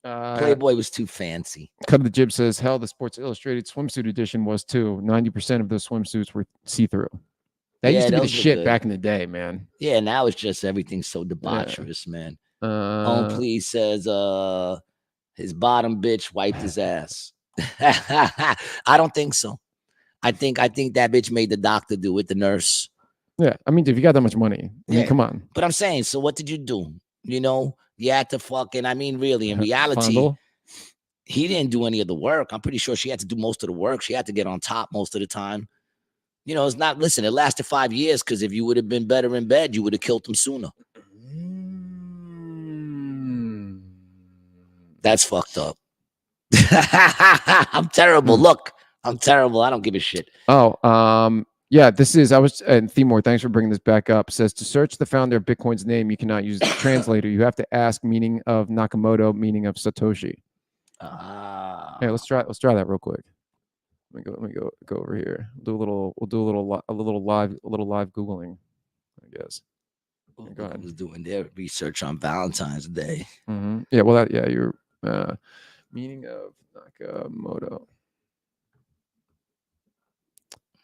Playboy was too fancy. Cut of the Jib says, hell, the Sports Illustrated swimsuit edition was too. 90% of those swimsuits were see-through. That used to be the shit back in the day, man. Yeah, now it's just everything's so debaucherous, man. Please says his bottom bitch wiped his ass. I don't think so. I think that bitch made the doctor do it, the nurse. Yeah, I mean, if you got that much money, I mean, come on. But I'm saying, so what did you do? You know, you had to fucking, I mean, really, in reality, he didn't do any of the work. I'm pretty sure she had to do most of the work. She had to get on top most of the time. You know, it's not, listen, it lasted 5 years because if you would have been better in bed, you would have killed him sooner. That's fucked up. I'm terrible. Look, I'm terrible. I don't give a shit. Yeah, this is, and Themor, thanks for bringing this back up, says to search the founder of Bitcoin's name, you cannot use the translator. You have to ask meaning of Nakamoto, meaning of Satoshi. Hey, let's try that real quick. Let me go over here. We'll do a little live Googling, I guess. Go ahead. Was doing their research on Valentine's Day. Yeah, well, you're meaning of Nakamoto.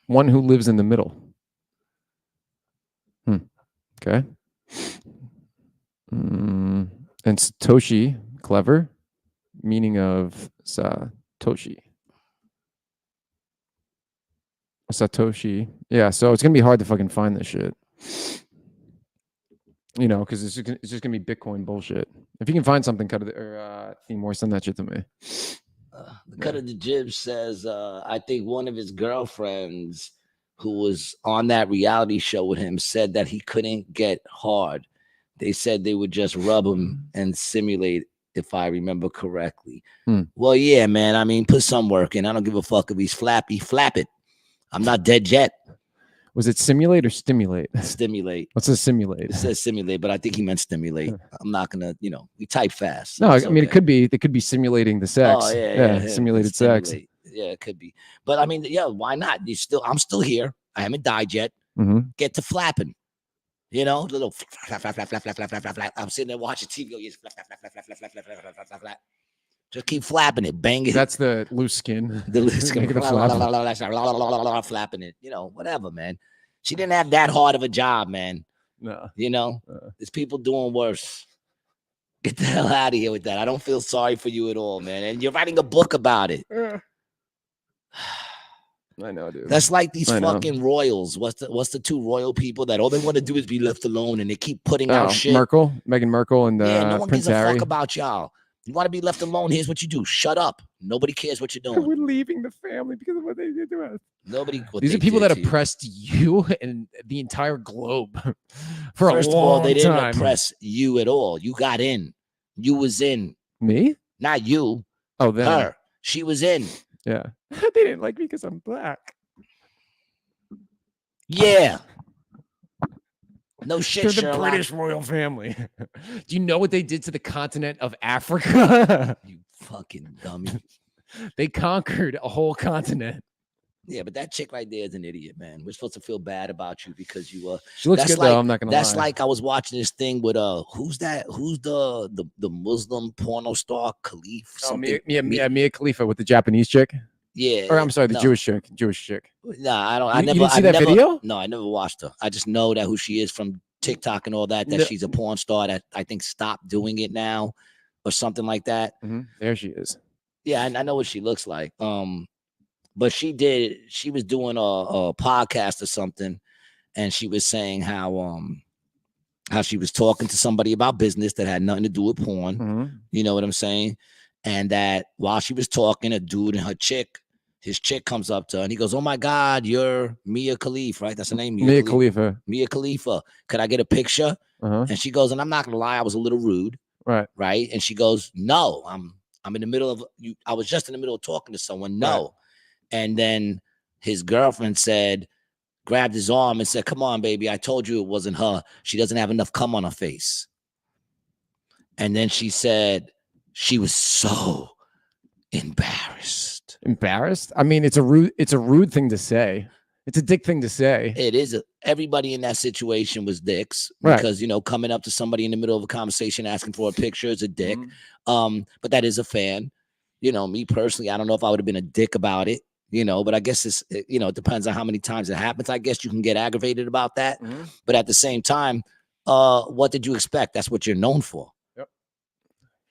One who lives in the middle. Okay. And Satoshi, clever, meaning of Satoshi. Satoshi. Yeah, so it's gonna be hard to fucking find this shit. You know, because it's just gonna be Bitcoin bullshit. If you can find something, cut it or Themor, send that shit to me. The cut of the jib says, I think one of his girlfriends who was on that reality show with him said that he couldn't get hard. They said they would just rub him and simulate, if I remember correctly. Well, yeah, man. I mean, put some work in. I don't give a fuck if he's flappy. Flap it. I'm not dead yet. Was it simulate or stimulate? Stimulate. What's a simulate? It says simulate, but I think he meant stimulate. I'm not gonna, we type fast. No, I mean it could be simulating the sex. Oh, yeah, simulated sex. Yeah, it could be. But I mean, yeah, why not? I'm still here. I haven't died yet. Get to flapping. Little flap, flap, flap, flap, flap, flap, flap, flap. I'm sitting there watching TV. Just flap, flap, flap, flap, flap, flap, flap, flap, flap, flap, flap. Just keep flapping it, bang it. That's the loose skin. The loose skin. Flapping it. Whatever, man. She didn't have that hard of a job, man. No. There's people doing worse. Get the hell out of here with that. I don't feel sorry for you at all, man. And you're writing a book about it. I know, dude. That's like these fucking royals. What's the two royal people that all they want to do is be left alone and they keep putting out shit? Meghan Markle, and no one Prince gives a Harry. fuck about y'all. You want to be left alone? Here's what you do. Shut up. Nobody cares what you're doing. We're leaving the family because of what they did to us. These are people that oppressed you and the entire globe for First a of long all, they didn't time. oppress you at all. You got in. You was in. Me? Not you. Oh, then her. She was in. Yeah. They didn't like me because I'm black. Yeah. No shit, They're the Sherlock. British royal family. Do you know what they did to the continent of Africa? You fucking dummy. They conquered a whole continent. Yeah, but that chick right there is an idiot, man. We're supposed to feel bad about you because you She looks good, though. I'm not gonna lie. That's like I was watching this thing with who's that? Who's the Muslim porno star Khalif? Mia Khalifa with the Japanese chick. Yeah. Or I'm sorry, the Jewish chick. Nah, I don't. You didn't see that video? No, I never watched her. I just know that who she is from TikTok and all that. That she's a porn star that I think stopped doing it now, or something like that. There she is. Yeah, I know what she looks like. But she was doing a podcast or something, and she was saying how she was talking to somebody about business that had nothing to do with porn. You know what I'm saying? And that while she was talking, a dude and his chick comes up to her and he goes, "Oh my God, you're Mia Khalifa, right? That's her name, Mia Khalifa. Mia Khalifa. Could I get a picture?" And she goes, and I'm not gonna lie, I was a little rude. Right. And she goes, "No, I'm in the middle of you. I was just in the middle of talking to someone. No." Right. And then his girlfriend grabbed his arm and said, "Come on, baby. I told you it wasn't her. She doesn't have enough cum on her face." And then she said she was so embarrassed. Embarrassed? I mean, it's a rude thing to say. It's a dick thing to say. It is. Everybody in that situation was dicks Right. because, you know, coming up to somebody in the middle of a conversation asking for a picture is a dick. But that is a fan. You know, me personally, I don't know if I would have been a dick about it, you know, but I guess it's, you know, it depends on how many times it happens. I guess you can get aggravated about that. But at the same time, what did you expect? That's what you're known for. Yep.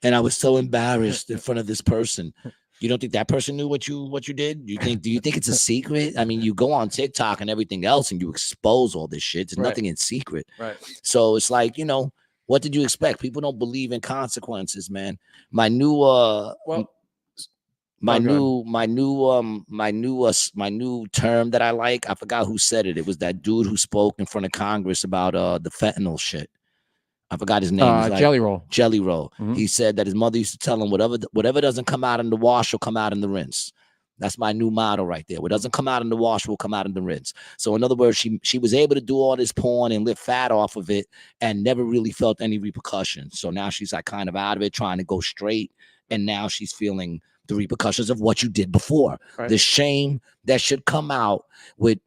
And I was so embarrassed in front of this person. You don't think that person knew what you did? Do you think it's a secret? I mean, you go on TikTok and everything else and you expose all this shit. There's nothing in secret. Right. So it's like, you know, what did you expect? People don't believe in consequences, man. My new my new term that I like, I forgot who said it. It was that dude who spoke in front of Congress about the fentanyl shit. I forgot his name. Like, Jelly Roll. Jelly Roll. He said that his mother used to tell him whatever doesn't come out in the wash will come out in the rinse. That's my new motto right there. What doesn't come out in the wash will come out in the rinse. So in other words, she was able to do all this porn and live fat off of it and never really felt any repercussions. So now she's like kind of out of it, trying to go straight. And now she's feeling the repercussions of what you did before. Right. The shame that should come out with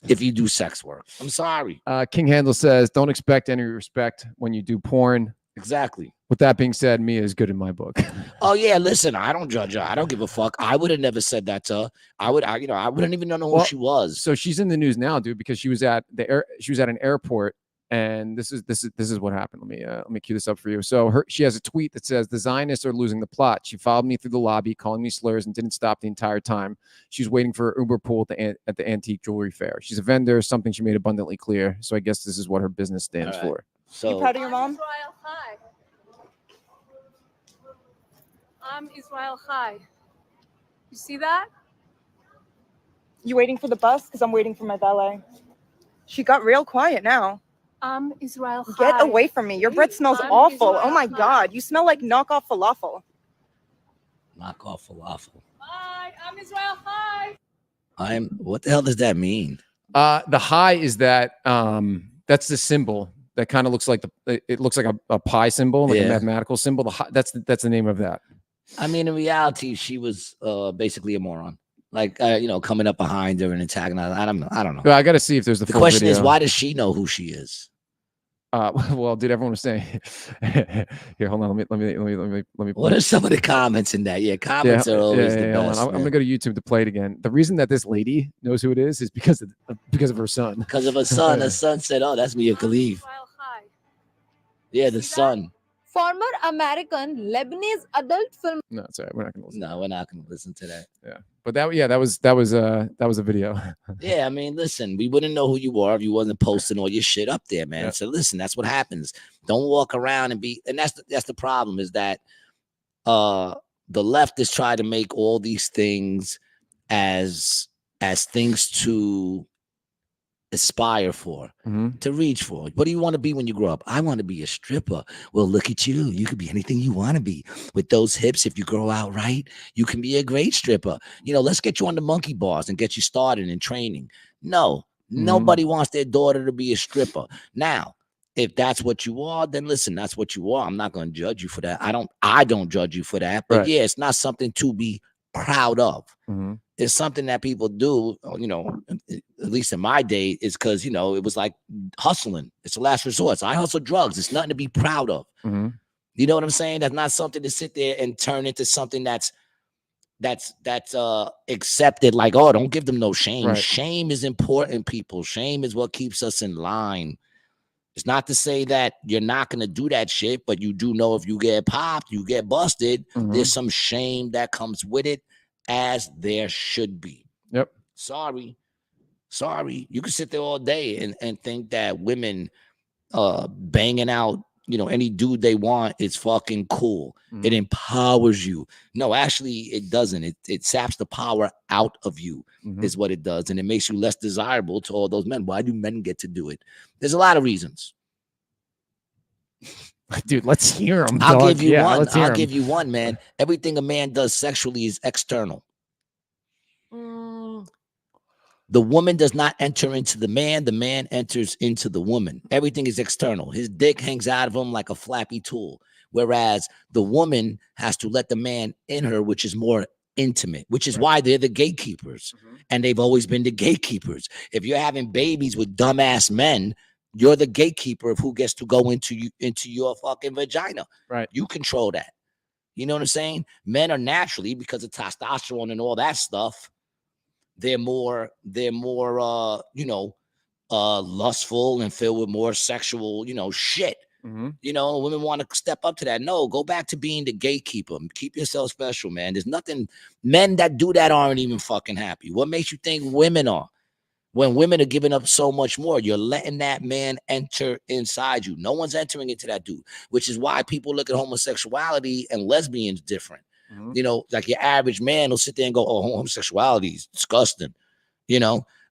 if you do sex work. I'm sorry. King Handel says, don't expect any respect when you do porn. Exactly. With that being said, Mia is good in my book. Oh yeah, listen, I don't judge her. I don't give a fuck. I would have never said that to her. I wouldn't even know who she was. So she's in the news now, dude, because she was at an airport, and this is what happened. Let me cue this up for you. So she has a tweet that says, "The Zionists are losing the plot. She followed me through the lobby, calling me slurs, and didn't stop the entire time. She's waiting for her Uber pool at the antique jewelry fair. She's a vendor, something she made abundantly clear. So I guess this is what her business stands for." So you proud of your mom? Israel High. I'm Israel High. You see that? You waiting for the bus? Because I'm waiting for my valet. She got real quiet now. I'm Israel High. Get away from me. Your breath smells I'm awful. Israel Oh my High. God. You smell like knockoff falafel. knock off falafel. Hi, I'm Israel High. What the hell does that mean? The high is that that's the symbol that kind of looks like it looks like a pi symbol, like a mathematical symbol. That's the name of that. I mean, in reality, she was basically a moron. Like, coming up behind her and antagonizing. I don't know. Well, I got to see if there's the full question video. is, why does she know who she is? Well, dude, everyone was saying. Here, hold on. Let me. What are some of the comments in that? Yeah, comments are always the best. I'm gonna go to YouTube to play it again. The reason that this lady knows who it is because of her son. Because of her son. Her son said, "Oh, that's Mia Khalifa." Israel High. Yeah, the son. Former American Lebanese adult film. No, it's all right. We're not gonna listen. No, we're not going to listen to that. Yeah, but that was a video. Yeah, I mean, listen, we wouldn't know who you are if you wasn't posting all your shit up there, man. Yeah. So listen, that's what happens. Don't walk around and that's the problem is that the left is trying to make all these things as things to aspire for, to reach for. What do you want to be when you grow up? I want to be a stripper. Well, look at you. You could be anything you want to be. With those hips, if you grow out right, you can be a great stripper. Let's get you on the monkey bars and get you started in training. No, nobody wants their daughter to be a stripper. Now, if that's what you are, then listen, that's what you are. I'm not going to judge you for that. I don't judge you for that. But right. Yeah, it's not something to be proud of. It's something that people do, at least in my day, is because, it was like hustling. It's the last resort. So I hustle drugs. It's nothing to be proud of. You know what I'm saying? That's not something to sit there and turn into something that's accepted. Like, oh, don't give them no shame. Right. Shame is important, people. Shame is what keeps us in line. It's not to say that you're not going to do that shit, but you do know if you get popped, you get busted, there's some shame that comes with it, as there should be. Yep. Sorry. You can sit there all day and think that women banging out, any dude they want is fucking cool. It empowers you. No, actually, it doesn't. It saps the power out of you, is what it does. And it makes you less desirable to all those men. Why do men get to do it? There's a lot of reasons. Dude, let's hear them. I'll give you one. I'll give you one, man. Everything a man does sexually is external. The woman does not enter into the man enters into the woman. Everything is external. His dick hangs out of him like a flappy tool. Whereas the woman has to let the man in her, which is more intimate, which is why they're the gatekeepers. And they've always been the gatekeepers. If you're having babies with dumbass men, you're the gatekeeper of who gets to go into your fucking vagina. Right. You control that. You know what I'm saying? Men are naturally, because of testosterone and all that stuff, they're more lustful and filled with more sexual, shit. Women want to step up to that. No, go back to being the gatekeeper. Keep yourself special, man. There's nothing. Men that do that aren't even fucking happy. What makes you think women are? When women are giving up so much more, you're letting that man enter inside you. No one's entering into that dude, which is why people look at homosexuality and lesbians different. Like your average man will sit there and go, oh, homosexuality is disgusting.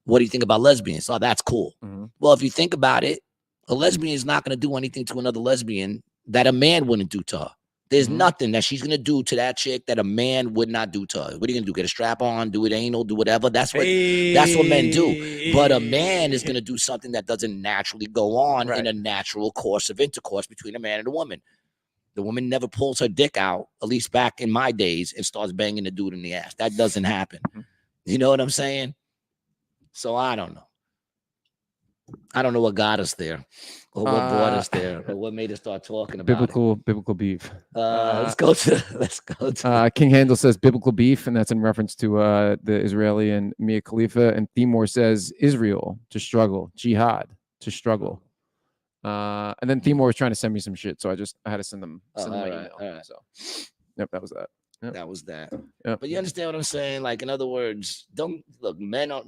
What do you think about lesbians? Oh, that's cool. Well, if you think about it, a lesbian is not going to do anything to another lesbian that a man wouldn't do to her. There's nothing that she's going to do to that chick that a man would not do to her. What are you going to do? Get a strap on, do it anal, do whatever? That's what men do. But a man is going to do something that doesn't naturally go on in a natural course of intercourse between a man and a woman. The woman never pulls her dick out, at least back in my days, and starts banging the dude in the ass. That doesn't happen. You know what I'm saying? So I don't know. I don't know what got us there, or what brought us there, or what made us start talking about biblical beef. Let's go to King Handel says biblical beef, and that's in reference to the Israeli and Mia Khalifa. And Timur says Israel to struggle, jihad to struggle. And then Timur was trying to send me some shit, so I had to send them my email. Right. So, yep, that was that. Yep. That was that. Yep. But you understand what I'm saying? Like, in other words, don't look. Men are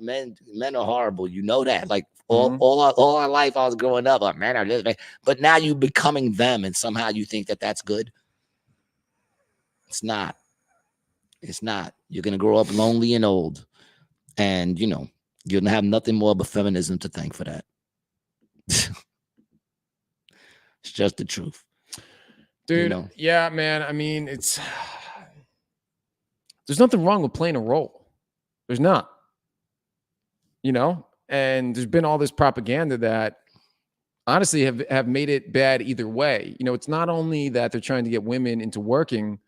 horrible. You know that. Like all our life, I was growing up. Like, men are this, man. But now you're becoming them, and somehow you think that that's good. It's not. It's not. You're gonna grow up lonely and old, and you're gonna have nothing more but feminism to thank for that. It's just the truth, dude. Yeah, man. I mean, there's nothing wrong with playing a role. There's not. And there's been all this propaganda that honestly have made it bad either way. It's not only that they're trying to get women into working,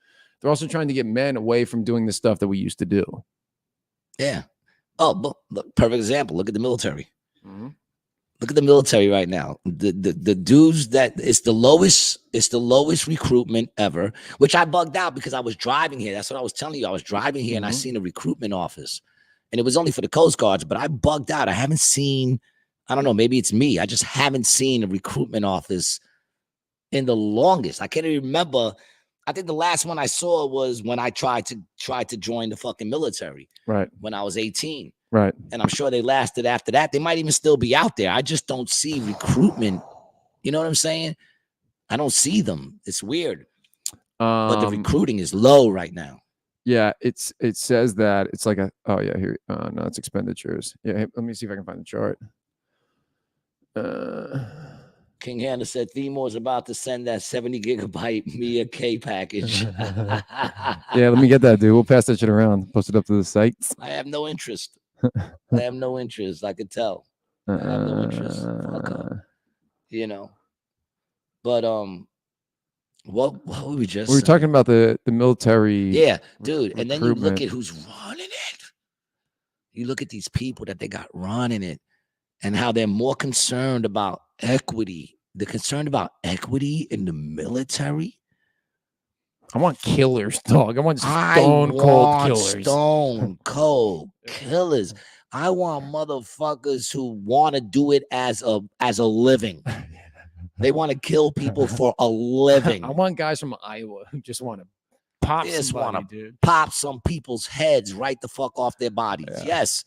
they're also trying to get men away from doing the stuff that we used to do. Yeah. Oh, look, perfect example. Look at the military. Look at the military right now. The dudes that it's the lowest recruitment ever, which I bugged out because I was driving here. That's what I was telling you. I was driving here and I seen a recruitment office, and it was only for the Coast Guards, but I bugged out. I haven't seen, I don't know, maybe it's me. I just haven't seen a recruitment office in the longest. I can't even remember. I think the last one I saw was when I tried to join the fucking military. Right. When I was 18. Right. And I'm sure they lasted after that. They might even still be out there. I just don't see recruitment. You know what I'm saying? I don't see them. It's weird. But the recruiting is low right now. Yeah, it says that it's like here. No, it's expenditures. Yeah, let me see if I can find the chart. King Hannah said Themor's about to send that 70 gigabyte Mia K package. Yeah, let me get that, dude. We'll pass that shit around. Post it up to the site. I have no interest. I have no interest. I could tell. I have no interest. Fuck up. But what were we just? We were talking about the military. Yeah, dude. And then you look at who's running it. You look at these people that they got running it, and how they're more concerned about equity. They're concerned about equity in the military. I want killers, dog. I want stone cold killers. Stone cold killers. I want motherfuckers who want to do it as a living. They want to kill people for a living. I want guys from Iowa who just want to pop somebody, dude. Pop some people's heads right the fuck off their bodies. Yeah. Yes.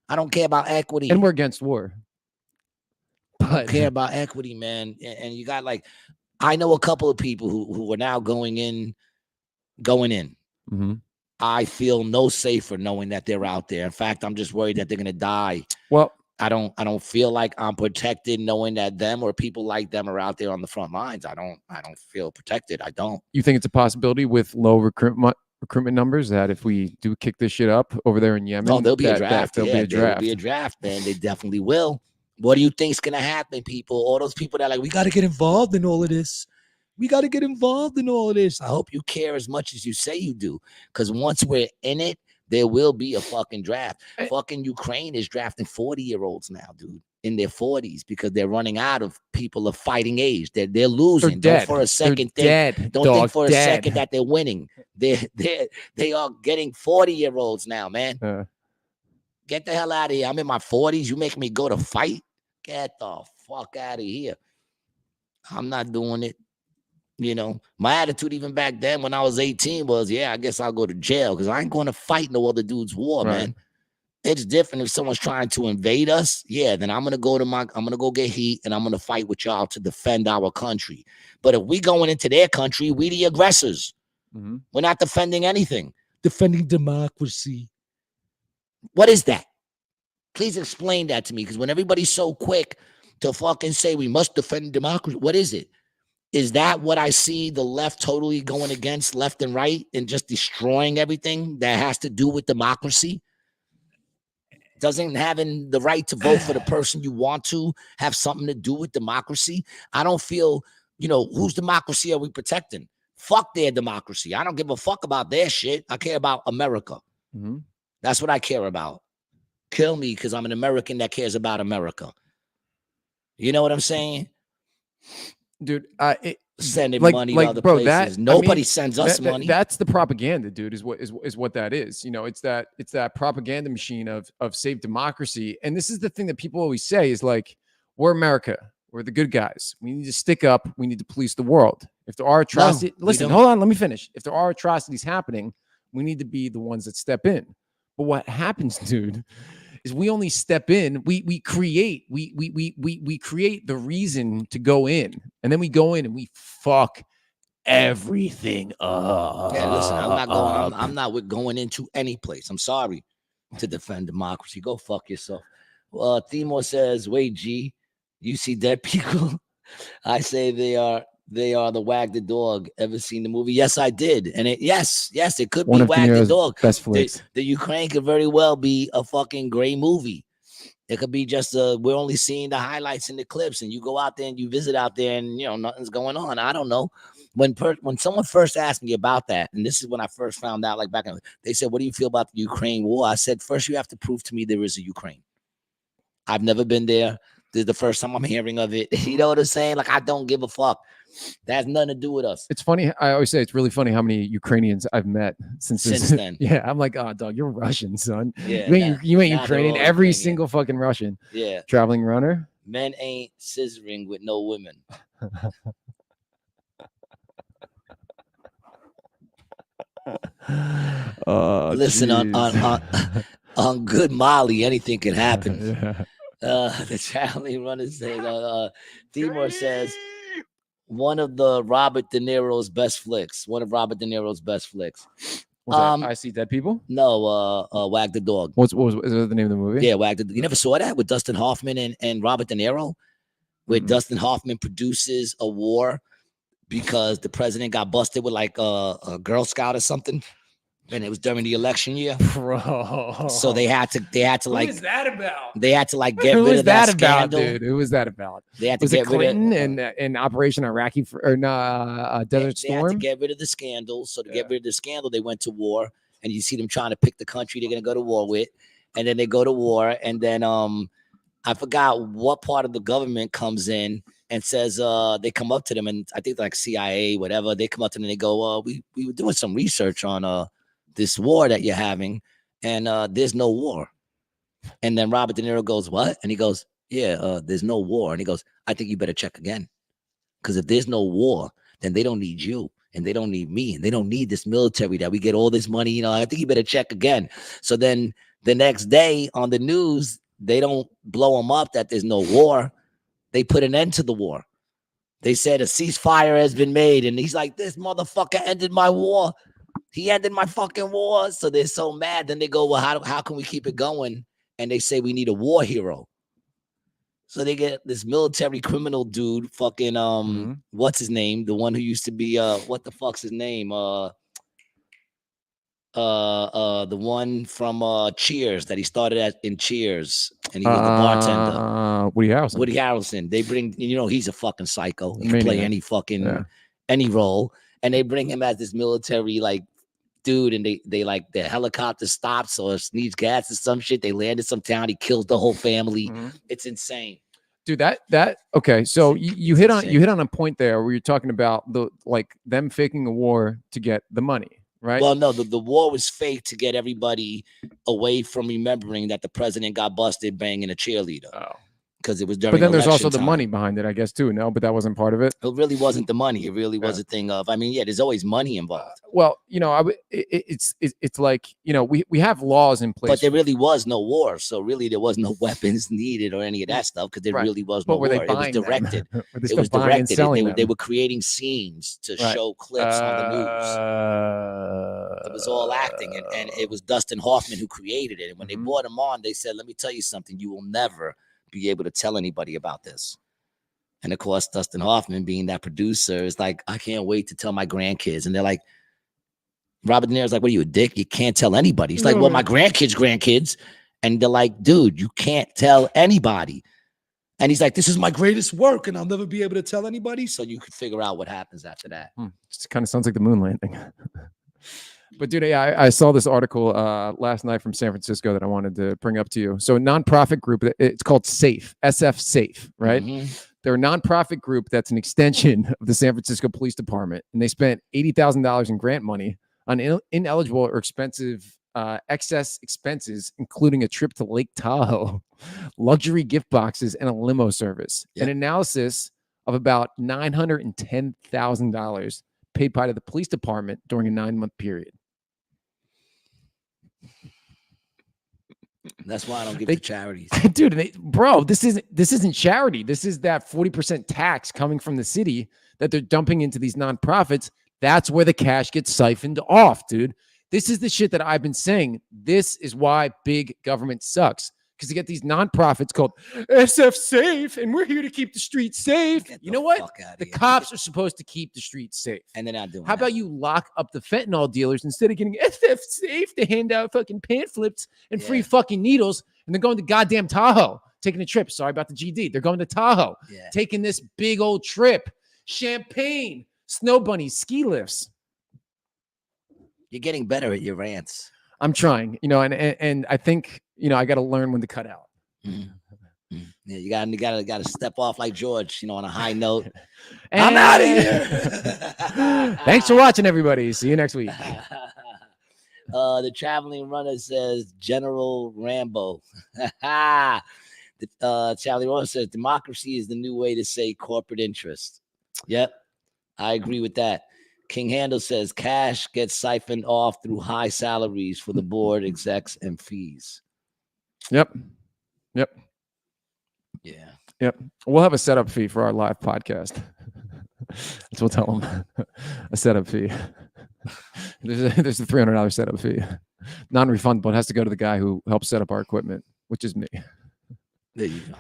I don't care about equity. And we're against war. I don't care about equity, man. And you got I know a couple of people who are now going in. I feel no safer knowing that they're out there. In fact, I'm just worried that they're gonna die. Well, I don't feel like I'm protected knowing that them or people like them are out there on the front lines. I don't feel protected. I don't. You think it's a possibility with low recruitment numbers that if we do kick this shit up over there in Yemen, there'll be a draft. There'll be a draft, man. They definitely will. What do you think's gonna happen, people? All those people that are like, we got to get involved in all of this. We got to get involved in all of this. I hope you care as much as you say you do. Because once we're in it, there will be a fucking draft. Fucking Ukraine is drafting 40-year-olds now, dude, in their 40s because they're running out of people of fighting age. They're losing. Don't for a second think. Don't think for a second that they're winning. They are getting 40-year-olds now, man. Get the hell out of here. I'm in my 40s. You make me go to fight? Get the fuck out of here. I'm not doing it. You know, my attitude even back then when I was 18 was, yeah, I guess I'll go to jail because I ain't going to fight no other dude's war, man. It's different if someone's trying to invade us. Yeah, then I'm gonna go get heat and I'm gonna fight with y'all to defend our country. But if we going into their country, we the aggressors. We're not defending anything. Defending democracy. What is that? Please explain that to me, because when everybody's so quick to fucking say we must defend democracy, what is it? Is that what I see the left totally going against left and right and just destroying everything that has to do with democracy? Doesn't having the right to vote for the person you want to have something to do with democracy? I don't feel, whose democracy are we protecting? Fuck their democracy. I don't give a fuck about their shit. I care about America. That's what I care about. Kill me because I'm an American that cares about America. You know what I'm saying? Dude, sending money to other places. Nobody sends us money. That's the propaganda, dude, is what that is. It's that propaganda machine of save democracy. And this is the thing that people always say is like, we're America. We're the good guys. We need to stick up. We need to police the world. If there are atrocities, listen, hold on, let me finish. If there are atrocities happening, we need to be the ones that step in. But what happens, dude, is we only step in, we create the reason to go in, and then we go in and we fuck everything up. Yeah, listen, I'm not going into any place. I'm sorry to defend democracy. Go fuck yourself. Timor says, wait, G, you see dead people? I say they are the Wag the Dog. Ever seen the movie? Yes, I did. And yes, it could be Wag the Dog. Best flicks. The Ukraine could very well be a fucking gray movie. It could be just we're only seeing the highlights and the clips, and you go out there and you visit out there, and nothing's going on. I don't know. When someone first asked me about that, and this is when I first found out, like back in, they said, "What do you feel about the Ukraine war?" I said, first you have to prove to me there is a Ukraine. I've never been there. This is the first time I'm hearing of it. You know what I'm saying? Like, I don't give a fuck. That has nothing to do with us. It's funny. I always say it's really funny how many Ukrainians I've met since then. Yeah, I'm like, oh, dog, you're Russian, son. Yeah, you ain't Ukrainian. Every single fucking Russian. Yeah. Traveling runner. Men ain't scissoring with no women. Listen, on good Molly, anything can happen. Yeah. The traveling runner says, Timor says, one of Robert De Niro's best flicks. I See Dead People? No, Wag the Dog. What was the name of the movie? Yeah, Wag the Dog. You never saw that with Dustin Hoffman and Robert De Niro? Where Dustin Hoffman produces a war because the president got busted with like a Girl Scout or something. And it was during the election year, bro. So they had to like. What is that about? They had to like get rid of that scandal, dude. Who was that about? They had to was get it Clinton rid of and Operation Iraqi Desert Storm. They had to get rid of the scandal. So to get rid of the scandal, they went to war. And you see them trying to pick the country they're gonna go to war with, and then they go to war, and then I forgot what part of the government comes in and says they come up to them, and I think like CIA, whatever, they come up to them and they go, we were doing some research on this war that you're having, and there's no war. And then Robert De Niro goes, what? And he goes, yeah, there's no war. And he goes, I think you better check again. Because if there's no war, then they don't need you, and they don't need me, and they don't need this military that we get all this money. I think you better check again. So then the next day on the news, they don't blow them up that there's no war. They put an end to the war. They said a ceasefire has been made. And he's like, this motherfucker ended my war. He ended my fucking war. So they're so mad. Then they go, well, how can we keep it going? And they say we need a war hero. So they get this military criminal dude, fucking what's his name? The one who used to be what the fuck's his name? The one from Cheers that he started in Cheers, and he was the bartender. Woody Harrelson. They bring, he's a fucking psycho. He can play any fucking any role, and they bring him as this military like dude, and they like the helicopter stops or needs gas or some shit. They land in some town. He kills the whole family. It's insane. Dude, that okay. So you hit on a point there where you're talking about the like them faking a war to get the money, right? Well, no, the war was fake to get everybody away from remembering that the president got busted banging a cheerleader. Oh. Because it was during. But then there's also election the money behind it, I guess, too. No, but that wasn't part of it. It really wasn't the money. It really was a thing of. I mean, yeah, there's always money involved. Well, you know, it's like, you know, we have laws in place, but there really was no war. So really, there was no weapons needed or any of that stuff because there really was no war. It was directed. It was directed. They were creating scenes to show clips on the news. It was all acting, and it was Dustin Hoffman who created it. And when they brought him on, they said, "Let me tell you something. You will never be able to tell anybody about this." And of course, Dustin Hoffman, being that producer, is like, "I can't wait to tell my grandkids." And they're like, Robert De Niro's like, "What are you, a dick? You can't tell anybody." He's like, "Well, my grandkids." And they're like, "Dude, you can't tell anybody." And he's like, "This is my greatest work, and I'll never be able to tell anybody." So you could figure out what happens after that. It kind of sounds like the moon landing. But dude, yeah, I saw this article last night from San Francisco that I wanted to bring up to you. So a nonprofit group, it's called SAFE, SF SAFE, right? They're a nonprofit group that's an extension of the San Francisco Police Department, and they spent $80,000 in grant money on ineligible or expensive excess expenses, including a trip to Lake Tahoe, luxury gift boxes, and a limo service. An analysis of about $910,000 paid by the police department during a 9-month period. That's why I don't give to charities, dude. Bro, this isn't charity. This is that 40% tax coming from the city that they're dumping into these nonprofits. That's where the cash gets siphoned off, dude. This is the shit that I've been saying. This is why big government sucks. Because you get these nonprofits called SF Safe, and we're here to keep the streets safe. You know what? The cops are supposed to keep the streets safe. And they're not doing How about you lock up the fentanyl dealers instead of getting SF Safe to hand out fucking pamphlets and free fucking needles, and they're going to goddamn Tahoe, taking a trip. Sorry about the GD. They're going to Tahoe, taking this big old trip. Champagne, snow bunnies, ski lifts. You're getting better at your rants. I'm trying, you know, and I think, you know, I got to learn when to cut out. Yeah, you gotta step off like George, you know, on a high note. I'm out of here. Thanks for watching, everybody. See you next week. The traveling runner says General Rambo. Charlie Rowan says democracy is the new way to say corporate interest. Yep, I agree with that. King Handel says cash gets siphoned off through high salaries for the board, execs, and fees. Yep. Yeah. We'll have a setup fee for our live podcast. That's what we'll tell them. A setup fee. There's a $300 setup fee. Non-refundable. It has to go to the guy who helps set up our equipment, which is me. There you go.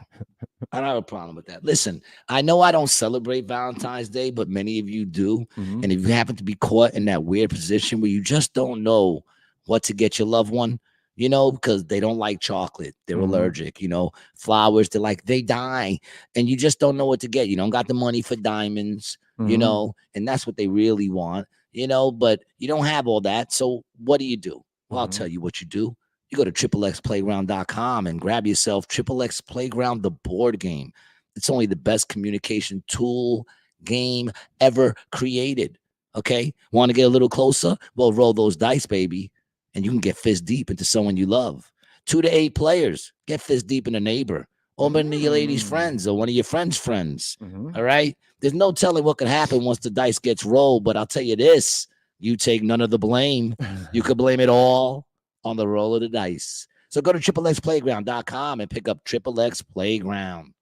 I don't have a problem with that. Listen, I know I don't celebrate Valentine's Day, but many of you do. And if you happen to be caught in that weird position where you just don't know what to get your loved one, you know, because they don't like chocolate, they're allergic, you know, flowers, they're like, they die, and you just don't know what to get. You don't got the money for diamonds, you know, and that's what they really want, you know, but you don't have all that. So what do? Well, I'll tell you what you do. You go to XXXplayground.com and grab yourself XXX Playground, the board game. It's only the best communication tool game ever created. Okay. Want to get a little closer? Well, roll those dice, baby. And you can get fist deep into someone you love. 2 to 8 players. Get fist deep in a neighbor or one of your lady's friends or one of your friends' friends. All right. There's no telling what could happen once the dice gets rolled. But I'll tell you this, you take none of the blame. You could blame it all on the roll of the dice. So go to XXXplayground.com and pick up XXX Playground.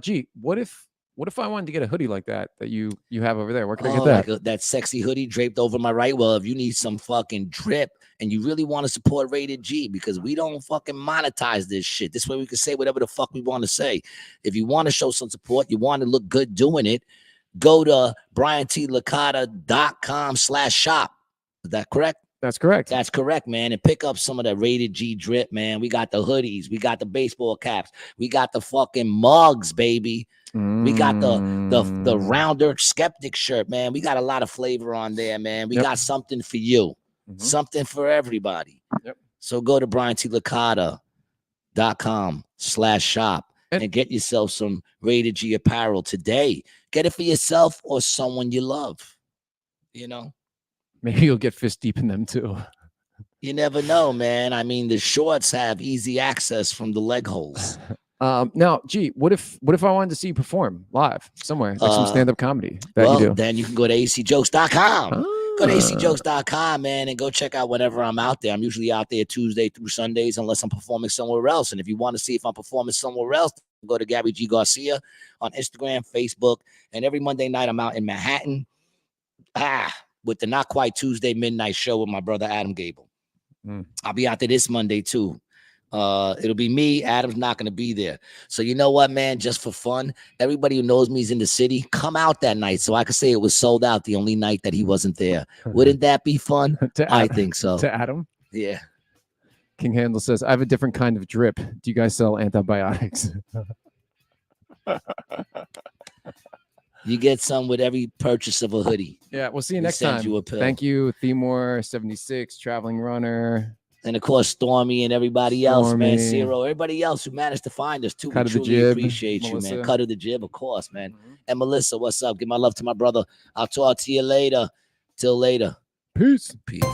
Gee, what if I wanted to get a hoodie like that you have over there? Where can I get that? Like that sexy hoodie draped over my right. Well, if you need some fucking drip and you really want to support Rated G, because we don't fucking monetize this shit. This way we can say whatever the fuck we want to say. If you want to show some support, you want to look good doing it, go to BrianTLacata.com/shop. Is that correct? That's correct. That's correct, man. And pick up some of the Rated G drip, man. We got the hoodies. We got the baseball caps. We got the fucking mugs, baby. We got the rounder skeptic shirt, man. We got a lot of flavor on there, man. We got something for you, something for everybody. Yep. So go to BrianTLacata.com/shop and get yourself some Rated G apparel today. Get it for yourself or someone you love. You know, maybe you'll get fist deep in them too. You never know, man. I mean, the shorts have easy access from the leg holes. Now, gee, what if I wanted to see you perform live somewhere, like some stand-up comedy that you do? Then you can go to acjokes.com. Go to acjokes.com, man, and go check out whenever I'm out there. I'm usually out there Tuesday through Sundays, unless I'm performing somewhere else. And if you want to see if I'm performing somewhere else, go to Gabby G. Garcia on Instagram, Facebook, and every Monday night I'm out in Manhattan. With the Not Quite Tuesday midnight show with my brother Adam Gable. I'll be out there this Monday too. It'll be me. Adam's not going to be there. So you know what, man? Just for fun, everybody who knows me is in the city. Come out that night so I can say it was sold out the only night that he wasn't there. Wouldn't that be fun? I think so. To Adam? Yeah. King Handel says, I have a different kind of drip. Do you guys sell antibiotics? You get some with every purchase of a hoodie. Yeah, we'll see you next time. Thank you, Themore76, Traveling Runner. And of course, Stormy and everybody else, man. Zero, everybody else who managed to find us too. We truly appreciate you, man. Cut of the Jib, of course, man. And Melissa, what's up? Give my love to my brother. I'll talk to you later. Till later. Peace. Peace.